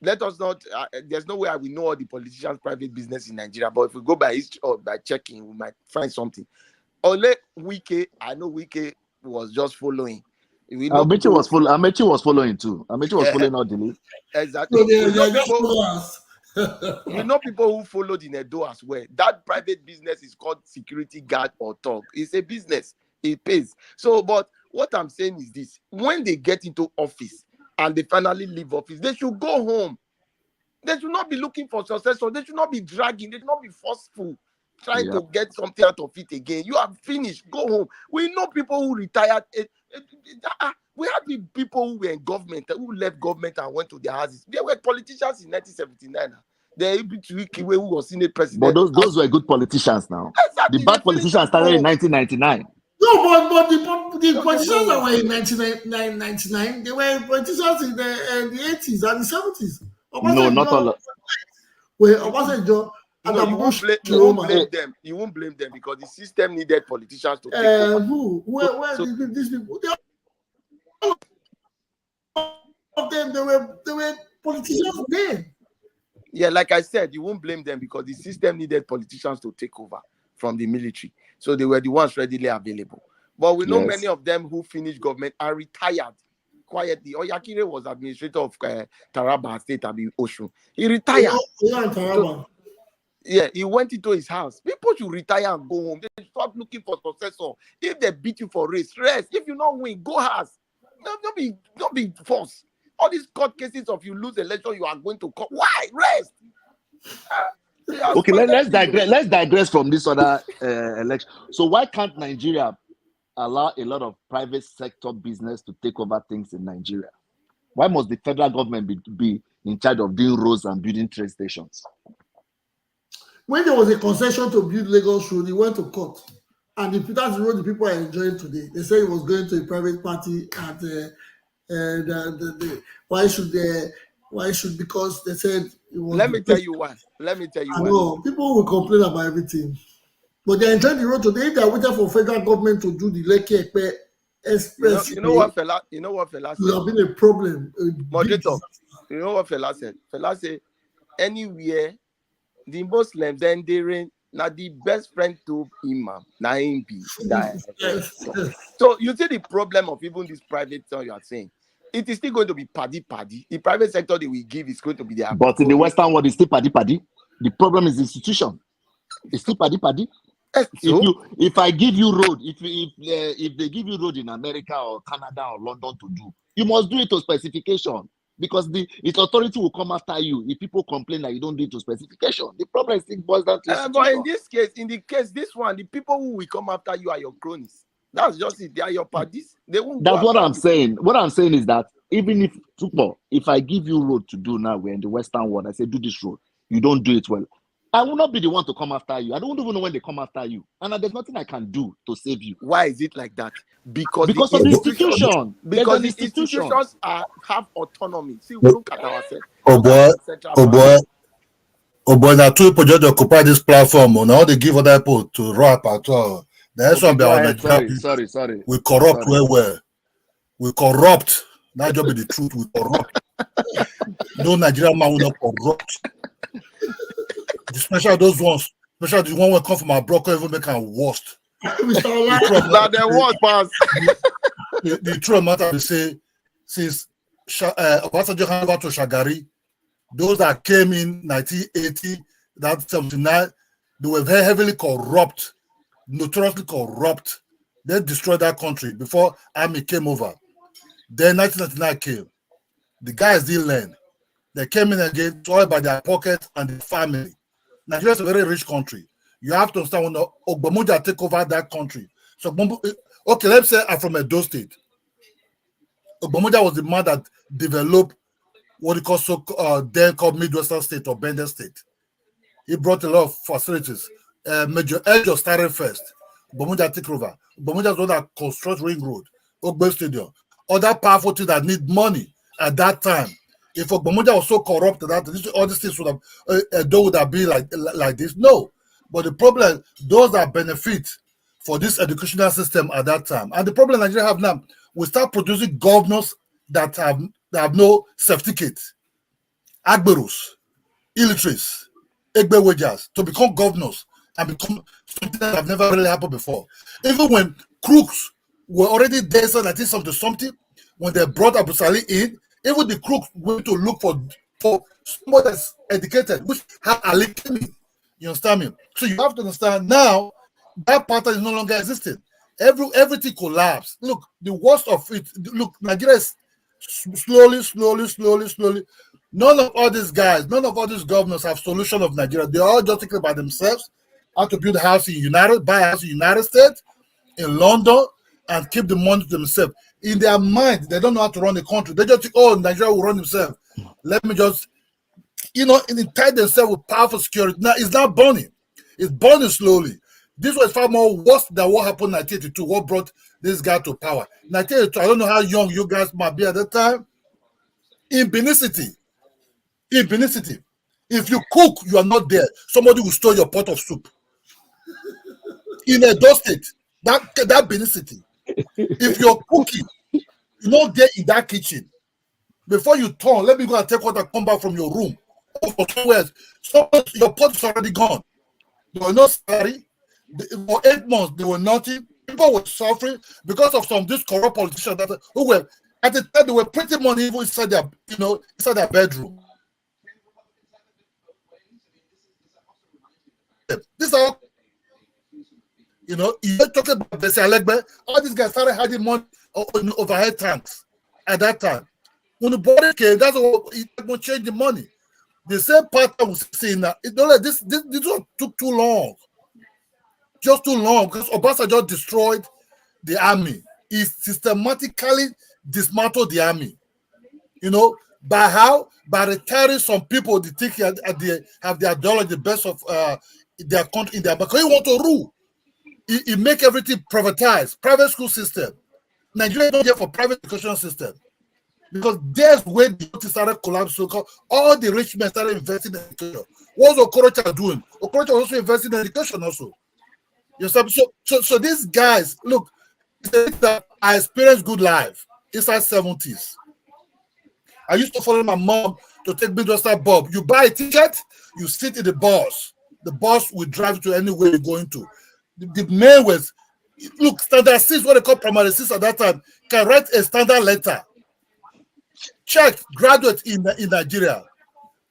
[SPEAKER 7] Let us not. There's no way I will know all the politicians' private business in Nigeria. But if we go by history or by checking, we might find something. Ole Wike, I know Wike was just following.
[SPEAKER 8] Amechi was following too. Amechi was following all the lead.
[SPEAKER 7] Exactly.
[SPEAKER 1] We
[SPEAKER 7] know people who followed in Edo as well. That private business is called security guard or thug. It's a business. It pays. So, but what I'm saying is this: when they get into office and they finally leave office, they should go home. They should not be looking for successor. They should not be dragging. They should not be forceful, trying to get something out of it again. You have finished. Go home. We know people who retired. We had people who were in government, who left government and went to their houses. They were politicians in 1979. The Ikiwe, who was Senate president.
[SPEAKER 8] But those were good politicians now.
[SPEAKER 7] Exactly.
[SPEAKER 8] The bad politicians started in 1999.
[SPEAKER 1] No, but the politicians that were in 1999, they were politicians in the 80s and the 70s.
[SPEAKER 8] No, not all.
[SPEAKER 1] Well, Obasanjo And
[SPEAKER 7] No,
[SPEAKER 1] I'm
[SPEAKER 7] you
[SPEAKER 1] Bush
[SPEAKER 7] won't
[SPEAKER 1] Chiroma.
[SPEAKER 7] blame them. You won't blame them because the system needed politicians to take over.
[SPEAKER 1] Who? Where
[SPEAKER 7] So-
[SPEAKER 1] did these people? All of them, they were politicians then.
[SPEAKER 7] Yeah, like I said, you won't blame them because the system needed politicians to take over from the military. So they were the ones readily available. But we know
[SPEAKER 8] Yes.
[SPEAKER 7] many of them who finished government are retired quietly. Oyakire was administrator of Taraba State, Abi Oshun. He retired.
[SPEAKER 1] Yeah, and Taraba.
[SPEAKER 7] Yeah, he went into his house. People should retire and go home. They stop looking for successor. If they beat you for race, rest. If you not win, go house. Don't be forced. All these court cases of you lose election, you are going to court. Why? Rest.
[SPEAKER 8] Okay, let's digress. Let's digress from this other election. So why can't Nigeria allow a lot of private sector business to take over things in Nigeria? Why must the federal government be in charge of doing roads and building train stations?
[SPEAKER 1] When there was a concession to build Lagos Road, he went to court. And that's the road the people are enjoying today. They say he was going to a private party and why should because they said it was.
[SPEAKER 7] Let me tell you why.
[SPEAKER 1] I know people will complain about everything, but they're enjoying the road today. They're waiting for federal government to do the Lekki Ekpe Express.
[SPEAKER 7] You know what fella said?
[SPEAKER 1] It have been a problem.
[SPEAKER 7] Moderator, you know what fella said? Fella said, anywhere the Muslims entering, now the best friend to Imam, now him be that.
[SPEAKER 1] Yes.
[SPEAKER 7] So you see the problem of even this private sector you are saying. It is still going to be paddy. The private sector they will give is going to be there.
[SPEAKER 8] But in the Western world, it's still paddy. The problem is the institution. It's still paddy.
[SPEAKER 7] So,
[SPEAKER 8] If I give you road, if they give you road in America or Canada or London to do, you must do it to specification because its authority will come after you if people complain that you don't do it to specification. The problem still boils down to
[SPEAKER 7] but in the case, this one, the people who will come after you are your cronies. That's just it. They are your parties. They won't.
[SPEAKER 8] That's what I'm saying. What I'm saying is that even if I give you road to do now, we're in the Western world, I say do this road, you don't do it well, I will not be the one to come after you. I don't even know when they come after you, and there's nothing I can do to save you.
[SPEAKER 7] Why is it like that? Because
[SPEAKER 8] of the institution.
[SPEAKER 7] Because the institutions have autonomy. See, we look at ourselves.
[SPEAKER 9] Oh boy, now two people just occupy this platform. Now they give other people to rap at all. That's one be our
[SPEAKER 8] Sorry.
[SPEAKER 9] We corrupt where we corrupt. That job be the truth. We corrupt. No Nigerian man will not corrupt. Especially those ones, especially the one who come from our broker, even make them worst. The true matter we say since Obasanjo handed over to Shagari, those that came in 1980, that 79, they were very heavily corrupt, notoriously corrupt. They destroyed that country before army came over. Then 1999 came. The guys didn't learn. They came in again, toiled by their pockets and their family. Nigeria is a very rich country. You have to understand when Ogbamudia take over that country. So, okay, let's say I'm from Edo State. Ogbamudia was the man that developed what he calls then called Midwestern State or Bender State. He brought a lot of facilities. Major Ejo started first. Ogbamudia take over. Ogbamudia is the one that constructs Ring Road, Ogbe Stadium. Other powerful things that need money at that time. If Ogbamudia was so corrupt that all these things would have would have been like this. No. But the problem, those that benefit for this educational system at that time, and the problem Nigeria have now, we start producing governors that have no certificate, Agberus, illiterates, Egbe to become governors and become something that have never really happened before. Even when crooks were already there, so that is something, when they brought Abu Salih in, even the crooks went to look for someone that's educated, which had Ali came in. You understand me? So you have to understand now that pattern is no longer existing. Everything collapsed. Look, the worst of it. Look, Nigeria is slowly. None of all these guys, none of all these governors have solution of Nigeria. They all just thinking about themselves, how to build a house in buy a house in United States, in London, and keep the money to themselves. In their mind, they don't know how to run the country. They just think, oh, Nigeria will run themselves. Let me just, tie themselves with powerful security. Now, it's not burning. It's burning slowly. This was far more worse than what happened in 1982, what brought this guy to power. 1982, I don't know how young you guys might be at that time. In Benin City, If you cook, you are not there. Somebody will steal your pot of soup. In Edo State, that Benin City, if you're cooking, you're not there in that kitchen. Before you turn, let me go and take water, come back from your room or from somewhere else. So your pot is already gone. They were not sorry. For 8 months, they were nothing. People were suffering because of some of these corrupt politicians that who were at the time they were printing money even inside their, inside their bedroom. This are, you're talking about Besalegbe. All these guys started hiding money in overhead tanks at that time. When the body came, that's what it will change the money. The same pattern was seen now. This one took too long. Just too long because Obasanjo destroyed the army. He systematically dismantled the army. By how? By retiring some people they think have the ideology, the best of their country in their because he want to rule. He make everything privatized, private school system. Nigeria don't get for private education system. Because there's where the country started collapsing. All the rich men started investing in education. What's Okorocha doing? Okorocha was also investing in education also. So these guys, look, I experienced good life inside 70s. I used to follow my mom to take me to Bob. You buy a ticket, you sit in the bus. The bus will drive you to anywhere you're going to. The main was, look, standard 6, what they call primary 6 at that time, can write a standard letter. Check graduate in Nigeria.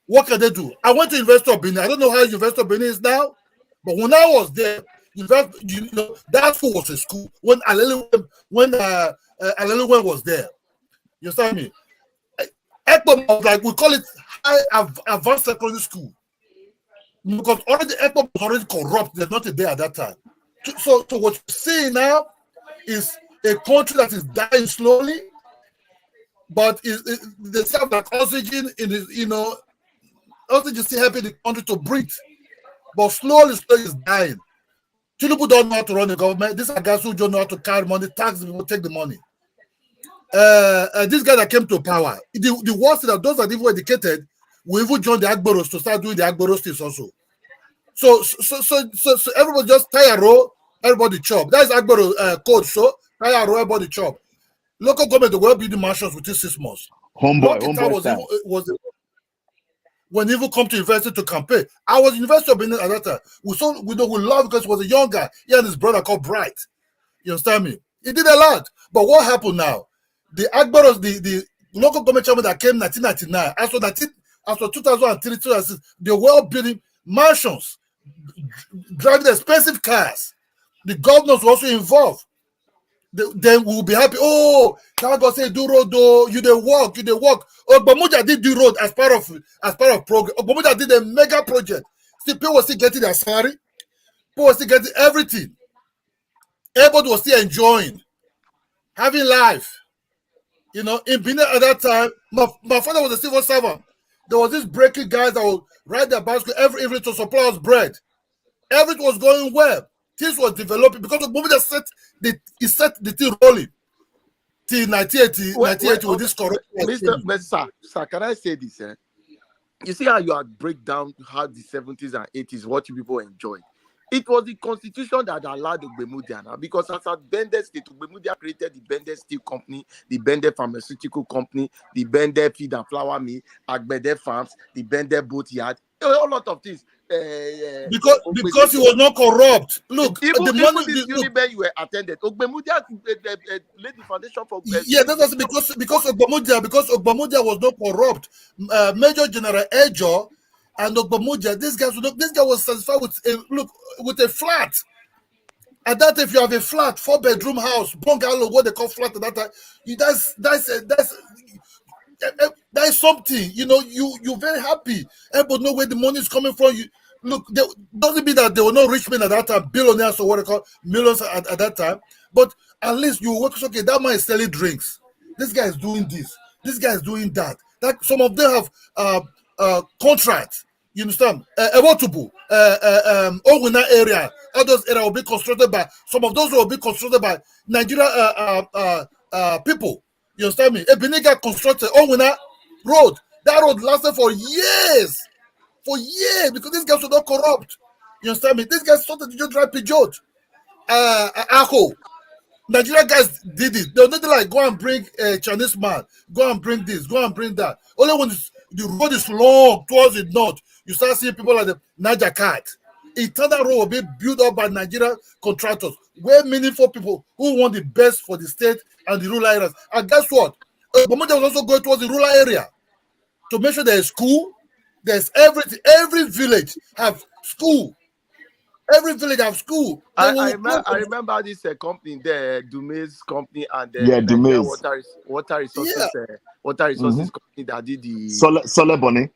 [SPEAKER 9] What can they do? I went to University of Benin. I don't know how University of Benin is now, but when I was there, that school was a school when Aleliwen was there. You understand me? EKPOM was like, we call it high advanced secondary school because already EKPOM was already corrupt. There's nothing there at that time. So what you see now is a country that is dying slowly, but they have like oxygen in the, oxygen still helping the country to breathe, but slowly is dying. Tinubu don't know how to run the government. These are guys who don't know how to carry money, tax people, take the money. This guy that came to power, the worst is that those that even educated will even join the Agboros to start doing the Agboros things also. So everybody just tie a row, everybody chop. That is Agboro code. So tie a row, everybody chop. Local government will build the mansions within 6 months.
[SPEAKER 8] Homeboy
[SPEAKER 9] was when he even come to university to campaign. I was University of Benin at that time. We love because he was a young guy. He and his brother called Bright. You understand me? He did a lot. But what happened now? The Agboros, the local government chairman that came in 1999, after 2003, 2006, they were building mansions, driving expensive cars. The governors were also involved. Then we'll be happy. Oh, can God say do road? You they walk. Ogbamudia did the road as part of program. Ogbamudia did a mega project. See, people were still getting their salary. People were still getting everything. Everybody was still enjoying, having life. In Benin at that time, my father was a civil servant. There was this breaking guys that would ride their bicycle every evening to supply us bread. Everything was going well. Things were developing because the moment set the thing rolling till 1980 with this correct.
[SPEAKER 7] Sir, can I say this? You see how you had break down how the 70s and 80s, what you people enjoyed. It was the constitution that allowed Ogbemudia now, because as at Bende State, Ogbemudia created the Bende Steel Company, the Bende Pharmaceutical Company, the Bende Feed and Flour Mill, Agbede Farms, the Bende Boat Yard, a lot of things.
[SPEAKER 9] Because he was not corrupt. Look,
[SPEAKER 7] even
[SPEAKER 9] the money
[SPEAKER 7] this Uniben you were attended. Ogbemudia laid the foundation for.
[SPEAKER 9] That's because Ogbemudia was not corrupt. Major General Ejo and Ogbemudia, this guy was satisfied with a flat. And that if you have a flat, 4-bedroom house, bungalow, what they call flat at that time, that's something. You're very happy. Everybody know where the money is coming from. Doesn't mean that there were no rich men at that time, billionaires or what they call millions at that time. But at least you work. Okay, that man is selling drinks. This guy is doing this. This guy is doing that. That some of them have contracts. You understand? Ewotubu, Owina area. All those areas will be constructed by some of those will be constructed by Nigeria people. You understand me? Ebeniga constructed Owina road. That road lasted for years. for years because these guys were not corrupt. You understand me? These guys started to just drive Peugeot. Aho. Nigerian guys did it. They're not like go and bring a Chinese man, go and bring this, go and bring that. Only when the road is long towards the north, you start seeing people like the Niger Cat. Internal road will be built up by Nigerian contractors, where meaningful people who want the best for the state and the rural areas. And guess what? Obasanjo was also going towards the rural area to make sure there's school, there's everything. Every village have school. Every village have school.
[SPEAKER 7] I remember this company there, Dume's company, and
[SPEAKER 8] Dume's
[SPEAKER 7] water resources company that did the
[SPEAKER 8] Sole Bonnet.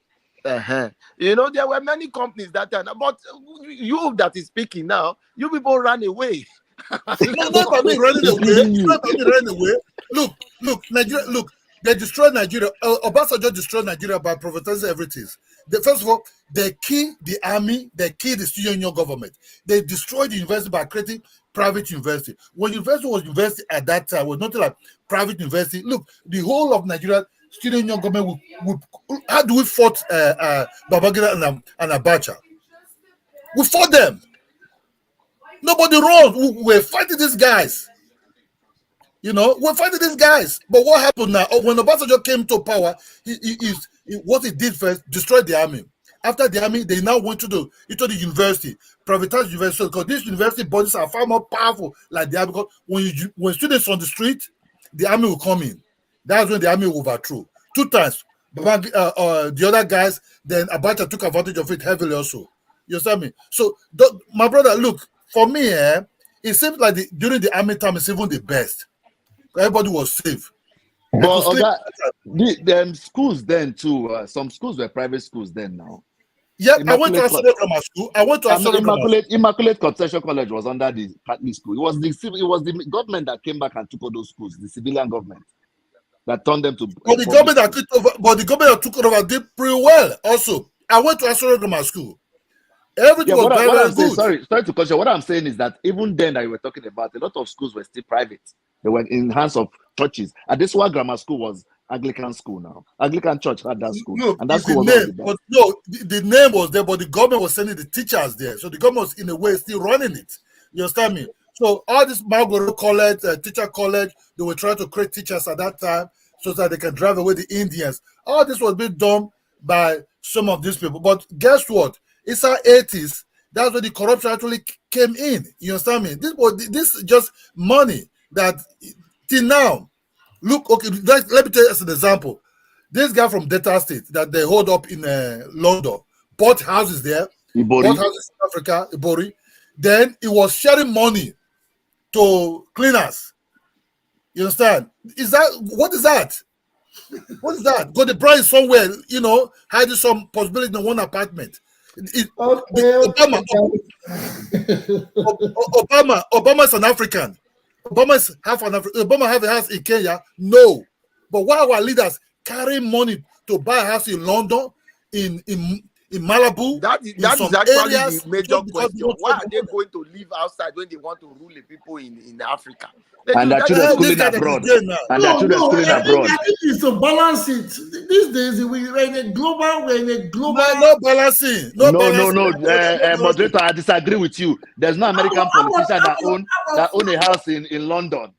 [SPEAKER 7] You know, there were many companies that time, but you that is speaking now, you people ran away.
[SPEAKER 9] It's not about me running away. It's not about me running away. Look, Nigeria. Look, they destroyed Nigeria. Obasanjo destroyed Nigeria by privatizing everything. First of all, they killed the army. They killed the student union government. They destroyed the university by creating private university. When university was university at that time, was nothing like private university. Look, the whole of Nigeria student union government would how do we fought Babangida and Abacha? We fought them. Nobody wrong. We're fighting these guys. You know, we're fighting these guys. But what happened now? When Obasanjo came to power, what he did first, destroyed the army. After the army, they now went into the university, privatized university, because these university bodies are far more powerful like the army. Because when students on the street, the army will come in. That's when the army will overthrow. 2 times. The other guys, then Abacha took advantage of it heavily also. You understand me? So, my brother, look, for me, it seems like during the army time, it's even the best. Everybody was safe.
[SPEAKER 8] But the schools then too, some schools were private schools then now.
[SPEAKER 9] Yeah, I went to Asoro Grammar School.
[SPEAKER 8] Immaculate Conception College was under the Catholic school. It was the government that came back and took all those schools, the civilian government that turned them to.
[SPEAKER 9] But the government that took over did pretty well. Also, I went to Asoro Grammar School. Everything was very good.
[SPEAKER 8] Sorry to cut you. What I'm saying is that even then that you were talking about, a lot of schools were still private. They were in hands of churches. Adesua Grammar School was Anglican school now. Anglican church had that school.
[SPEAKER 9] No,
[SPEAKER 8] and that school
[SPEAKER 9] the name was there, but the government was sending the teachers there. So the government was in a way still running it. You understand me? So all this Marlborough College, teacher college, they were trying to create teachers at that time so that they can drive away the Indians. All this was being done by some of these people. But guess what? It's our 80s. That's where the corruption actually came in. You understand me? This is just money that till now. Look, okay, let me tell you as an example. This guy from Delta State that they hold up in London bought houses there, bought houses in Africa, Ibori. Then he was sharing money to cleaners. You understand? What is that? What is that? Go the bride somewhere, you know, hiding some possibility in one apartment. Obama's an African. Obama have a house in Kenya. No. But why our leaders carry money to buy a house in London, in Malibu?
[SPEAKER 7] That is actually the major question. Why are they going to live outside when they want to rule the people in Africa?
[SPEAKER 8] And their children schooling abroad. And their children schooling abroad.
[SPEAKER 1] I think it's to balance it. These days, we're in a global.
[SPEAKER 9] No balancing. No.
[SPEAKER 8] Moderator, I disagree with you. There's no American politician that own a house in London.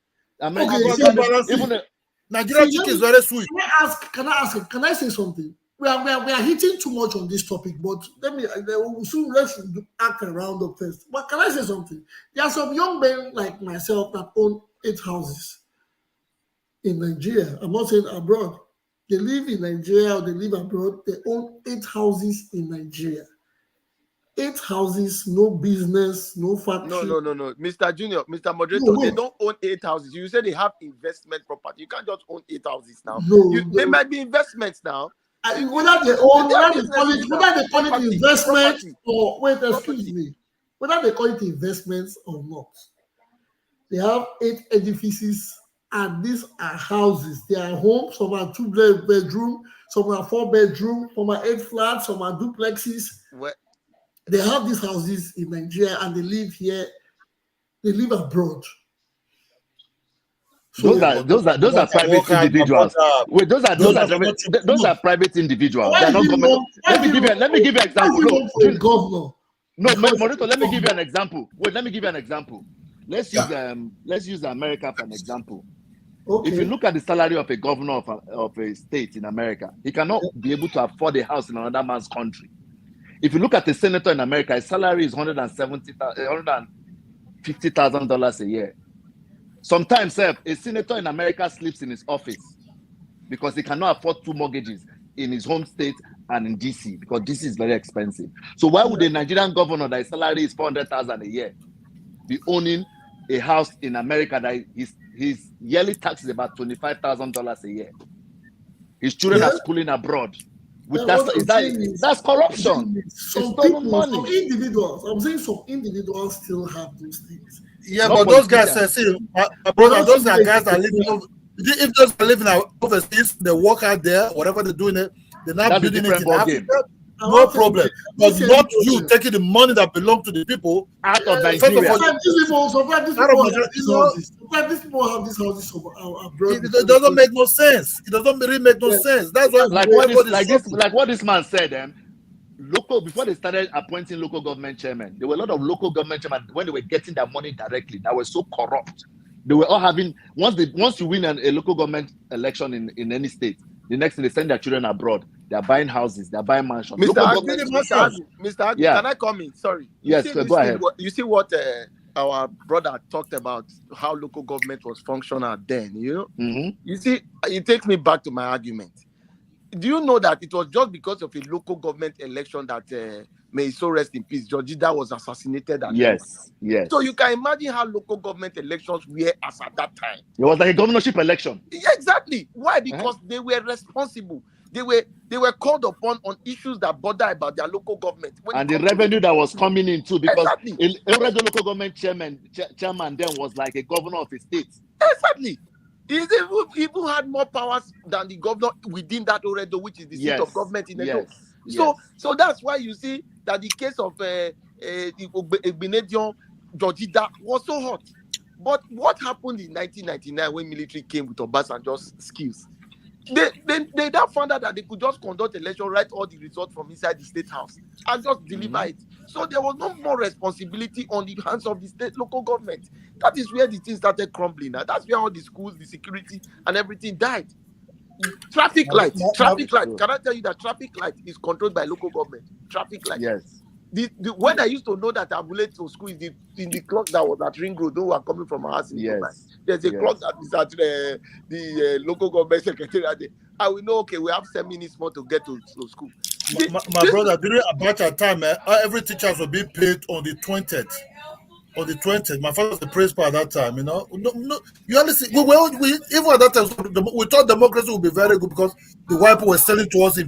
[SPEAKER 9] Nigerian chicken is very sweet.
[SPEAKER 1] Can I say something? We are hitting too much on this topic, but let's act around up first. But can I say something? There are some young men like myself that own 8 houses in Nigeria. I'm not saying abroad. They live in Nigeria or they live abroad. They own 8 houses in Nigeria. 8 houses, no business, no factory.
[SPEAKER 7] No. Mr. Junior, Mr. Moderator, they don't own 8 houses. You say they have investment property. You can't just own 8 houses now. They might be investments now.
[SPEAKER 1] Whether they call it investment or whether they call it investments or not, they have 8 edifices, and these are houses. They are homes. Some are 2 bedroom, some are 4 bedroom, some are 8 flats, some are duplexes. They have these houses in Nigeria, and they live here. They live abroad. So
[SPEAKER 3] Those are private individuals. Wait, those are private individuals.
[SPEAKER 1] why
[SPEAKER 3] They're
[SPEAKER 1] is
[SPEAKER 3] not
[SPEAKER 1] it
[SPEAKER 3] government.
[SPEAKER 1] wrong?
[SPEAKER 3] Let me give you an example. No,
[SPEAKER 1] For a governor.
[SPEAKER 3] no,
[SPEAKER 1] Because
[SPEAKER 3] Morito, let me give you an example. Wait, let me give you an example. Let's use America for an example.
[SPEAKER 1] Okay.
[SPEAKER 3] If you look at the salary of a governor of a state in America, he cannot be able to afford a house in another man's country. If you look at a senator in America, his salary is $150,000 a year. Sometimes a senator in America sleeps in his office because he cannot afford 2 mortgages in his home state and in DC, because DC is very expensive. So why would a Nigerian governor that his salary is $400,000 a year be owning a house in America that his yearly tax is about $25,000 a year? His children are schooling abroad. That's corruption.
[SPEAKER 1] Some people, some individuals, I'm saying some individuals still have those things.
[SPEAKER 9] Yeah, but those guys see, my brother, those are guys that live in. If those are living overseas, they work out there, whatever they're doing it, they're not building it in Africa. No problem. But not you taking the money that belongs to the people
[SPEAKER 3] out of Nigeria.
[SPEAKER 1] Sometimes these people have these houses abroad.
[SPEAKER 9] It doesn't make no sense. It doesn't really make no sense. That's why
[SPEAKER 3] like what this man said. Before they started appointing local government chairmen, there were a lot of local government chairmen when they were getting their money directly that were so corrupt. They were all having once you win a local government election in any state, the next thing they send their children abroad. They are buying houses, they are buying mansions.
[SPEAKER 7] Mr. Agnew, can I come in? Sorry.
[SPEAKER 3] Yes, go ahead.
[SPEAKER 7] You see what our brother talked about, how local government was functional then, you know?
[SPEAKER 3] Mm-hmm.
[SPEAKER 7] You see, it takes me back to my argument. Do you know that it was just because of a local government election that may he so rest in peace, Georgida was assassinated?
[SPEAKER 3] Yes.
[SPEAKER 7] So you can imagine how local government elections were as at that time.
[SPEAKER 3] It was like a governorship election.
[SPEAKER 7] Yeah, exactly. Why? Because they were responsible. They were called upon on issues that bother about their local government.
[SPEAKER 3] And the revenue that was coming in too, because
[SPEAKER 7] exactly.
[SPEAKER 3] a local government chairman then was like a governor of a state.
[SPEAKER 7] Exactly. He even had more powers than the governor within that Oredo, which is the seat of government in Edo. So that's why you see that the case of Benedion Georgida was so hot. But what happened in 1999 when military came with Obasanjo's skills? They now found out that they could just conduct election, write all the results from inside the state house, and just deliver it. So there was no more responsibility on the hands of the state local government. That is where the thing started crumbling. Now that's where all the schools, the security, and everything died. Traffic light. Can I tell you that traffic light is controlled by local government? Traffic light.
[SPEAKER 3] Yes.
[SPEAKER 7] When I used to know that I'm late to school is in the clock that was at Ring Road, those who are coming from our house in there's a clock that is at the local government secretariat. I will know, okay, we have 7 minutes more to get to school.
[SPEAKER 9] My brother, during Abacha time, every teacher will be paid on the 20th. On the 20th, my father was the principal at that time. You know, you only see even at that time we thought democracy would be very good because the white people were selling to us.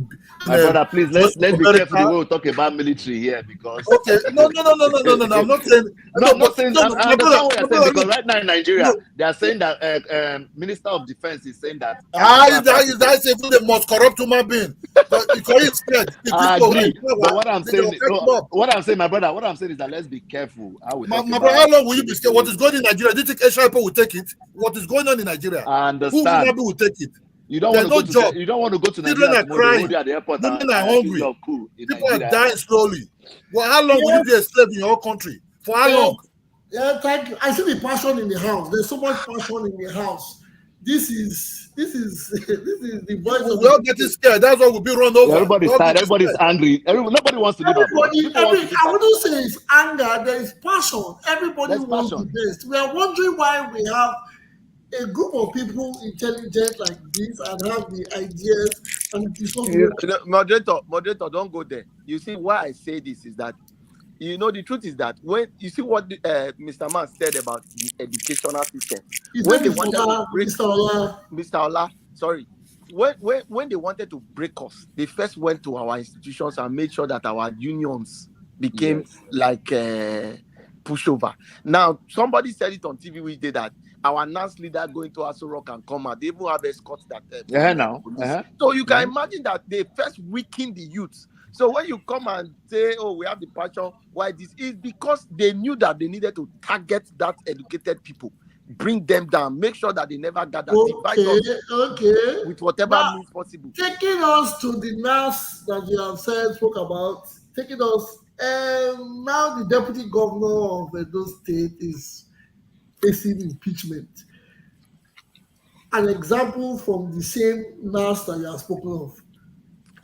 [SPEAKER 3] My brother, please let's be careful the way we talk about military here because.
[SPEAKER 9] Okay, no. I'm not saying.
[SPEAKER 3] Because right now in Nigeria they are saying that Minister of Defense is saying that.
[SPEAKER 9] That's even the most corrupt human being.
[SPEAKER 3] I agree. But what I'm saying, my brother, what I'm saying is that let's be careful.
[SPEAKER 9] How long will you be scared? What is going on in Nigeria? Do you think Asia people will take it? What is going on in Nigeria?
[SPEAKER 3] I understand.
[SPEAKER 9] Who will take it?
[SPEAKER 3] You don't want to go to Nigeria.
[SPEAKER 9] Children are crying.
[SPEAKER 3] At the airport.
[SPEAKER 9] Women are hungry. People are dying slowly. Well, how long will you be a slave in your country? For how long?
[SPEAKER 1] Yeah, thank you. I see the passion in the house. There's so much passion in the house. This is the voice of.
[SPEAKER 9] We're all getting scared. That's why we'll be run over.
[SPEAKER 3] Everybody's tired. Everybody's angry. Nobody wants to live abroad.
[SPEAKER 1] I wouldn't say it's anger. There is passion. Everybody wants the best. We are wondering why we have a group of people intelligent like this and have the ideas and it's so good.
[SPEAKER 7] Moderator, don't go there. You see why I say this is that the truth is that when you see what Mr. Man said about the educational system, when they wanted to break Mr. Ola, sorry, when they wanted to break us, they first went to our institutions and made sure that our unions became like pushover. Now somebody said it on TV which day that our NAS leader going to Aso Rock and come out. They even have escorts that. So you can imagine that they first weakened the youth. So when you come and say, "Oh, we have the passion," why this is because they knew that they needed to target that educated people. bring them down, make sure that they never gather, divide us
[SPEAKER 1] Okay.
[SPEAKER 7] with whatever
[SPEAKER 1] Now,
[SPEAKER 7] means possible.
[SPEAKER 1] taking us to the NAS that you have spoke about, taking us, now the deputy governor of Edo State is facing impeachment. An example from the same NAS that you have spoken of.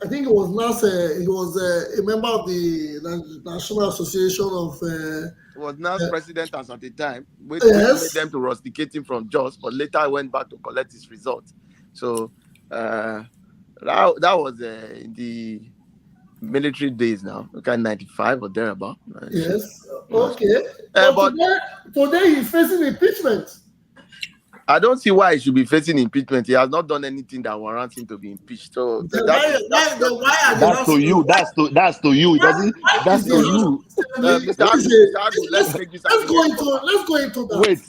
[SPEAKER 1] I think it was NAS, he was a member of the National Association of...
[SPEAKER 7] It was NAS president as at the time, which
[SPEAKER 1] Yes.
[SPEAKER 7] made them to rusticate him from Jos, but later I went back to collect his result. So that was in the military days now, okay, 95 or thereabout.
[SPEAKER 1] Yes, okay. But today he's facing impeachment.
[SPEAKER 7] I don't see why he should be facing impeachment. He has not done anything that warrants him to be impeached. So
[SPEAKER 8] that's to you. That's to you. It doesn't. That's to you.
[SPEAKER 7] Mr. Agu, let's go
[SPEAKER 1] into that.
[SPEAKER 8] Wait.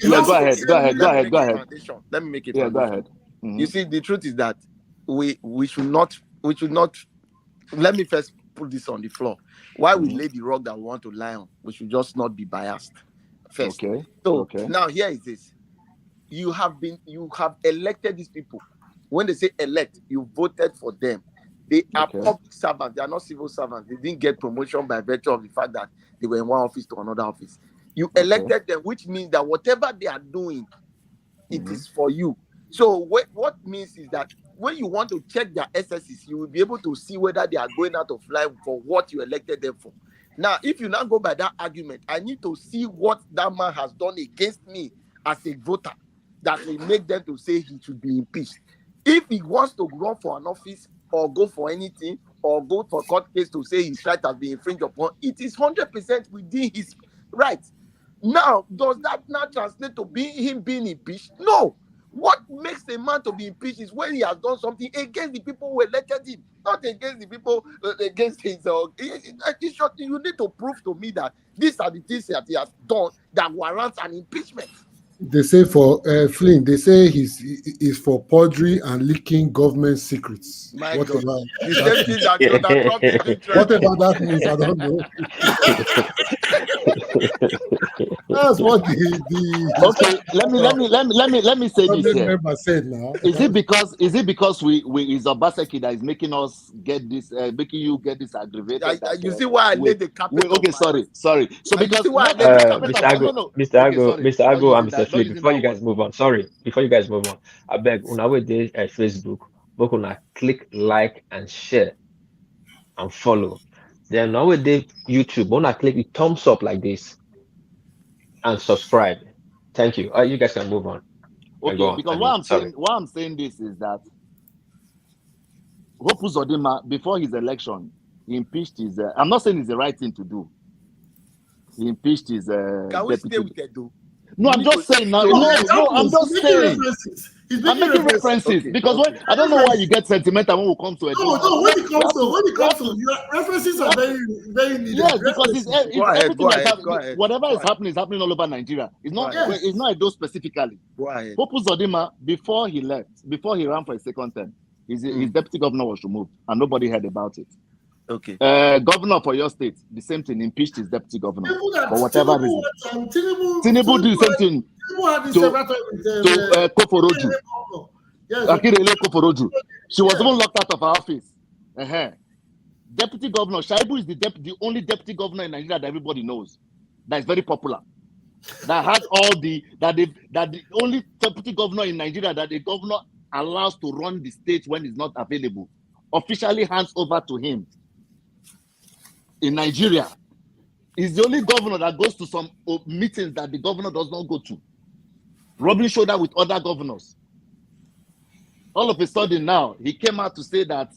[SPEAKER 8] Yeah, go ahead.
[SPEAKER 7] Let me make it.
[SPEAKER 8] Yeah, go ahead. Mm-hmm.
[SPEAKER 7] You see, the truth is that we should not. Let me first put this on the floor. Why we lay the rock that we want to lie on? We should just not be biased. First.
[SPEAKER 8] Okay.
[SPEAKER 7] So now here is this. You have elected these people. When they say elect, you voted for them. They are public servants. They are not civil servants. They didn't get promotion by virtue of the fact that they were in one office to another office. You elected them, which means that whatever they are doing, it is for you. So what means is that when you want to check their SSs, you will be able to see whether they are going out of line for what you elected them for. Now, if you now go by that argument, I need to see what that man has done against me as a voter that will make them to say he should be impeached. If he wants to run for an office or go for anything or go for court case to say his right has been infringed upon, it is 100% within his right. Now, does that now translate to him being impeached? No. What makes a man to be impeached is when he has done something against the people who elected him, not against the people against his. You need to prove to me that these are the things that he has done that warrants an impeachment.
[SPEAKER 6] They say for Flynn, they say he's for perjury and leaking government secrets.
[SPEAKER 7] My
[SPEAKER 6] whatever
[SPEAKER 7] God. The same thing that
[SPEAKER 6] whatever that means, I don't know. That's what
[SPEAKER 8] okay. Let me say this here.
[SPEAKER 6] Said now.
[SPEAKER 8] Is it because is Obaseki that is making us get this, making you get this aggravated?
[SPEAKER 7] You see why I laid the capital?
[SPEAKER 8] Okay, sorry. So because
[SPEAKER 2] Mr. Agu, and Mr. Flynn, before you guys move on, I beg una wey dey Facebook, make una click like and share and follow. Then now with the YouTube, una click the thumbs up like this and subscribe. Thank you. You guys can move on.
[SPEAKER 8] Okay, because why I'm saying this is that Hope Uzodimma, before his election, he impeached his. I'm not saying it's the right thing to do. He impeached his.
[SPEAKER 7] Can we stay with Edo?
[SPEAKER 8] No, I'm just saying now. No, I'm just saying. I'm making references because I don't know why you get sentimental when we come to Edo.
[SPEAKER 1] No, when it comes to references are very, very needed.
[SPEAKER 8] Yes, because
[SPEAKER 7] go ahead.
[SPEAKER 8] Whatever is happening all over Nigeria. It's not Edo specifically.
[SPEAKER 7] Go ahead.
[SPEAKER 8] Hope Uzodimma, before he ran for a second term, his deputy governor was removed and nobody heard about it.
[SPEAKER 7] Okay.
[SPEAKER 8] Governor for your state, the same thing, impeached his deputy governor for whatever reason. Tinubu do the same thing to Koforoju. Akirele Koforoju. She was even locked out of her office. Deputy Governor Shaibu is the only deputy governor in Nigeria that everybody knows. That is very popular. That has the only deputy governor in Nigeria that the governor allows to run the state when he's not available. Officially hands over to him. In Nigeria, he's the only governor that goes to some meetings that the governor does not go to, rubbing shoulder with other governors. All of a sudden now, he came out to say that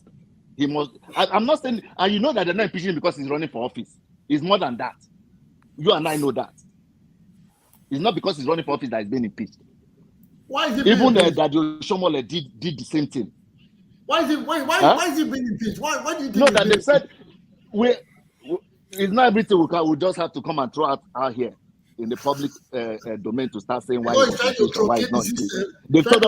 [SPEAKER 8] he must. I'm not saying, and you know that they're not impeaching him because he's running for office. It's more than that. You and I know that. It's not because he's running for office that he's being impeached.
[SPEAKER 1] Why is it
[SPEAKER 8] even that Shomole did the same thing?
[SPEAKER 1] Why is he being impeached? Why do you think?
[SPEAKER 8] No, that they said it's not everything we just have to come and throw out here in the public domain to start saying why it's not. They told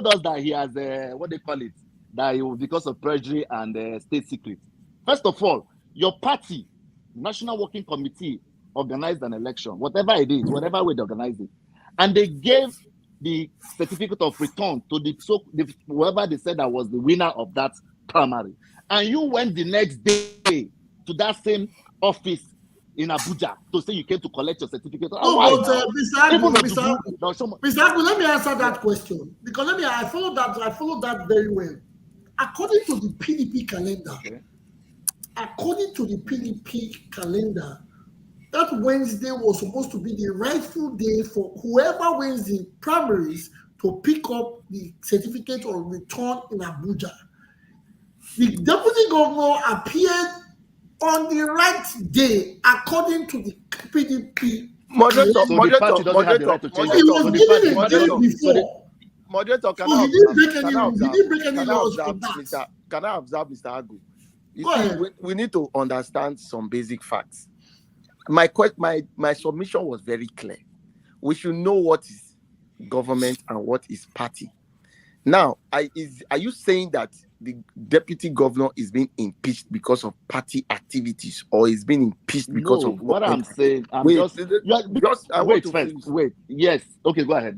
[SPEAKER 8] us that he has what they call it, that he was because of perjury and state secret. First of all, your party, National Working Committee, organized an election, whatever it is, whatever way they organized it, and they gave the certificate of return to whoever they said that was the winner of that primary, and you went the next day to that same office in Abuja to say you came to collect your certificate.
[SPEAKER 1] No,
[SPEAKER 8] Why
[SPEAKER 1] but
[SPEAKER 8] now?
[SPEAKER 1] Mr. Agbo, let me answer that question, because I follow that very well. According to the PDP calendar, that Wednesday was supposed to be the rightful day for whoever wins the primaries to pick up the certificate of return in Abuja. The deputy governor appeared on the right day, according to the PDP.
[SPEAKER 7] Moderator,
[SPEAKER 8] So the party doesn't have the right to change
[SPEAKER 1] He was given a day before.
[SPEAKER 7] Moderator,
[SPEAKER 1] So he didn't break any laws from that.
[SPEAKER 7] Can I observe, Mr. Agbo?
[SPEAKER 1] Go ahead.
[SPEAKER 7] We need to understand some basic facts. My submission was very clear. We should know what is government and what is party. Now, are you saying that the deputy governor is being impeached because of party activities, or is being impeached because of
[SPEAKER 8] what I'm saying? Wait. Yes. Okay, go ahead.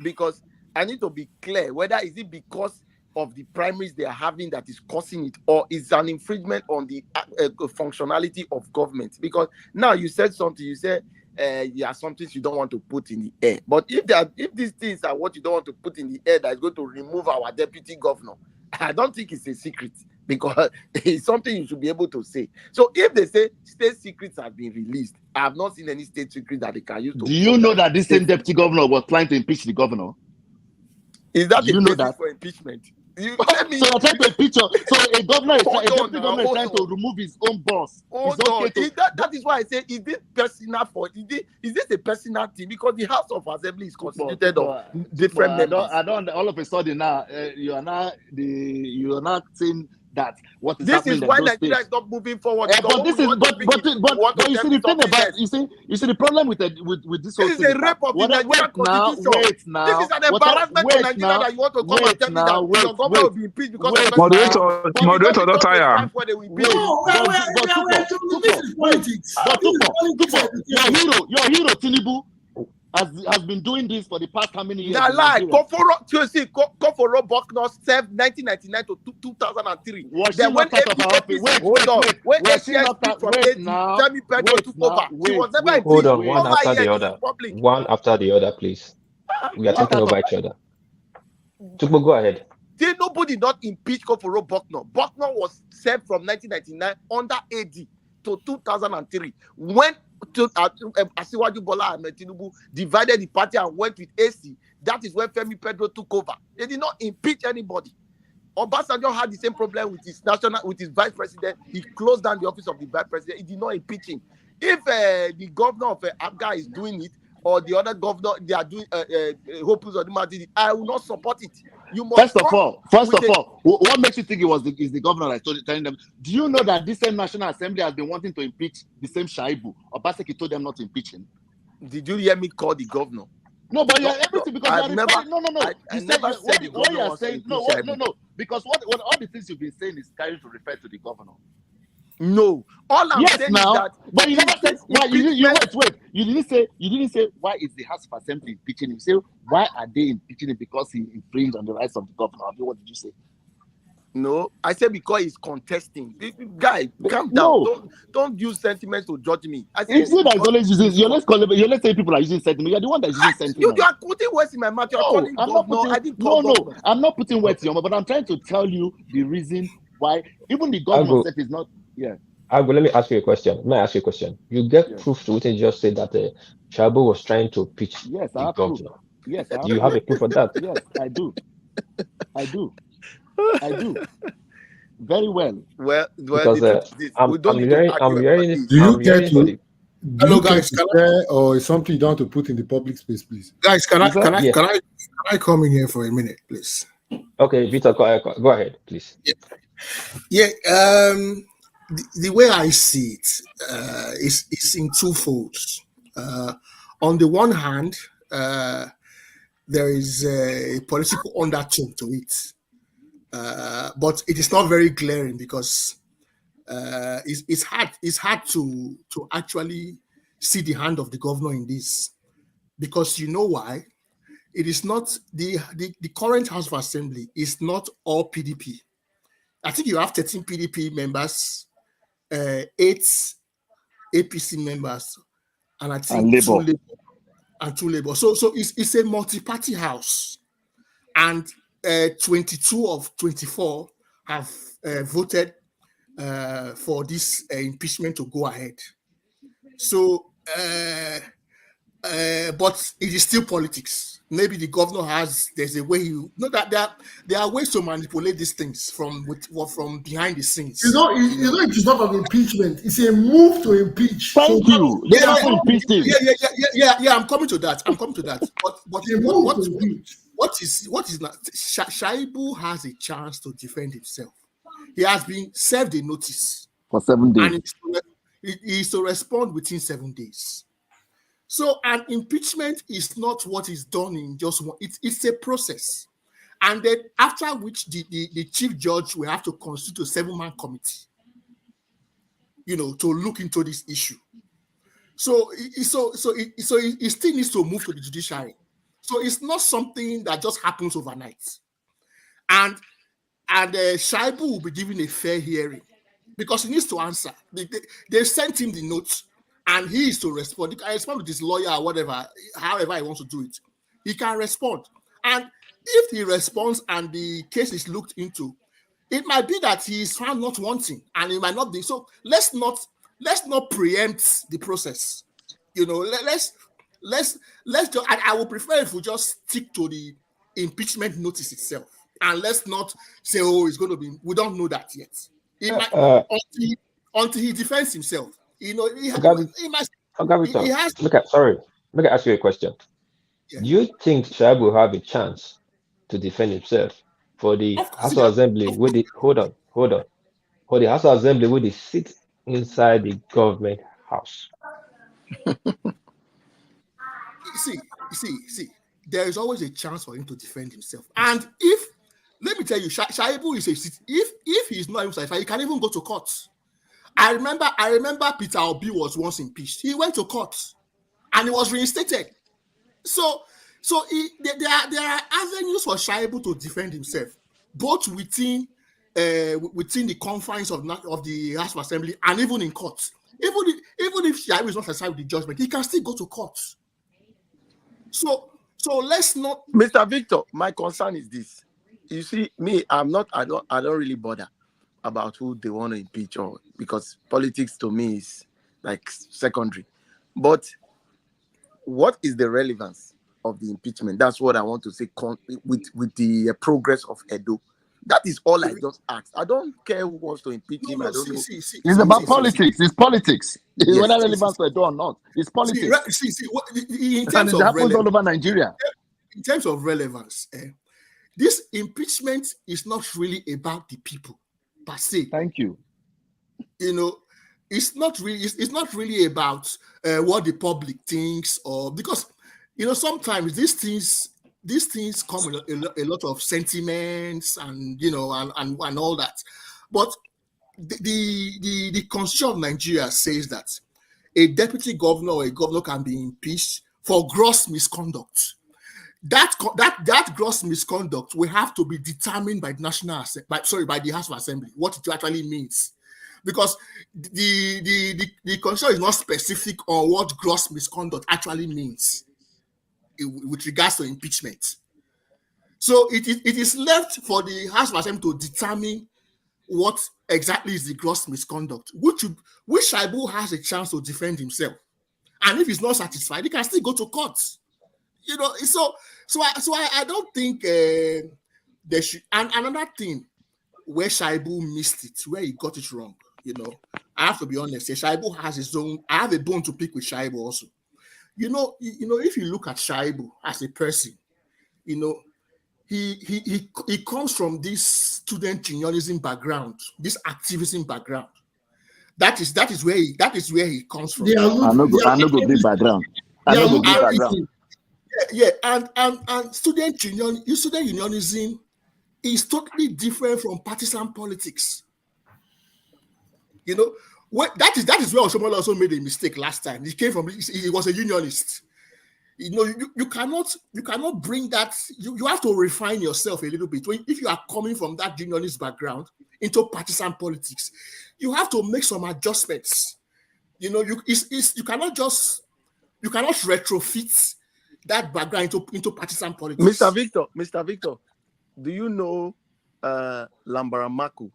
[SPEAKER 7] Because I need to be clear whether is it because of the primaries they are having that is causing it, or is an infringement on the functionality of government. Because now you said something, you said some things you don't want to put in the air. But if these things are what you don't want to put in the air that is going to remove our deputy governor, I don't think it's a secret, because it's something you should be able to say. So if they say state secrets have been released, I have not seen any state secret that they can use to.
[SPEAKER 8] Do you know that this same deputy governor was trying to impeach the governor?
[SPEAKER 7] Is that the basis for impeachment?
[SPEAKER 8] So you're trying to impeach so a governor is trying to remove his own boss.
[SPEAKER 7] That is why I say, is this personal for? Is this a personal thing? Because the House of Assembly is constituted of different members.
[SPEAKER 8] I don't. All of a sudden now, you are not saying that what is
[SPEAKER 7] this
[SPEAKER 8] happening.
[SPEAKER 7] This is why Nigeria is not moving forward.
[SPEAKER 8] But you see the thing about you see the problem with this whole thing.
[SPEAKER 7] This is a rape of the Nigerian constitution.
[SPEAKER 8] Wait now.
[SPEAKER 7] This is an embarrassment to Nigeria that you want to come and tell me that your government will be impeached because of
[SPEAKER 10] moderator, don't tire.
[SPEAKER 1] This is politics.
[SPEAKER 8] Your hero Tinubu has been doing this for the past how many years?
[SPEAKER 7] Lie. Koforo Bokno served 1999 to 2003. Then when APC when ACS from 80, Femi Pedro took over. He was never impeached.
[SPEAKER 2] Hold on, one after the other. One after the other, please. We are talking over each other. Tukbo, go ahead.
[SPEAKER 7] Tinubu did not impeach Koforo Bokno. Bokno was served from 1999 under AD to 2003. When Asiwaju Bola Ahmed Tinubu divided the party and went with AC, that is when Femi Pedro took over. They did not impeach anybody. Obasanjo had the same problem with his vice president. He closed down the office of the vice president. He did not impeach him. If the governor of Abga is doing it, or the other governor, they are doing Hopus or the I will not support it. You must
[SPEAKER 8] First of all, what makes you think is the governor that is telling them? Do you know that this same National Assembly has been wanting to impeach the same Shaibu? Obaseki told them not to impeach him.
[SPEAKER 7] Did you hear me call the governor?
[SPEAKER 8] No, but you're everything because
[SPEAKER 7] I never
[SPEAKER 8] said what you are saying. No. Because what all the things you've been saying is trying to refer to the governor.
[SPEAKER 7] No, all I'm saying
[SPEAKER 8] now,
[SPEAKER 7] is that.
[SPEAKER 8] But you never said why. Wait. You didn't say why is the House of Assembly impeaching him? You say why are they impeaching him because he infringed on the rights of the governor? What did you say?
[SPEAKER 7] No, I said because he's contesting. Guy, calm down. Don't use sentiments to judge me. I said
[SPEAKER 8] it's that always using. Let's say people are using sentiment. You're the one that is using sentiment.
[SPEAKER 7] You are putting words in my mouth. I'm
[SPEAKER 8] not putting words in your mouth. But I'm trying to tell you the reason why even the government said is not. Yeah.
[SPEAKER 2] Agbo, let me ask you a question. You get proof to what you just said that Shaibu was trying to pitch the governor.
[SPEAKER 8] Yes,
[SPEAKER 2] do you have a proof of that?
[SPEAKER 8] Yes, I do. Very well.
[SPEAKER 2] Because I'm hearing this.
[SPEAKER 6] Do you get to? Hello, guys. Or is something you don't want to put in the public space, please?
[SPEAKER 5] Guys, can I come in here for a minute, please?
[SPEAKER 2] Okay, Vito, go ahead, please.
[SPEAKER 5] The way I see it is in two folds. On the one hand, there is a political undertone to it, but it is not very glaring because it's hard to actually see the hand of the governor in this, because you know why? It is not the current House of Assembly is not all PDP. I think you have 13 PDP members, 8 APC members, and I think
[SPEAKER 8] And
[SPEAKER 5] 2
[SPEAKER 8] Labour.
[SPEAKER 5] Labour and 2 Labour. So it's a multi-party house, and 22 of 24 have voted for this impeachment to go ahead. So, but it is still politics. Maybe the governor there's a way that there are ways to manipulate these things from behind the scenes.
[SPEAKER 1] It is not an impeachment. It's a move to impeach.
[SPEAKER 8] Thank you. They have to impeach him.
[SPEAKER 5] Yeah. I'm coming to that. But what is not? Shaibu has a chance to defend himself. He has been served a notice
[SPEAKER 8] For 7 days.
[SPEAKER 5] and he is to respond within 7 days. So an impeachment is not what is done in just one. It's a process, and then after which the chief judge will have to constitute a 7-man committee, to look into this issue. So it still needs to move to the judiciary. So it's not something that just happens overnight. And Shaibu will be given a fair hearing because he needs to answer. They sent him the notes, and he is to respond. He can respond with his lawyer or whatever, however he wants to do it. He can respond. And if he responds and the case is looked into, it might be that he is found not wanting, and it might not be. So let's not preempt the process. Let's just. I would prefer if we just stick to the impeachment notice itself, and let's not say, "Oh, it's going to be." We don't know that yet. It might, until he defends himself. He has.
[SPEAKER 2] Sorry, let me ask you a question.
[SPEAKER 5] Yeah.
[SPEAKER 2] Do you think Shaibu will have a chance to defend himself for the House of Assembly with the for the House of Assembly with the seat inside the government house?
[SPEAKER 5] See, there is always a chance for him to defend himself. And let me tell you, Shaibu is if he's not even satisfied, he can even go to court. I remember Peter Obi was once impeached. He went to court and he was reinstated. So there are avenues for Shaibu to defend himself, both within the confines of the House of Assembly and even in court. Even if Shaibu is not satisfied with the judgment, he can still go to court. So let's not.
[SPEAKER 7] Mr. Victor, my concern is this. You see, me, I don't really bother about who they want to impeach, or because politics to me is like secondary. But what is the relevance of the impeachment? That's what I want to say with the progress of Edo. That is all I just asked. I don't care who wants to impeach him. I don't know.
[SPEAKER 8] It's about politics. It's politics. It's whether relevant to Edo or not. It's politics.
[SPEAKER 5] In terms
[SPEAKER 8] and it
[SPEAKER 5] of
[SPEAKER 8] happens all over Nigeria.
[SPEAKER 5] In terms of relevance, this impeachment is not really about the people per se.
[SPEAKER 8] Thank you.
[SPEAKER 5] It's not really about what the public thinks, or because sometimes these things come with a lot of sentiments and and all that. But the Constitution of Nigeria says that a deputy governor or a governor can be impeached for gross misconduct. That gross misconduct will have to be determined by the by the House of Assembly, what it actually means, because the Constitution is not specific on what gross misconduct actually means with regards to impeachment. So it is left for the House of Assembly to determine what exactly is the gross misconduct, which Shaibu has a chance to defend himself, and if he's not satisfied, he can still go to court. So I don't think there should. And another thing where Shaibu missed it, where he got it wrong, I have to be honest. Shaibu has his own. I have a bone to pick with Shaibu also. If you look at Shaibu as a person, he comes from this student unionism background, this activism background. That is where he comes from.
[SPEAKER 8] I know go big background.
[SPEAKER 5] Yeah, and student unionism is totally different from partisan politics. You know, that is where Oshomola also made a mistake last time. He was a unionist. You know, you cannot bring that. You have to refine yourself a little bit. If you are coming from that unionist background into partisan politics, you have to make some adjustments. You know, you cannot retrofit that background into partisan politics.
[SPEAKER 7] Mr. Victor, do you know Lambaramaku?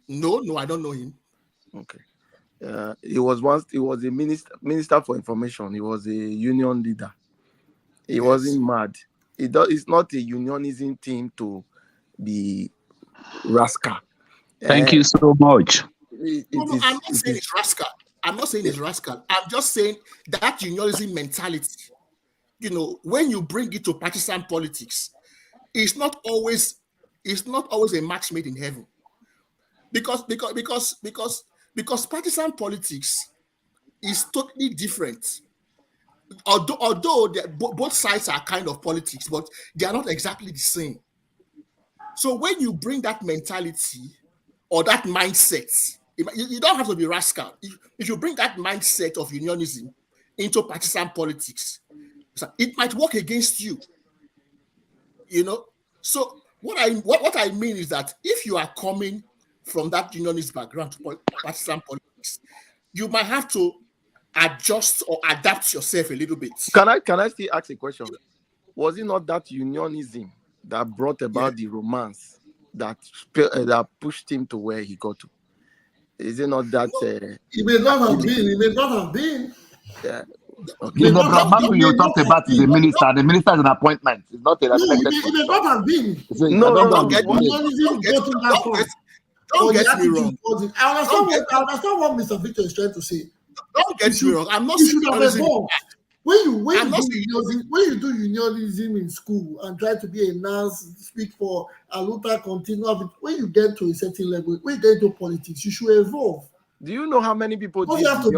[SPEAKER 5] No, I don't know him.
[SPEAKER 7] Okay. He was a minister for information. He was a union leader. He wasn't mad. It's not a unionism thing to be rascal.
[SPEAKER 11] Thank you so much.
[SPEAKER 5] I'm not saying it's rascal. I'm not saying it's rascal. I'm just saying that unionism mentality, you know, when you bring it to partisan politics, it's not always a match made in heaven. Because partisan politics is totally different. Although both sides are kind of politics, but they are not exactly the same. So when you bring that mentality or that mindset, you don't have to be rascal. If you bring that mindset of unionism into partisan politics, it might work against you. You know. So what I mean is that if you are coming from that unionist background to partisan politics, you might have to adjust or adapt yourself a little bit.
[SPEAKER 7] Can I still ask a question? Was it not that unionism that brought about the romance that pushed him to where he got to? Is it not that?
[SPEAKER 1] It may not have been. It may not have been.
[SPEAKER 7] Yeah. Okay.
[SPEAKER 8] The Lambaramaku you talked about is a minister. The minister is an appointment. It's not a respected.
[SPEAKER 1] It may not have been.
[SPEAKER 5] Don't get me wrong. I understand what Mr. Victor is trying to say. Don't get me wrong. I'm not saying unionism.
[SPEAKER 1] When you do unionism in school and try to be a nurse, speak for a Luther continue, when you get to a certain level, when you get into politics, you should evolve.
[SPEAKER 7] Do you know how many people did?
[SPEAKER 1] How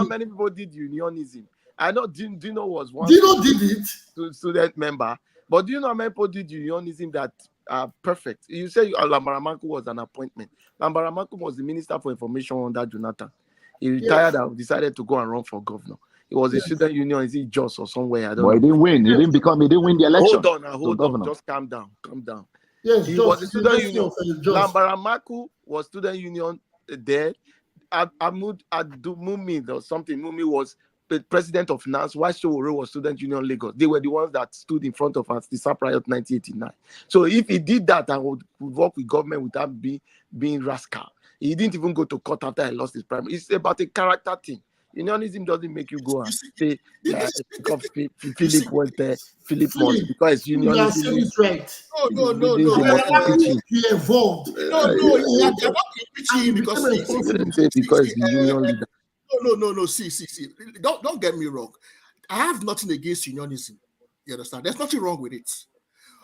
[SPEAKER 7] many people did unionism? I know Dino was one.
[SPEAKER 1] Dino did it.
[SPEAKER 7] Student member, but do you know how many people did unionism that are perfect? You say Lambaramaku was an appointment. Lambaramaku was the minister for information under Jonathan. He retired and decided to go and run for governor. He was a student union. Is it Jos or somewhere? I don't know.
[SPEAKER 8] He didn't win. He didn't win the election.
[SPEAKER 7] Hold on. Just calm down.
[SPEAKER 1] Yes,
[SPEAKER 7] he was a student union. Lambaramaku was student union there. Mumi or something. Mumi was the president of NAS. While Sowore was student union Lagos. They were the ones that stood in front of us the SAP riot 1989. So if he did that and would work with government without being rascal, he didn't even go to court after he lost his primary. It's about a character thing. Unionism doesn't make you go and say Philip went there, Philip was because unionism.
[SPEAKER 1] Right.
[SPEAKER 5] No.
[SPEAKER 1] He evolved.
[SPEAKER 5] No. They're not impeaching because
[SPEAKER 7] the union leader.
[SPEAKER 5] No. See. Don't get me wrong. I have nothing against unionism. You understand? There's nothing wrong with it.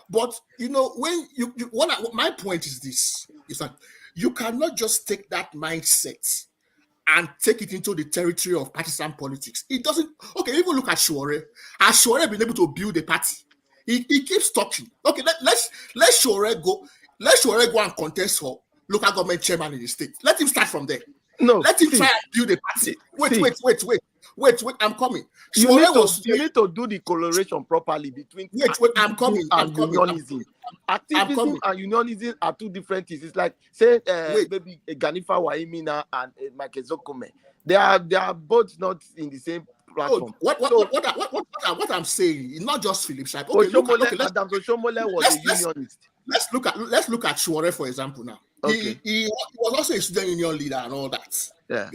[SPEAKER 5] But you know, when my point is this: is that you cannot just take that mindset and take it into the territory of partisan politics. It doesn't. Okay, even look at Sowore. Has Sowore been able to build a party? He keeps talking. Okay, let's Sowore go. Let Sowore go and contest for local government chairman in the state. Let him start from there.
[SPEAKER 7] No,
[SPEAKER 5] let him try and build a party. Wait. I'm coming.
[SPEAKER 7] You need to do the correlation properly between
[SPEAKER 5] I'm coming.
[SPEAKER 7] Unionism. Activism and unionism are two different things. It's like say maybe Ganifa Waimina and Michael Zokome. They are both not in the same platform.
[SPEAKER 5] What I'm saying is not just Philip Shaibu.
[SPEAKER 7] Oshomole was a unionist.
[SPEAKER 5] Let's look at Sowore, for example now. Okay. He was also a student union leader and all that.
[SPEAKER 7] Yeah.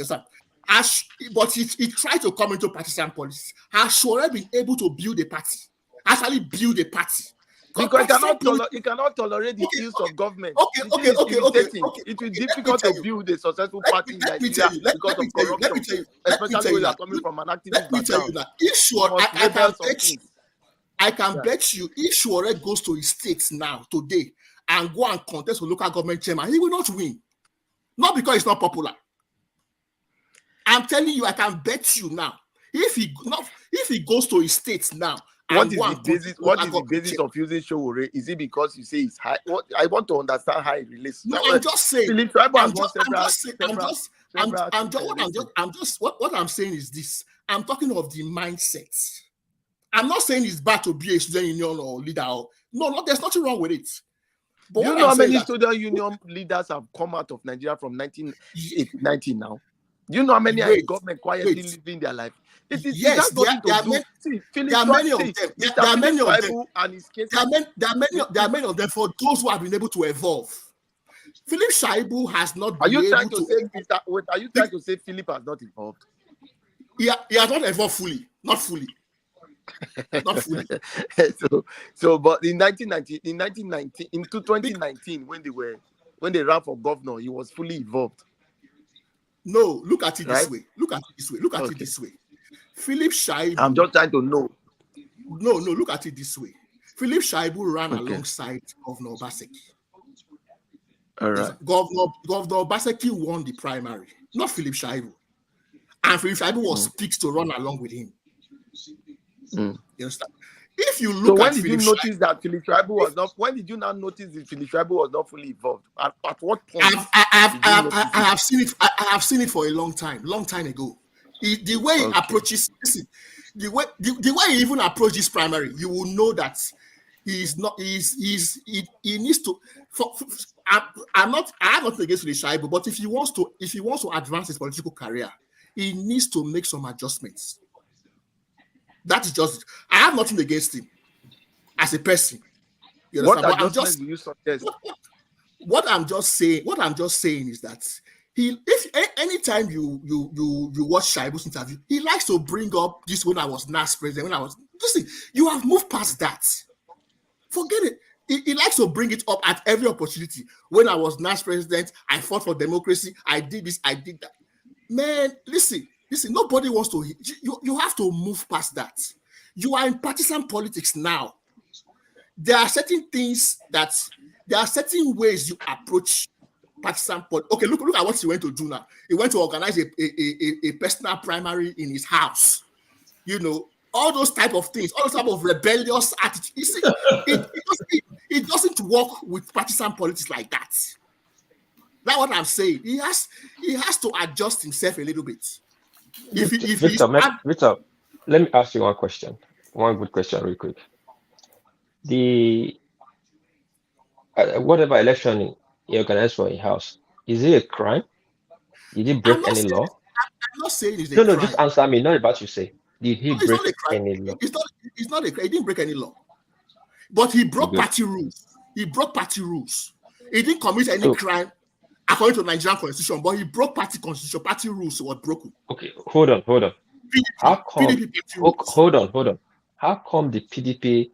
[SPEAKER 5] But he tried to come into partisan politics. Has Sowore been able to build a party? Actually build a party?
[SPEAKER 7] Because you cannot tolerate the ills of government.
[SPEAKER 5] Okay.
[SPEAKER 7] It will be difficult to build a successful party in Nigeria because of corruption. Especially when you are coming from an activist background.
[SPEAKER 5] I can bet you, if Sowore goes to his states now, today, and go and contest for local government chairman, he will not win. Not because it's not popular. I'm telling you, I can bet you now, if he goes to his states now
[SPEAKER 7] what is the basis? What is the basis of using Showore? Is it because you say it's high? What I want to understand how it relates.
[SPEAKER 5] No, I'm just saying. What I'm saying is this. I'm talking of the mindset. I'm not saying it's bad to be a student union or leader. No, there's nothing wrong with it. But
[SPEAKER 7] you know how many student union leaders have come out of Nigeria from 1980 now? You know how many are in government quietly living their life?
[SPEAKER 5] Yes, there are many of them. There are many of them. There are many of them for those who have been able to evolve. Philip Shaibu has not been able to.
[SPEAKER 7] Are you trying to say Philip has not evolved?
[SPEAKER 5] He has not evolved fully. Not fully. Not fully.
[SPEAKER 7] But in 2019, when they ran for governor, he was fully evolved.
[SPEAKER 5] No, look at it this way. Look at it this way. Philip Shaibu.
[SPEAKER 7] I'm just trying to know.
[SPEAKER 5] No, look at it this way. Philip Shaibu ran alongside Governor Obaseki.
[SPEAKER 7] All right.
[SPEAKER 5] Governor Obaseki won the primary, not Philip Shaibu. And Philip Shaibu was picked to run along with him. You understand? If you look
[SPEAKER 7] when did you notice that Philip Shaibu was not? When did you now notice that Philip Shaibu was not fully evolved? At what point?
[SPEAKER 5] I have seen it. I have seen it for a long time ago. The way he approaches, listen, the way he even approaches primary, you will know that he needs to. I have nothing against Philip Shaibu, but if he wants to advance his political career, he needs to make some adjustments. That is just. I have nothing against him as a person. You understand?
[SPEAKER 7] What adjustments do you suggest?
[SPEAKER 5] What I'm just saying is that anytime you watch Shaibu's interview, he likes to bring up this when I was NAS president. Listen, you have moved past that. Forget it. He likes to bring it up at every opportunity. When I was NAS president, I fought for democracy. I did this. I did that. Man, listen. Nobody wants to. You have to move past that. You are in partisan politics now. There are certain ways you approach partisan politics. Okay, look at what he went to do now. He went to organize a personal primary in his house. You know, all those type of things, all those type of rebellious attitude. You see, it doesn't work with partisan politics like that. That's what I'm saying. He has to adjust himself a little bit.
[SPEAKER 2] Victor, let me ask you one question. One good question, real quick. The whatever election he organized for a house, is it a crime? Did he break any law?
[SPEAKER 5] I'm not saying it's a crime.
[SPEAKER 2] No, just answer me. Not about you say. Did he break any law?
[SPEAKER 5] It's not a crime. He didn't break any law, but he broke party rules. He broke party rules. He didn't commit any crime according to the Nigerian constitution, but he broke party constitution. Party rules were broken.
[SPEAKER 2] Okay, hold on. How come? Hold on. How come the PDP,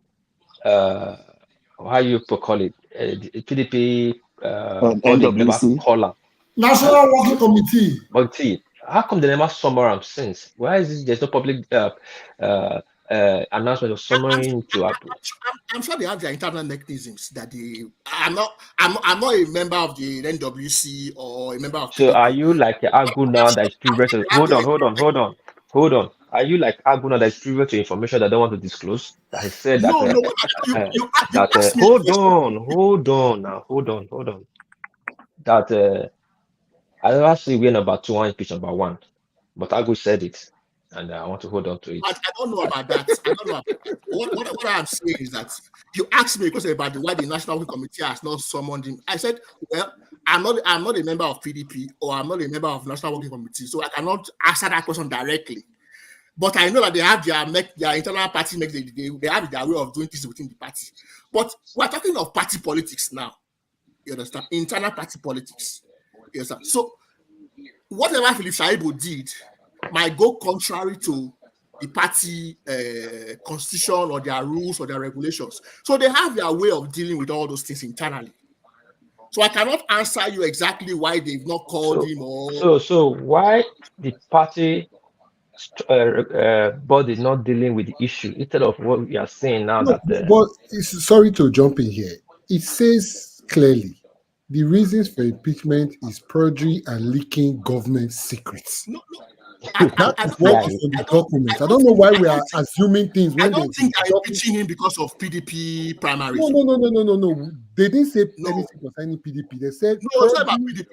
[SPEAKER 2] how you call it, the PDP
[SPEAKER 8] NWC
[SPEAKER 2] caller,
[SPEAKER 1] National Working Committee.
[SPEAKER 2] How come they never summarize them since? Why is this? There's no public announcement of summarizing to happen.
[SPEAKER 5] I'm sure they have their internal mechanisms that they. I'm not a member of the NWC or a member of.
[SPEAKER 2] So are you like Aguna that is privy to? Hold on. Are you like Aguna that is privy to information that I don't want to disclose? That he said that. Hold on. That I never say we're number 2 and pitch number 1, but Agu said it, and I want to hold on to it.
[SPEAKER 5] I don't know about that. What I'm saying is that you asked me a question about why the National Working Committee has not summoned him. I said, well, I'm not a member of PDP or I'm not a member of National Working Committee, so I cannot answer that question directly. But I know that they have their internal party, they have their way of doing things within the party. But we're talking of party politics now. You understand? Internal party politics. You understand? So whatever Philip Shaibu did might go contrary to the party constitution or their rules or their regulations. So they have their way of dealing with all those things internally. So I cannot answer you exactly why they've not called him or.
[SPEAKER 2] So why the party body is not dealing with the issue instead of what we are saying now?
[SPEAKER 6] But sorry to jump in here. It says clearly the reasons for impeachment is perjury and leaking government secrets. That is what is in the document. I don't know why we are assuming things
[SPEAKER 5] I
[SPEAKER 6] when
[SPEAKER 5] don't think I'm impeaching him because of PDP primaries.
[SPEAKER 6] No. They didn't say anything concerning PDP. They said
[SPEAKER 5] no, it's not about PDP.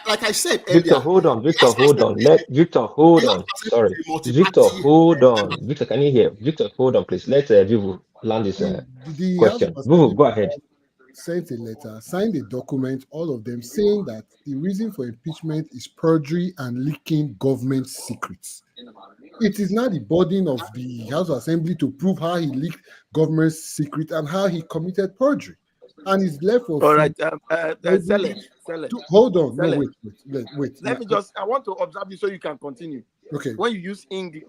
[SPEAKER 5] Like I said earlier.
[SPEAKER 2] Victor, hold on. Victor, hold on. Victor, hold on. Sorry. Victor, hold on. Victor, can you hear? Victor, hold on, please. Let Vivu land this question. Vivu, go ahead.
[SPEAKER 6] Sent a letter, signed a document, all of them saying that the reason for impeachment is perjury and leaking government secrets. It is not the burden of the House of Assembly to prove how he leaked government secret and how he committed perjury. And it's left for
[SPEAKER 7] all right. Sell it.
[SPEAKER 6] Hold on. No, wait.
[SPEAKER 7] Let me just, I want to observe you so you can continue.
[SPEAKER 6] Okay.
[SPEAKER 7] When you use English,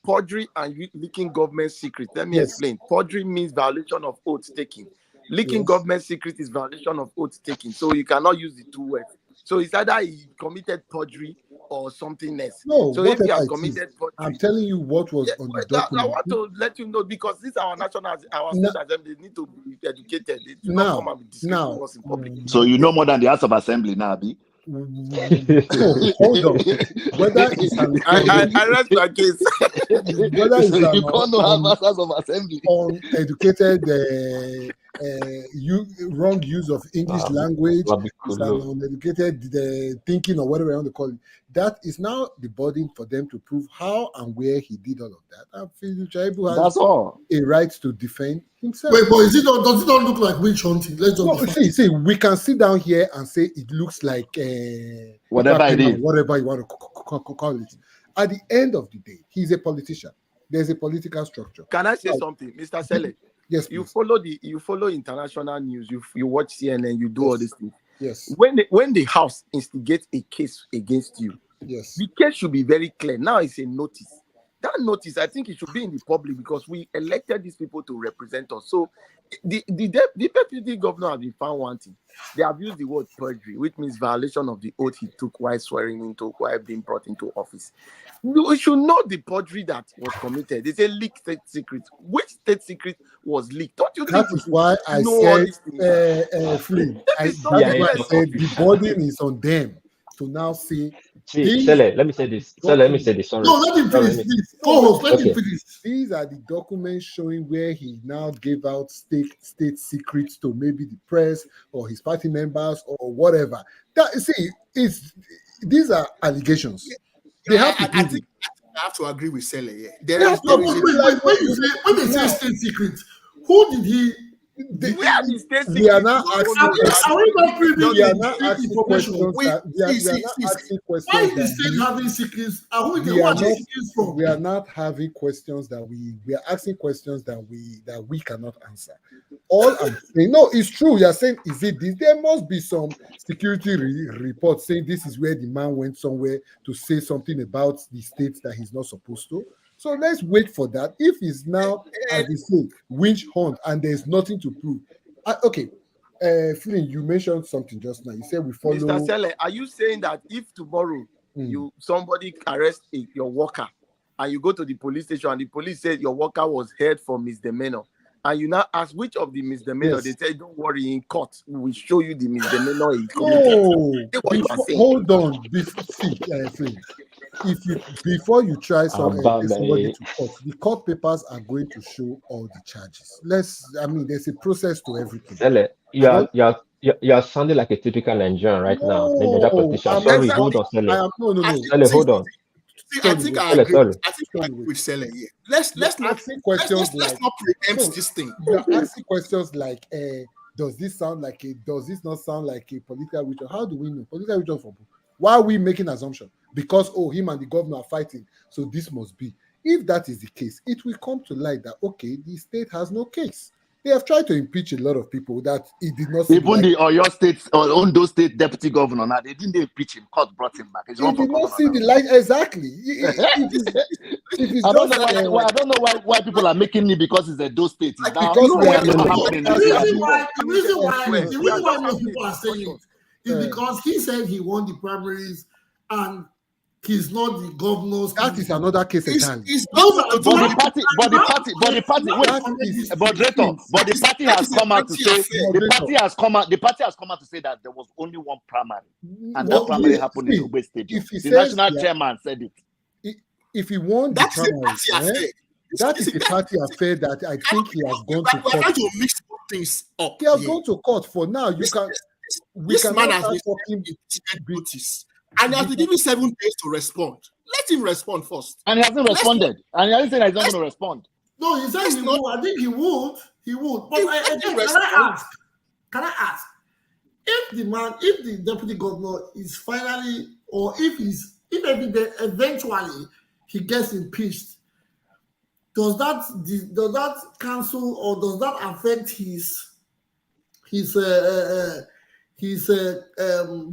[SPEAKER 7] perjury and leaking government secret, let me explain. Perjury means violation of oath taking. Leaking government secret is violation of oath taking. So you cannot use the two words. So it's either he committed perjury or something else.
[SPEAKER 6] No,
[SPEAKER 7] so if he has committed perjury,
[SPEAKER 6] I'm telling you what was on the document.
[SPEAKER 7] I want to let you know because this is our state assembly. They need to be educated. They do not come and be discussing what's in public.
[SPEAKER 8] So you know more than the House of Assembly now, Abi.
[SPEAKER 6] Hold on. Whether it's
[SPEAKER 7] I rest my case.
[SPEAKER 6] Whether it's
[SPEAKER 8] you can't know House of Assembly
[SPEAKER 6] uneducated wrong use of English language, uneducated thinking or whatever you want to call it. That is now the burden for them to prove how and where he did all of that. And Gov Shaibu has a right to defend himself.
[SPEAKER 1] Wait, but does it not look like witch hunting? Let's just
[SPEAKER 6] see, we can sit down here and say it looks like
[SPEAKER 8] whatever it is,
[SPEAKER 6] whatever you want to call it. At the end of the day, he's a politician. There's a political structure.
[SPEAKER 7] Can I say something, Mr. Sele?
[SPEAKER 6] Yes,
[SPEAKER 7] you follow international news. You watch CNN. You do all these things.
[SPEAKER 6] Yes.
[SPEAKER 7] When the House instigates a case against you,
[SPEAKER 6] yes,
[SPEAKER 7] the case should be very clear. Now it's a notice. That notice, I think it should be in the public because we elected these people to represent us. So the deputy governor has been found wanting. They have used the word perjury, which means violation of the oath he took while swearing into, while being brought into office. We should know the perjury that was committed. It's a leaked state secret. Which state secret was leaked? Don't you think?
[SPEAKER 6] That is why I said, Flynn, the burden is on them to now see.
[SPEAKER 2] Sele, let me say this. Let me say this. Sorry.
[SPEAKER 1] No, let him finish. Let him finish.
[SPEAKER 6] These are the documents showing where he now gave out state secrets to maybe the press or his party members or whatever. These are allegations. They have to
[SPEAKER 5] I think I have to agree with Sele. Yeah.
[SPEAKER 1] When they say state secrets, who did he?
[SPEAKER 7] We are the state secret.
[SPEAKER 6] We are not asking
[SPEAKER 1] questions. Why is the state having secrets?
[SPEAKER 6] We are not having questions that we are asking questions that we cannot answer. All I'm saying, no, it's true. You are saying, is it this? There must be some security report saying this is where the man went somewhere to say something about the state that he's not supposed to. So let's wait for that. If it's now, as they say, winch hunt and there's nothing to prove. Okay, Flynn, you mentioned something just now. You said we follow.
[SPEAKER 7] Mr. Sele, are you saying that if tomorrow somebody arrests your worker and you go to the police station and the police said your worker was held for misdemeanor, and you now ask which of the misdemeanor, they say, don't worry, in court, we will show you the misdemeanor he committed.
[SPEAKER 6] Hold on, Flynn. Before you try somebody to court, the court papers are going to show all the charges. There's a process to everything.
[SPEAKER 2] Sele, you're sounding like a typical Nigerian right now. Sorry, hold on, Sele. Sele, hold on.
[SPEAKER 5] I think I agree with Sele here. Let's not preempt this thing.
[SPEAKER 6] You're asking questions like, does this not sound like a political ritual? How do we know? Political ritual for who? Why are we making assumption? Because him and the governor are fighting, so this must be. If that is the case, it will come to light that the state has no case. They have tried to impeach a lot of people that it did not.
[SPEAKER 8] Even the Oyo State or Ondo State deputy governor, now they didn't impeach him. Court brought him back.
[SPEAKER 6] He did not see the light exactly.
[SPEAKER 8] I don't know why people are making it because it's a Edo State.
[SPEAKER 1] The reason why most people are saying it is because he said he won the primaries and he's not the governor's
[SPEAKER 6] That is another case entirely.
[SPEAKER 1] those are
[SPEAKER 7] But the party, wait, moderator, but the party has come out to say the party has come out to say that there was only one primary, and that primary happened in Obe Stadium. The national chairman said it.
[SPEAKER 6] If he won the primary, that is a party affair that I think he has gone to court.
[SPEAKER 5] We're trying to mix things up.
[SPEAKER 6] He has gone to court for now.
[SPEAKER 5] This man has been talking notice, and he has been given 7 days to respond. Let him respond first.
[SPEAKER 7] And he hasn't responded. And he hasn't said he's not going to respond.
[SPEAKER 1] No, he said he would. I think he would. He would. But can I ask? If the deputy governor is finally, or if eventually he gets impeached, does that cancel or does that affect his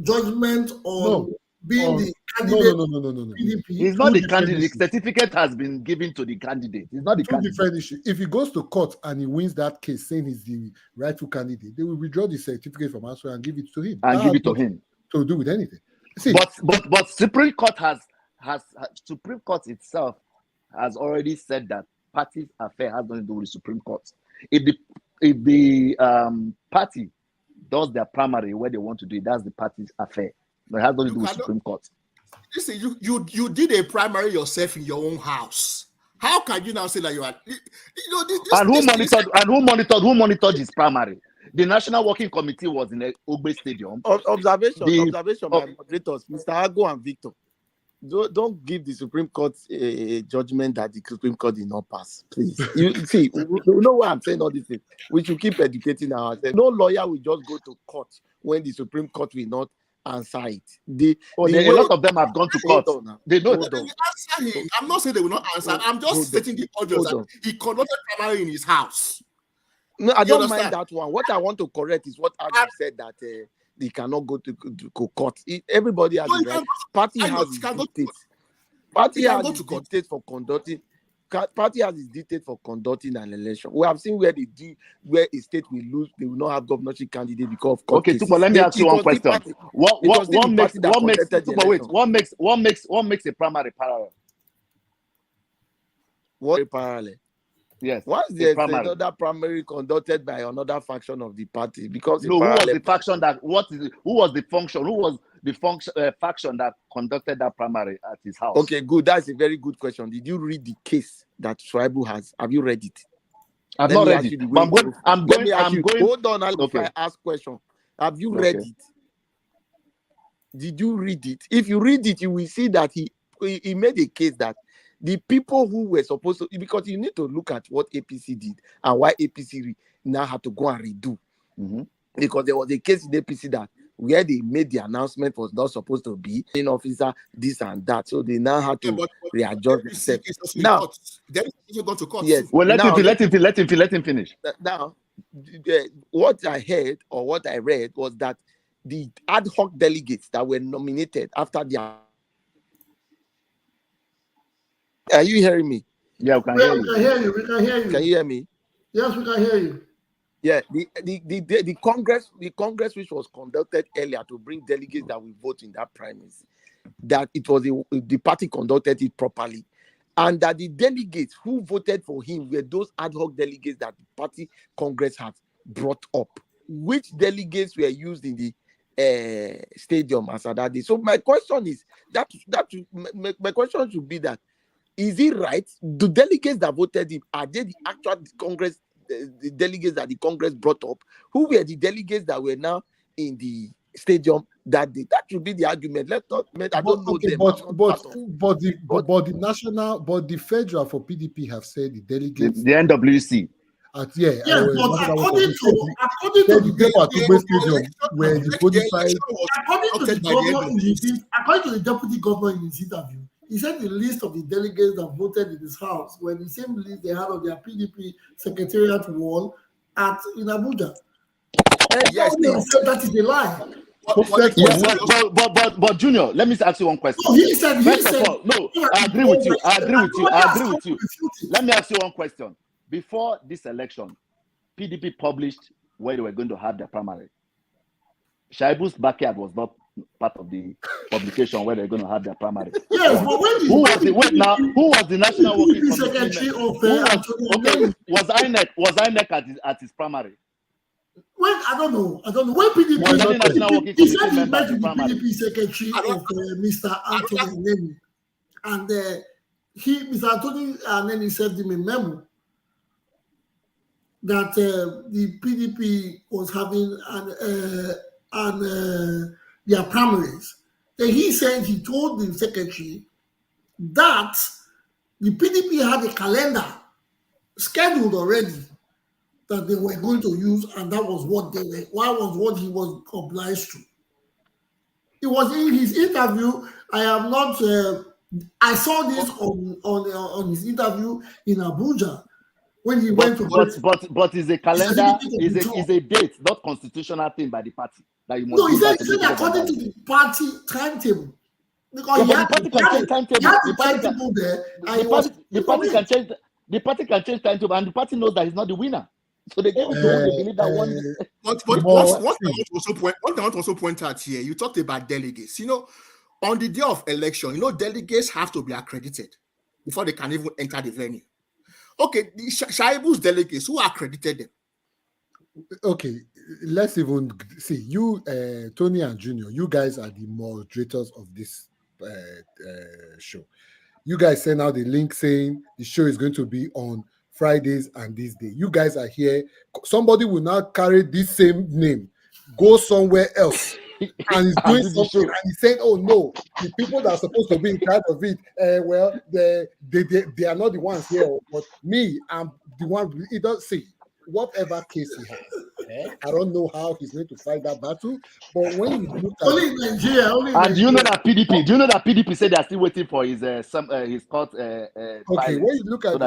[SPEAKER 1] judgment on being the candidate?
[SPEAKER 6] No.
[SPEAKER 1] PDP?
[SPEAKER 7] He's not the candidate. The certificate has been given to the candidate. He's not the candidate.
[SPEAKER 6] Different issue. If he goes to court and he wins that case, saying he's the rightful candidate, they will withdraw the certificate from us and give it to him. To do with anything. See,
[SPEAKER 7] but Supreme Court Supreme Court itself has already said that party affair has nothing to do with the Supreme Court. If the party does their primary where they want to do it, that's the party's affair. But it has nothing to do with the Supreme Court.
[SPEAKER 5] Listen, you did a primary yourself in your own house. How can you now say that you are?
[SPEAKER 7] Who monitored his primary? The National Working Committee was in the Obe Stadium.
[SPEAKER 12] Observation, my moderators, Mr. Ago and Victor. Don't give the Supreme Court a judgment that the Supreme Court did not pass, please. You see, you know why I'm saying all these things. We should keep educating ourselves. No lawyer will just go to court when the Supreme Court will not answer it. A
[SPEAKER 7] lot of them have gone to court. They know.
[SPEAKER 5] I'm not saying they will not answer. I'm just stating the audience that he conducted primary in his house.
[SPEAKER 12] No, I don't mind that one. What I want to correct is what Agu said that they cannot go to court. Everybody has the right. Party has dictates. Party has its dictates for conducting. Party has its dictates for conducting an election. We have seen where a state will lose, they will not have governorship candidate because of court cases.
[SPEAKER 7] Tupo, let me ask you one question. What makes a primary parallel?
[SPEAKER 12] What parallel?
[SPEAKER 7] Yes.
[SPEAKER 12] What's there's another primary conducted by another faction of the party? Because
[SPEAKER 7] who was the faction that faction that conducted that primary at his house?
[SPEAKER 12] Okay, good. That's a very good question. Did you read the case that Shaibu has? Have you read it?
[SPEAKER 7] I've not read it. I'm going.
[SPEAKER 12] Hold on, if I ask question. Have you read it? Did you read it? If you read it, you will see that he made a case that the people who were supposed to, because you need to look at what APC did and why APC now had to go and redo. Because there was a case in APC that where they made the announcement was not supposed to be in officer, this and that. So they now had to readjust themselves. Now,
[SPEAKER 5] then you go to court.
[SPEAKER 7] Yes. Well, let him finish.
[SPEAKER 12] Now, what I heard or what I read was that the ad hoc delegates that were nominated after their. Are you hearing me?
[SPEAKER 7] Yeah, we can hear you.
[SPEAKER 1] We can hear you.
[SPEAKER 12] Can you hear me?
[SPEAKER 1] Yes, we can hear you.
[SPEAKER 12] Yeah, the Congress which was conducted earlier to bring delegates that will vote in that primaries, that it was the party conducted it properly, and that the delegates who voted for him were those ad hoc delegates that the party Congress had brought up. Which delegates were used in the stadium as at that day? So my question is my question should be that. Is it right? The delegates that voted him, are they the actual Congress, the delegates that the Congress brought up? Who were the delegates that were now in the stadium that day? That should be the argument. Let's not. I don't know them.
[SPEAKER 6] But the federal for PDP have said the delegates.
[SPEAKER 7] The NWC.
[SPEAKER 1] But according to the deputy governor in his interview, he said the list of the delegates that voted in his house were the same list they had on their PDP secretariat wall in Abuja.
[SPEAKER 5] Yes,
[SPEAKER 1] that is a lie.
[SPEAKER 7] But Junior, let me ask you one question.
[SPEAKER 1] No, he said,
[SPEAKER 7] I agree with you. Let me ask you one question. Before this election, PDP published where they were going to have their primary. Shaibu's backyard was not
[SPEAKER 8] part of the publication where they're going to have their primary.
[SPEAKER 1] Yes, but when
[SPEAKER 8] Who was the National Working
[SPEAKER 1] PDP
[SPEAKER 8] Committee
[SPEAKER 1] secretary
[SPEAKER 8] member?
[SPEAKER 1] of
[SPEAKER 8] Was INEC at his primary?
[SPEAKER 1] When I don't know. When PDP he said he met with the PDP secretary of Mr. Anthony Nemi, and Mr. Anthony Nemi sent him a memo that the PDP was having their primaries. Then he said he told the secretary that the PDP had a calendar scheduled already that they were going to use, and that was what he was obliged to. It was in his interview. I have not. I saw this on his interview in Abuja when he went to.
[SPEAKER 8] But is a calendar is a date, not constitutional thing by the party that you must.
[SPEAKER 1] No, he said according to the party timetable. Because
[SPEAKER 8] the party can change timetable. The party can change timetable, and the party knows that he's not the winner. So they gave it to him. They believe that one.
[SPEAKER 5] But what I want to also point out here, you talked about delegates. You know, on the day of election, you know, delegates have to be accredited before they can even enter the venue. Okay, the Shaibu's delegates, who accredited them?
[SPEAKER 6] Okay, let's even see. You, Tony and Junior, you guys are the moderators of this show. You guys send out the link saying the show is going to be on Fridays and this day. You guys are here. Somebody will now carry this same name, go somewhere else, and he's doing something, and he's saying, "Oh no, the people that are supposed to be in charge of it, well, they are not the ones here, but me, I'm the one." He does see whatever case he has. I don't know how he's going to fight that battle, but when you look at
[SPEAKER 1] only Nigeria,
[SPEAKER 8] and do you know that PDP? Do you know that PDP said they are still waiting for his court?
[SPEAKER 6] Okay, when you look at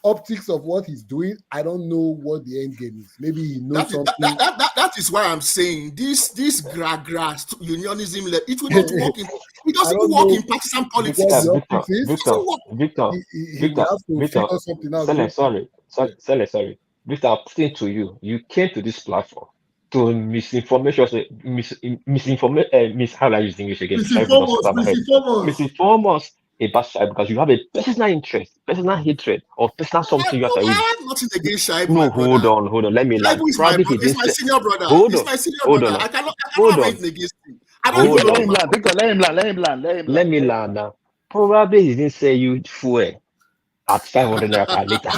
[SPEAKER 6] optics of what he's doing, I don't know what the end game is. Maybe he knows something.
[SPEAKER 5] That is why I'm saying this grass unionism. It will not work. It doesn't work in partisan politics.
[SPEAKER 2] Victor, Victor, I'm saying to you, you came to this platform to misinform us about Shaibu because you have a personal interest, personal hatred, or personal something you have to
[SPEAKER 5] I have nothing against Shaibu.
[SPEAKER 2] No, hold on. Let me land.
[SPEAKER 5] He's my senior brother. He's my senior brother. I cannot have anything against him.
[SPEAKER 8] Let him land.
[SPEAKER 2] Let me land now. Probably he didn't say you fuel at 500 naira per liter.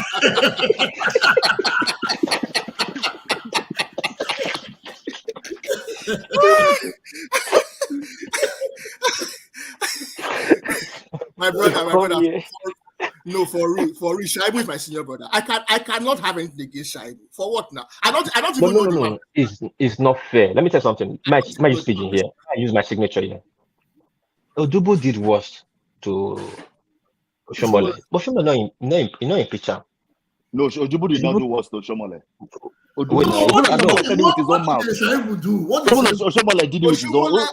[SPEAKER 5] My brother. No, for real. Shaibu is my senior brother. I cannot have anything against Shaibu. For what now? I don't even know.
[SPEAKER 2] No. It's not fair. Let me tell you something. My speaking here. I use my signature here. Odubo did worse to Oshomole. But Oshomole not impeach him.
[SPEAKER 8] No, Odubo did not do worse to Oshomole. Oshomole did it with his own.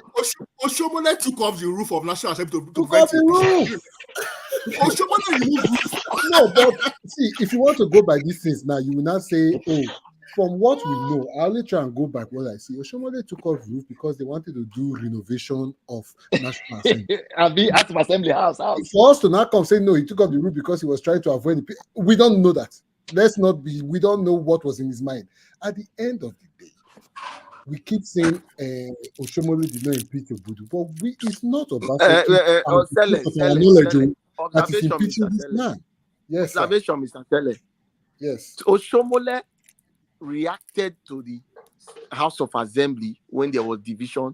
[SPEAKER 5] Oshomole took off the roof of National Assembly to prevent it.
[SPEAKER 6] No, but see, if you want to go by these things now, you will not say, "Oh, from what we know." I only try and go back what I see. Oshomole took off roof because they wanted to do renovation of National Assembly.
[SPEAKER 8] Assembly house.
[SPEAKER 6] For us to now come say no, he took off the roof because he was trying to avoid the. We don't know that. We don't know what was in his mind. At the end of the day, we keep saying Oshomole did not impeach Obudu, but it's not about knowledge that is impeaching this man. Yes,
[SPEAKER 12] observation, Mr. Tele.
[SPEAKER 6] Yes.
[SPEAKER 12] Oshomole reacted to the House of Assembly when there was division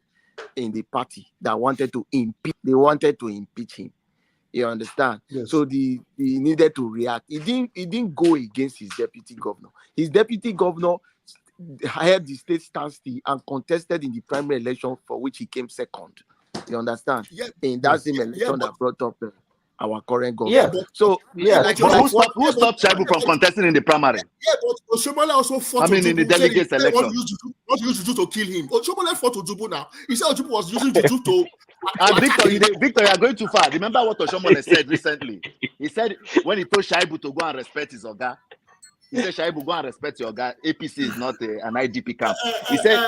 [SPEAKER 12] in the party that wanted to impeach. They wanted to impeach him. You understand?
[SPEAKER 6] Yes.
[SPEAKER 12] So he needed to react. He didn't go against his deputy governor. His deputy governor held the state standstill and contested in the primary election for which he came second. You understand?
[SPEAKER 5] Yeah.
[SPEAKER 12] In that same election that brought up our current government.
[SPEAKER 2] Yeah.
[SPEAKER 12] So
[SPEAKER 8] who stopped Shaibu from contesting in the primary?
[SPEAKER 5] Yeah, but Oshomole also fought.
[SPEAKER 8] In the delegates election.
[SPEAKER 5] What used to kill him? Oshomole fought Ojubu now. He said Ojubu was using Juju to.
[SPEAKER 8] And Victor, you are going too far. Remember what Oshomole said recently? He said when he told Shaibu to go and respect his Oga, he said, Shaibu, go and respect your Oga. APC is not an IDP camp. He said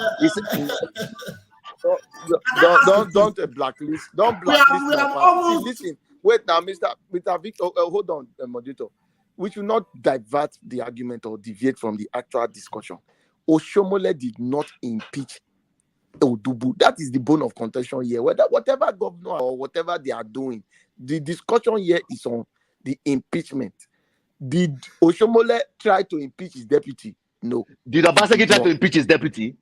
[SPEAKER 12] Don't blacklist. Don't blacklist
[SPEAKER 1] we
[SPEAKER 12] my
[SPEAKER 1] have
[SPEAKER 12] party.
[SPEAKER 1] almost.
[SPEAKER 12] Listen, wait now, Mr. Victor. Hold on, moderator. We should not divert the argument or deviate from the actual discussion. Oshomole did not impeach Odubu. That is the bone of contention here. Whatever governor or whatever they are doing, the discussion here is on the impeachment. Did Oshomole try to impeach his deputy? No.
[SPEAKER 8] Did Obaseki try to impeach his deputy?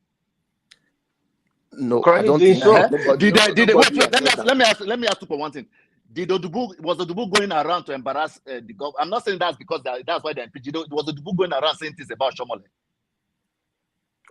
[SPEAKER 12] No, I
[SPEAKER 2] Currently
[SPEAKER 12] don't
[SPEAKER 2] doing
[SPEAKER 12] think
[SPEAKER 2] so.
[SPEAKER 8] Let me ask you for one thing. Was Odubu going around to embarrass the government? I'm not saying that's because that's why they impeached. Was Odubu going around saying things about Shomole?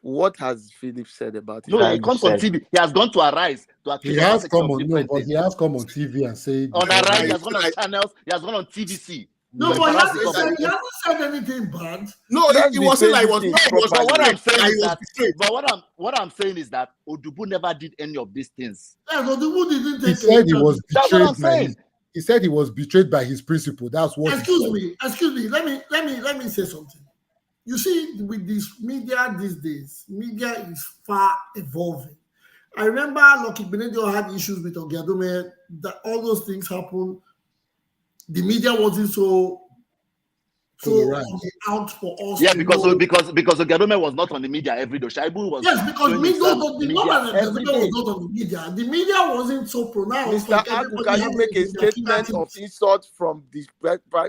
[SPEAKER 12] What has Philip said about it?
[SPEAKER 8] No, he comes on TV. He has gone to Arise to accuse
[SPEAKER 6] He has
[SPEAKER 8] Obaseki
[SPEAKER 6] come
[SPEAKER 8] of
[SPEAKER 6] on, no,
[SPEAKER 8] different
[SPEAKER 6] but
[SPEAKER 8] things.
[SPEAKER 6] he has come on TV and said
[SPEAKER 8] On Arise, he
[SPEAKER 12] I-
[SPEAKER 8] has gone on channels. He has gone on TVC.
[SPEAKER 1] No,
[SPEAKER 8] to
[SPEAKER 1] but he
[SPEAKER 8] embarrass the
[SPEAKER 1] hasn't
[SPEAKER 8] government.
[SPEAKER 1] said anything bad.
[SPEAKER 5] No,
[SPEAKER 12] That's
[SPEAKER 5] he
[SPEAKER 12] the
[SPEAKER 5] wasn't like
[SPEAKER 12] same
[SPEAKER 5] was
[SPEAKER 12] thing.
[SPEAKER 5] no, he was
[SPEAKER 8] But what I'm
[SPEAKER 5] betrayed.
[SPEAKER 8] saying
[SPEAKER 5] He
[SPEAKER 8] is
[SPEAKER 5] was
[SPEAKER 8] that,
[SPEAKER 5] betrayed.
[SPEAKER 8] but what I'm saying is that Odubu never did any of these things.
[SPEAKER 1] Yeah, so the wood didn't
[SPEAKER 6] he
[SPEAKER 1] take
[SPEAKER 6] said he was
[SPEAKER 8] That's what I'm
[SPEAKER 6] betrayed by
[SPEAKER 8] saying.
[SPEAKER 6] his. He said he was betrayed by his principal. That's what. he
[SPEAKER 1] Excuse
[SPEAKER 6] said.
[SPEAKER 1] me. Let me say something. You see, with this media these days, media is far evolving. I remember Lucky Benedio had issues with Ogiadome, that all those things happened. The media wasn't so
[SPEAKER 6] Polarized.
[SPEAKER 1] on the out for us.
[SPEAKER 8] Yeah,
[SPEAKER 1] to
[SPEAKER 8] because
[SPEAKER 1] know.
[SPEAKER 8] Ogadome was not on the media every day. Shaibu was
[SPEAKER 1] Yes, because
[SPEAKER 8] showing
[SPEAKER 1] media,
[SPEAKER 8] himself
[SPEAKER 1] the
[SPEAKER 8] media
[SPEAKER 1] normal
[SPEAKER 8] every
[SPEAKER 1] Ogiadome was
[SPEAKER 8] day.
[SPEAKER 1] not on the media. The media wasn't so pronounced.
[SPEAKER 12] Mr.
[SPEAKER 1] Like
[SPEAKER 12] Agu,
[SPEAKER 1] everybody
[SPEAKER 12] can
[SPEAKER 1] had
[SPEAKER 12] you make a
[SPEAKER 1] in their
[SPEAKER 12] statement of
[SPEAKER 1] fingertips.
[SPEAKER 12] insult from the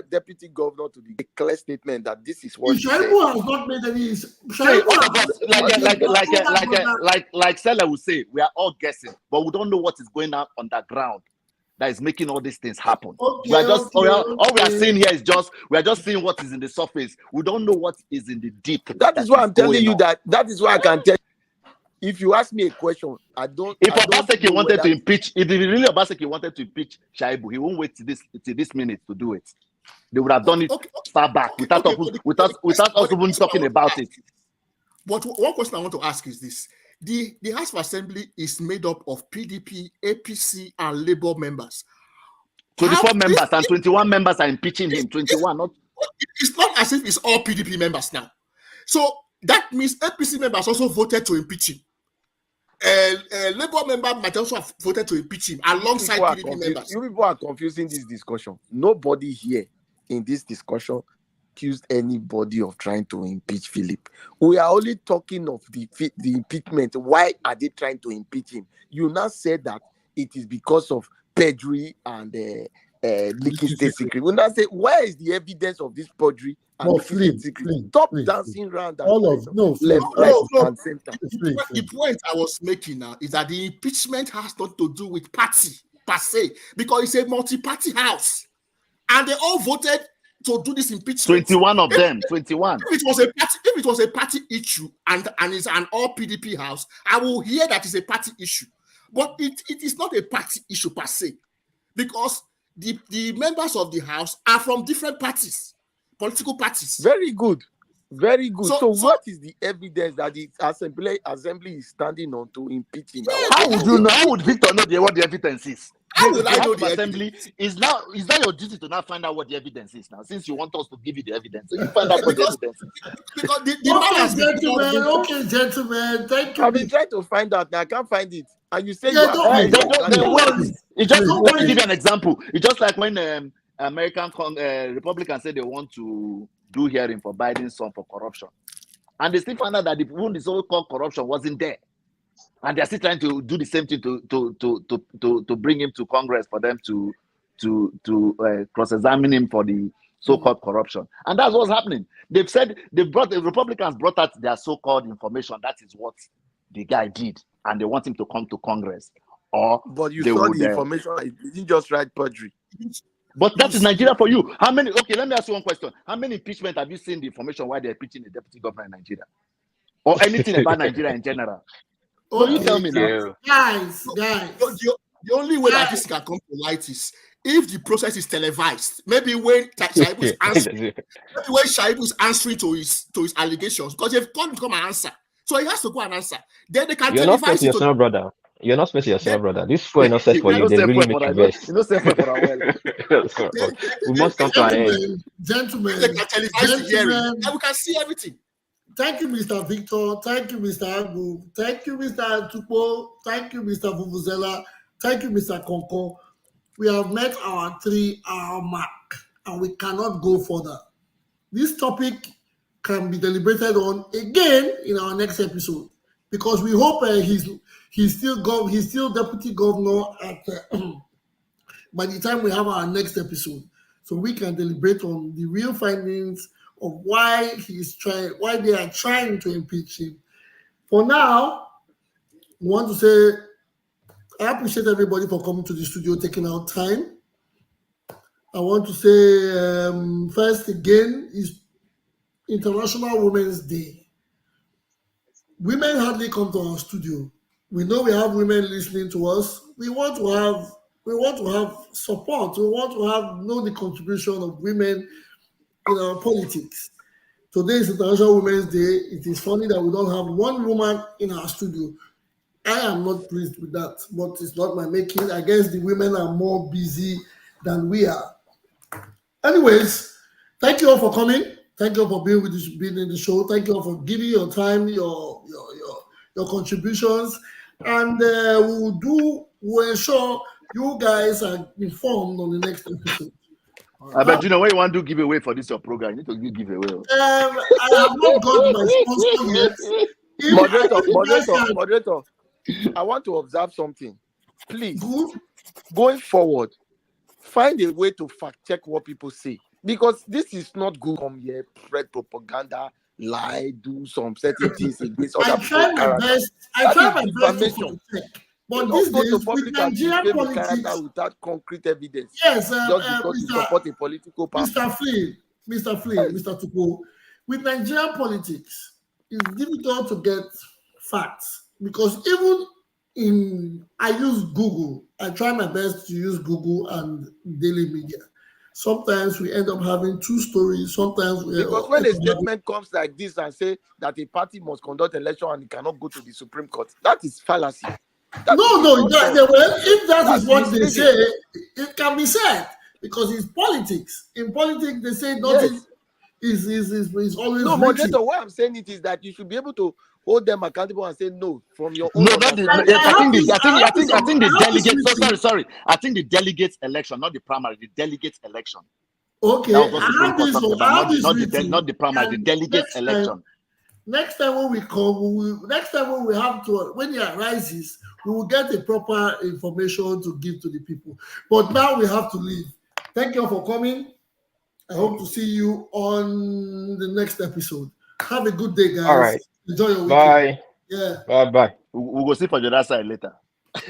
[SPEAKER 12] deputy governor to the clear statement that this is what
[SPEAKER 1] If
[SPEAKER 12] he said?
[SPEAKER 1] Shaibu has not made any,
[SPEAKER 8] See,
[SPEAKER 1] Shaibu
[SPEAKER 8] all
[SPEAKER 1] has
[SPEAKER 8] of
[SPEAKER 1] not
[SPEAKER 8] us,
[SPEAKER 1] made
[SPEAKER 8] like Sela will say, we are all guessing, but we don't know what is going on underground that is making all these things happen.
[SPEAKER 1] Okay,
[SPEAKER 8] We are just all we are
[SPEAKER 1] okay.
[SPEAKER 8] seeing here is we are just seeing what is in the surface. We don't know what is in the deep.
[SPEAKER 12] That is why I'm telling you
[SPEAKER 8] going on.
[SPEAKER 12] that is why I can tell you. If you ask me a question,
[SPEAKER 8] If
[SPEAKER 12] I don't
[SPEAKER 8] Obaseki
[SPEAKER 12] know
[SPEAKER 8] wanted to
[SPEAKER 12] whether
[SPEAKER 8] impeach, if really Obaseki wanted to impeach Shaibu, he won't wait till this minute to do it. They would have done it far back without us even talking about it.
[SPEAKER 5] But one question I want to ask is this: the House of Assembly is made up of PDP, APC, and Labour members.
[SPEAKER 8] 24 members and 21 members are impeaching him. 21, not.
[SPEAKER 5] It's not as if it's all PDP members now. So that means APC members also voted to impeach him. Labour member might also have voted to impeach him alongside PDP members.
[SPEAKER 12] You people are confusing this discussion. Nobody here in this discussion accused anybody of trying to impeach Philip. We are only talking of the impeachment. Why are they trying to impeach him? You now said that it is because of perjury and leaking state secret. We now say, where is the evidence of this perjury and leaking secret? Stop dancing around that.
[SPEAKER 5] No. The point I was making now is that the impeachment has not to do with party per se, because it's a multi-party house, and they all voted to do this impeachment.
[SPEAKER 8] 21 of them. 21.
[SPEAKER 5] If it was a party issue and it's an all PDP house, I will hear that it's a party issue. But it is not a party issue per se, because the members of the house are from different parties, political parties.
[SPEAKER 12] Very good. Very good. So what is the evidence that the assembly is standing on to impeach him?
[SPEAKER 8] How would you know? How would Victor know what the evidence is?
[SPEAKER 5] How will I know
[SPEAKER 8] the assembly is now? Is that your duty to now find out what the evidence is now? Since you want us to give you the evidence, so you find out what the evidence is.
[SPEAKER 5] Because the man has been
[SPEAKER 1] gentlemen, thank you.
[SPEAKER 12] I've been trying to find out. I can't find it. And you say
[SPEAKER 8] let me give you an example. It's just like when American Republicans say they want to do hearing for Biden's son for corruption, and they still find out that the so-called corruption wasn't there, and they're still trying to do the same thing to bring him to Congress for them to cross-examine him for the so-called corruption, and that's what's happening. They've said the Republicans brought out their so-called information. That is what the guy did, and they want him to come to Congress.
[SPEAKER 12] But you saw the information. It didn't just write perjury.
[SPEAKER 8] But that is Nigeria for you. How many? Okay, let me ask you one question. How many impeachment have you seen the information why they're impeaching the deputy governor in Nigeria, or anything about Nigeria in general? So you tell me now,
[SPEAKER 1] guys.
[SPEAKER 5] The only way that this can come to light is if the process is televised. Maybe when Shaibu is answering, to his allegations, because they've come and answer, so he has to go and answer. Then they can
[SPEAKER 2] You're not supposed to yourself, brother. You're not supposed to yourself, brother. This score is not set for you. They really make you best. We must come to an end.
[SPEAKER 1] Gentlemen,
[SPEAKER 5] they can televise the hearing, and we can see everything.
[SPEAKER 1] Thank you, Mr. Victor. Thank you, Mr. Agu. Thank you, Mr. Tupo. Thank you, Mr. Vuvuzela. Thank you, Mr. Konko. We have met our 3-hour mark, and we cannot go further. This topic can be deliberated on again in our next episode, because we hope he's still deputy governor at by the time we have our next episode, so we can deliberate on the real findings of why they are trying to impeach him. For now, I want to say I appreciate everybody for coming to the studio, taking out time. I want to say first again is International Women's Day. Women hardly come to our studio. We know we have women listening to us. We want to have support. We want to know the contribution of women in our politics. Today is International Women's Day. It is funny that we don't have one woman in our studio. I am not pleased with that, but it's not my making. I guess the women are more busy than we are. Anyways, thank you all for coming. Thank you all for being in the show. Thank you all for giving your time, your contributions, and we'll ensure you guys are informed on the next episode.
[SPEAKER 8] I bet you know what you want to give away for this your program. You need to give away.
[SPEAKER 1] I have not got my sponsor yet.
[SPEAKER 12] Moderator, I want to observe something. Please, going forward, find a way to fact check what people say, because this is not good. Come here, spread propaganda, lie, do some certain things against other people.
[SPEAKER 1] I try my best to check. But these days, with Nigerian politics,
[SPEAKER 12] without concrete evidence,
[SPEAKER 1] yes,
[SPEAKER 12] just because you support a political party.
[SPEAKER 1] Mr. Flynn, Mr. Tupo, with Nigerian politics, it's difficult to get facts, because I use Google. I try my best to use Google and daily media. Sometimes we end up having two stories. Sometimes
[SPEAKER 12] because when a statement comes like this and say that a party must conduct election and it cannot go to the Supreme Court, that is fallacy.
[SPEAKER 1] If that is what they say, it can be said, because it's politics. In politics, they say nothing is always.
[SPEAKER 12] No, moderator, what I'm saying is that you should be able to hold them accountable and say no from your own.
[SPEAKER 8] No, I think the delegates. Sorry. I think the delegates election, not the primary, the delegates election.
[SPEAKER 1] Okay,
[SPEAKER 8] not the primary, the delegates election.
[SPEAKER 1] Next time when we come, when it arises, we will get a proper information to give to the people. But now we have to leave. Thank you all for coming. I hope to see you on the next episode. Have a good day, guys.
[SPEAKER 2] All right.
[SPEAKER 1] Enjoy your weekend.
[SPEAKER 2] Bye.
[SPEAKER 1] Yeah.
[SPEAKER 2] Bye.
[SPEAKER 8] We'll go see for the other side later.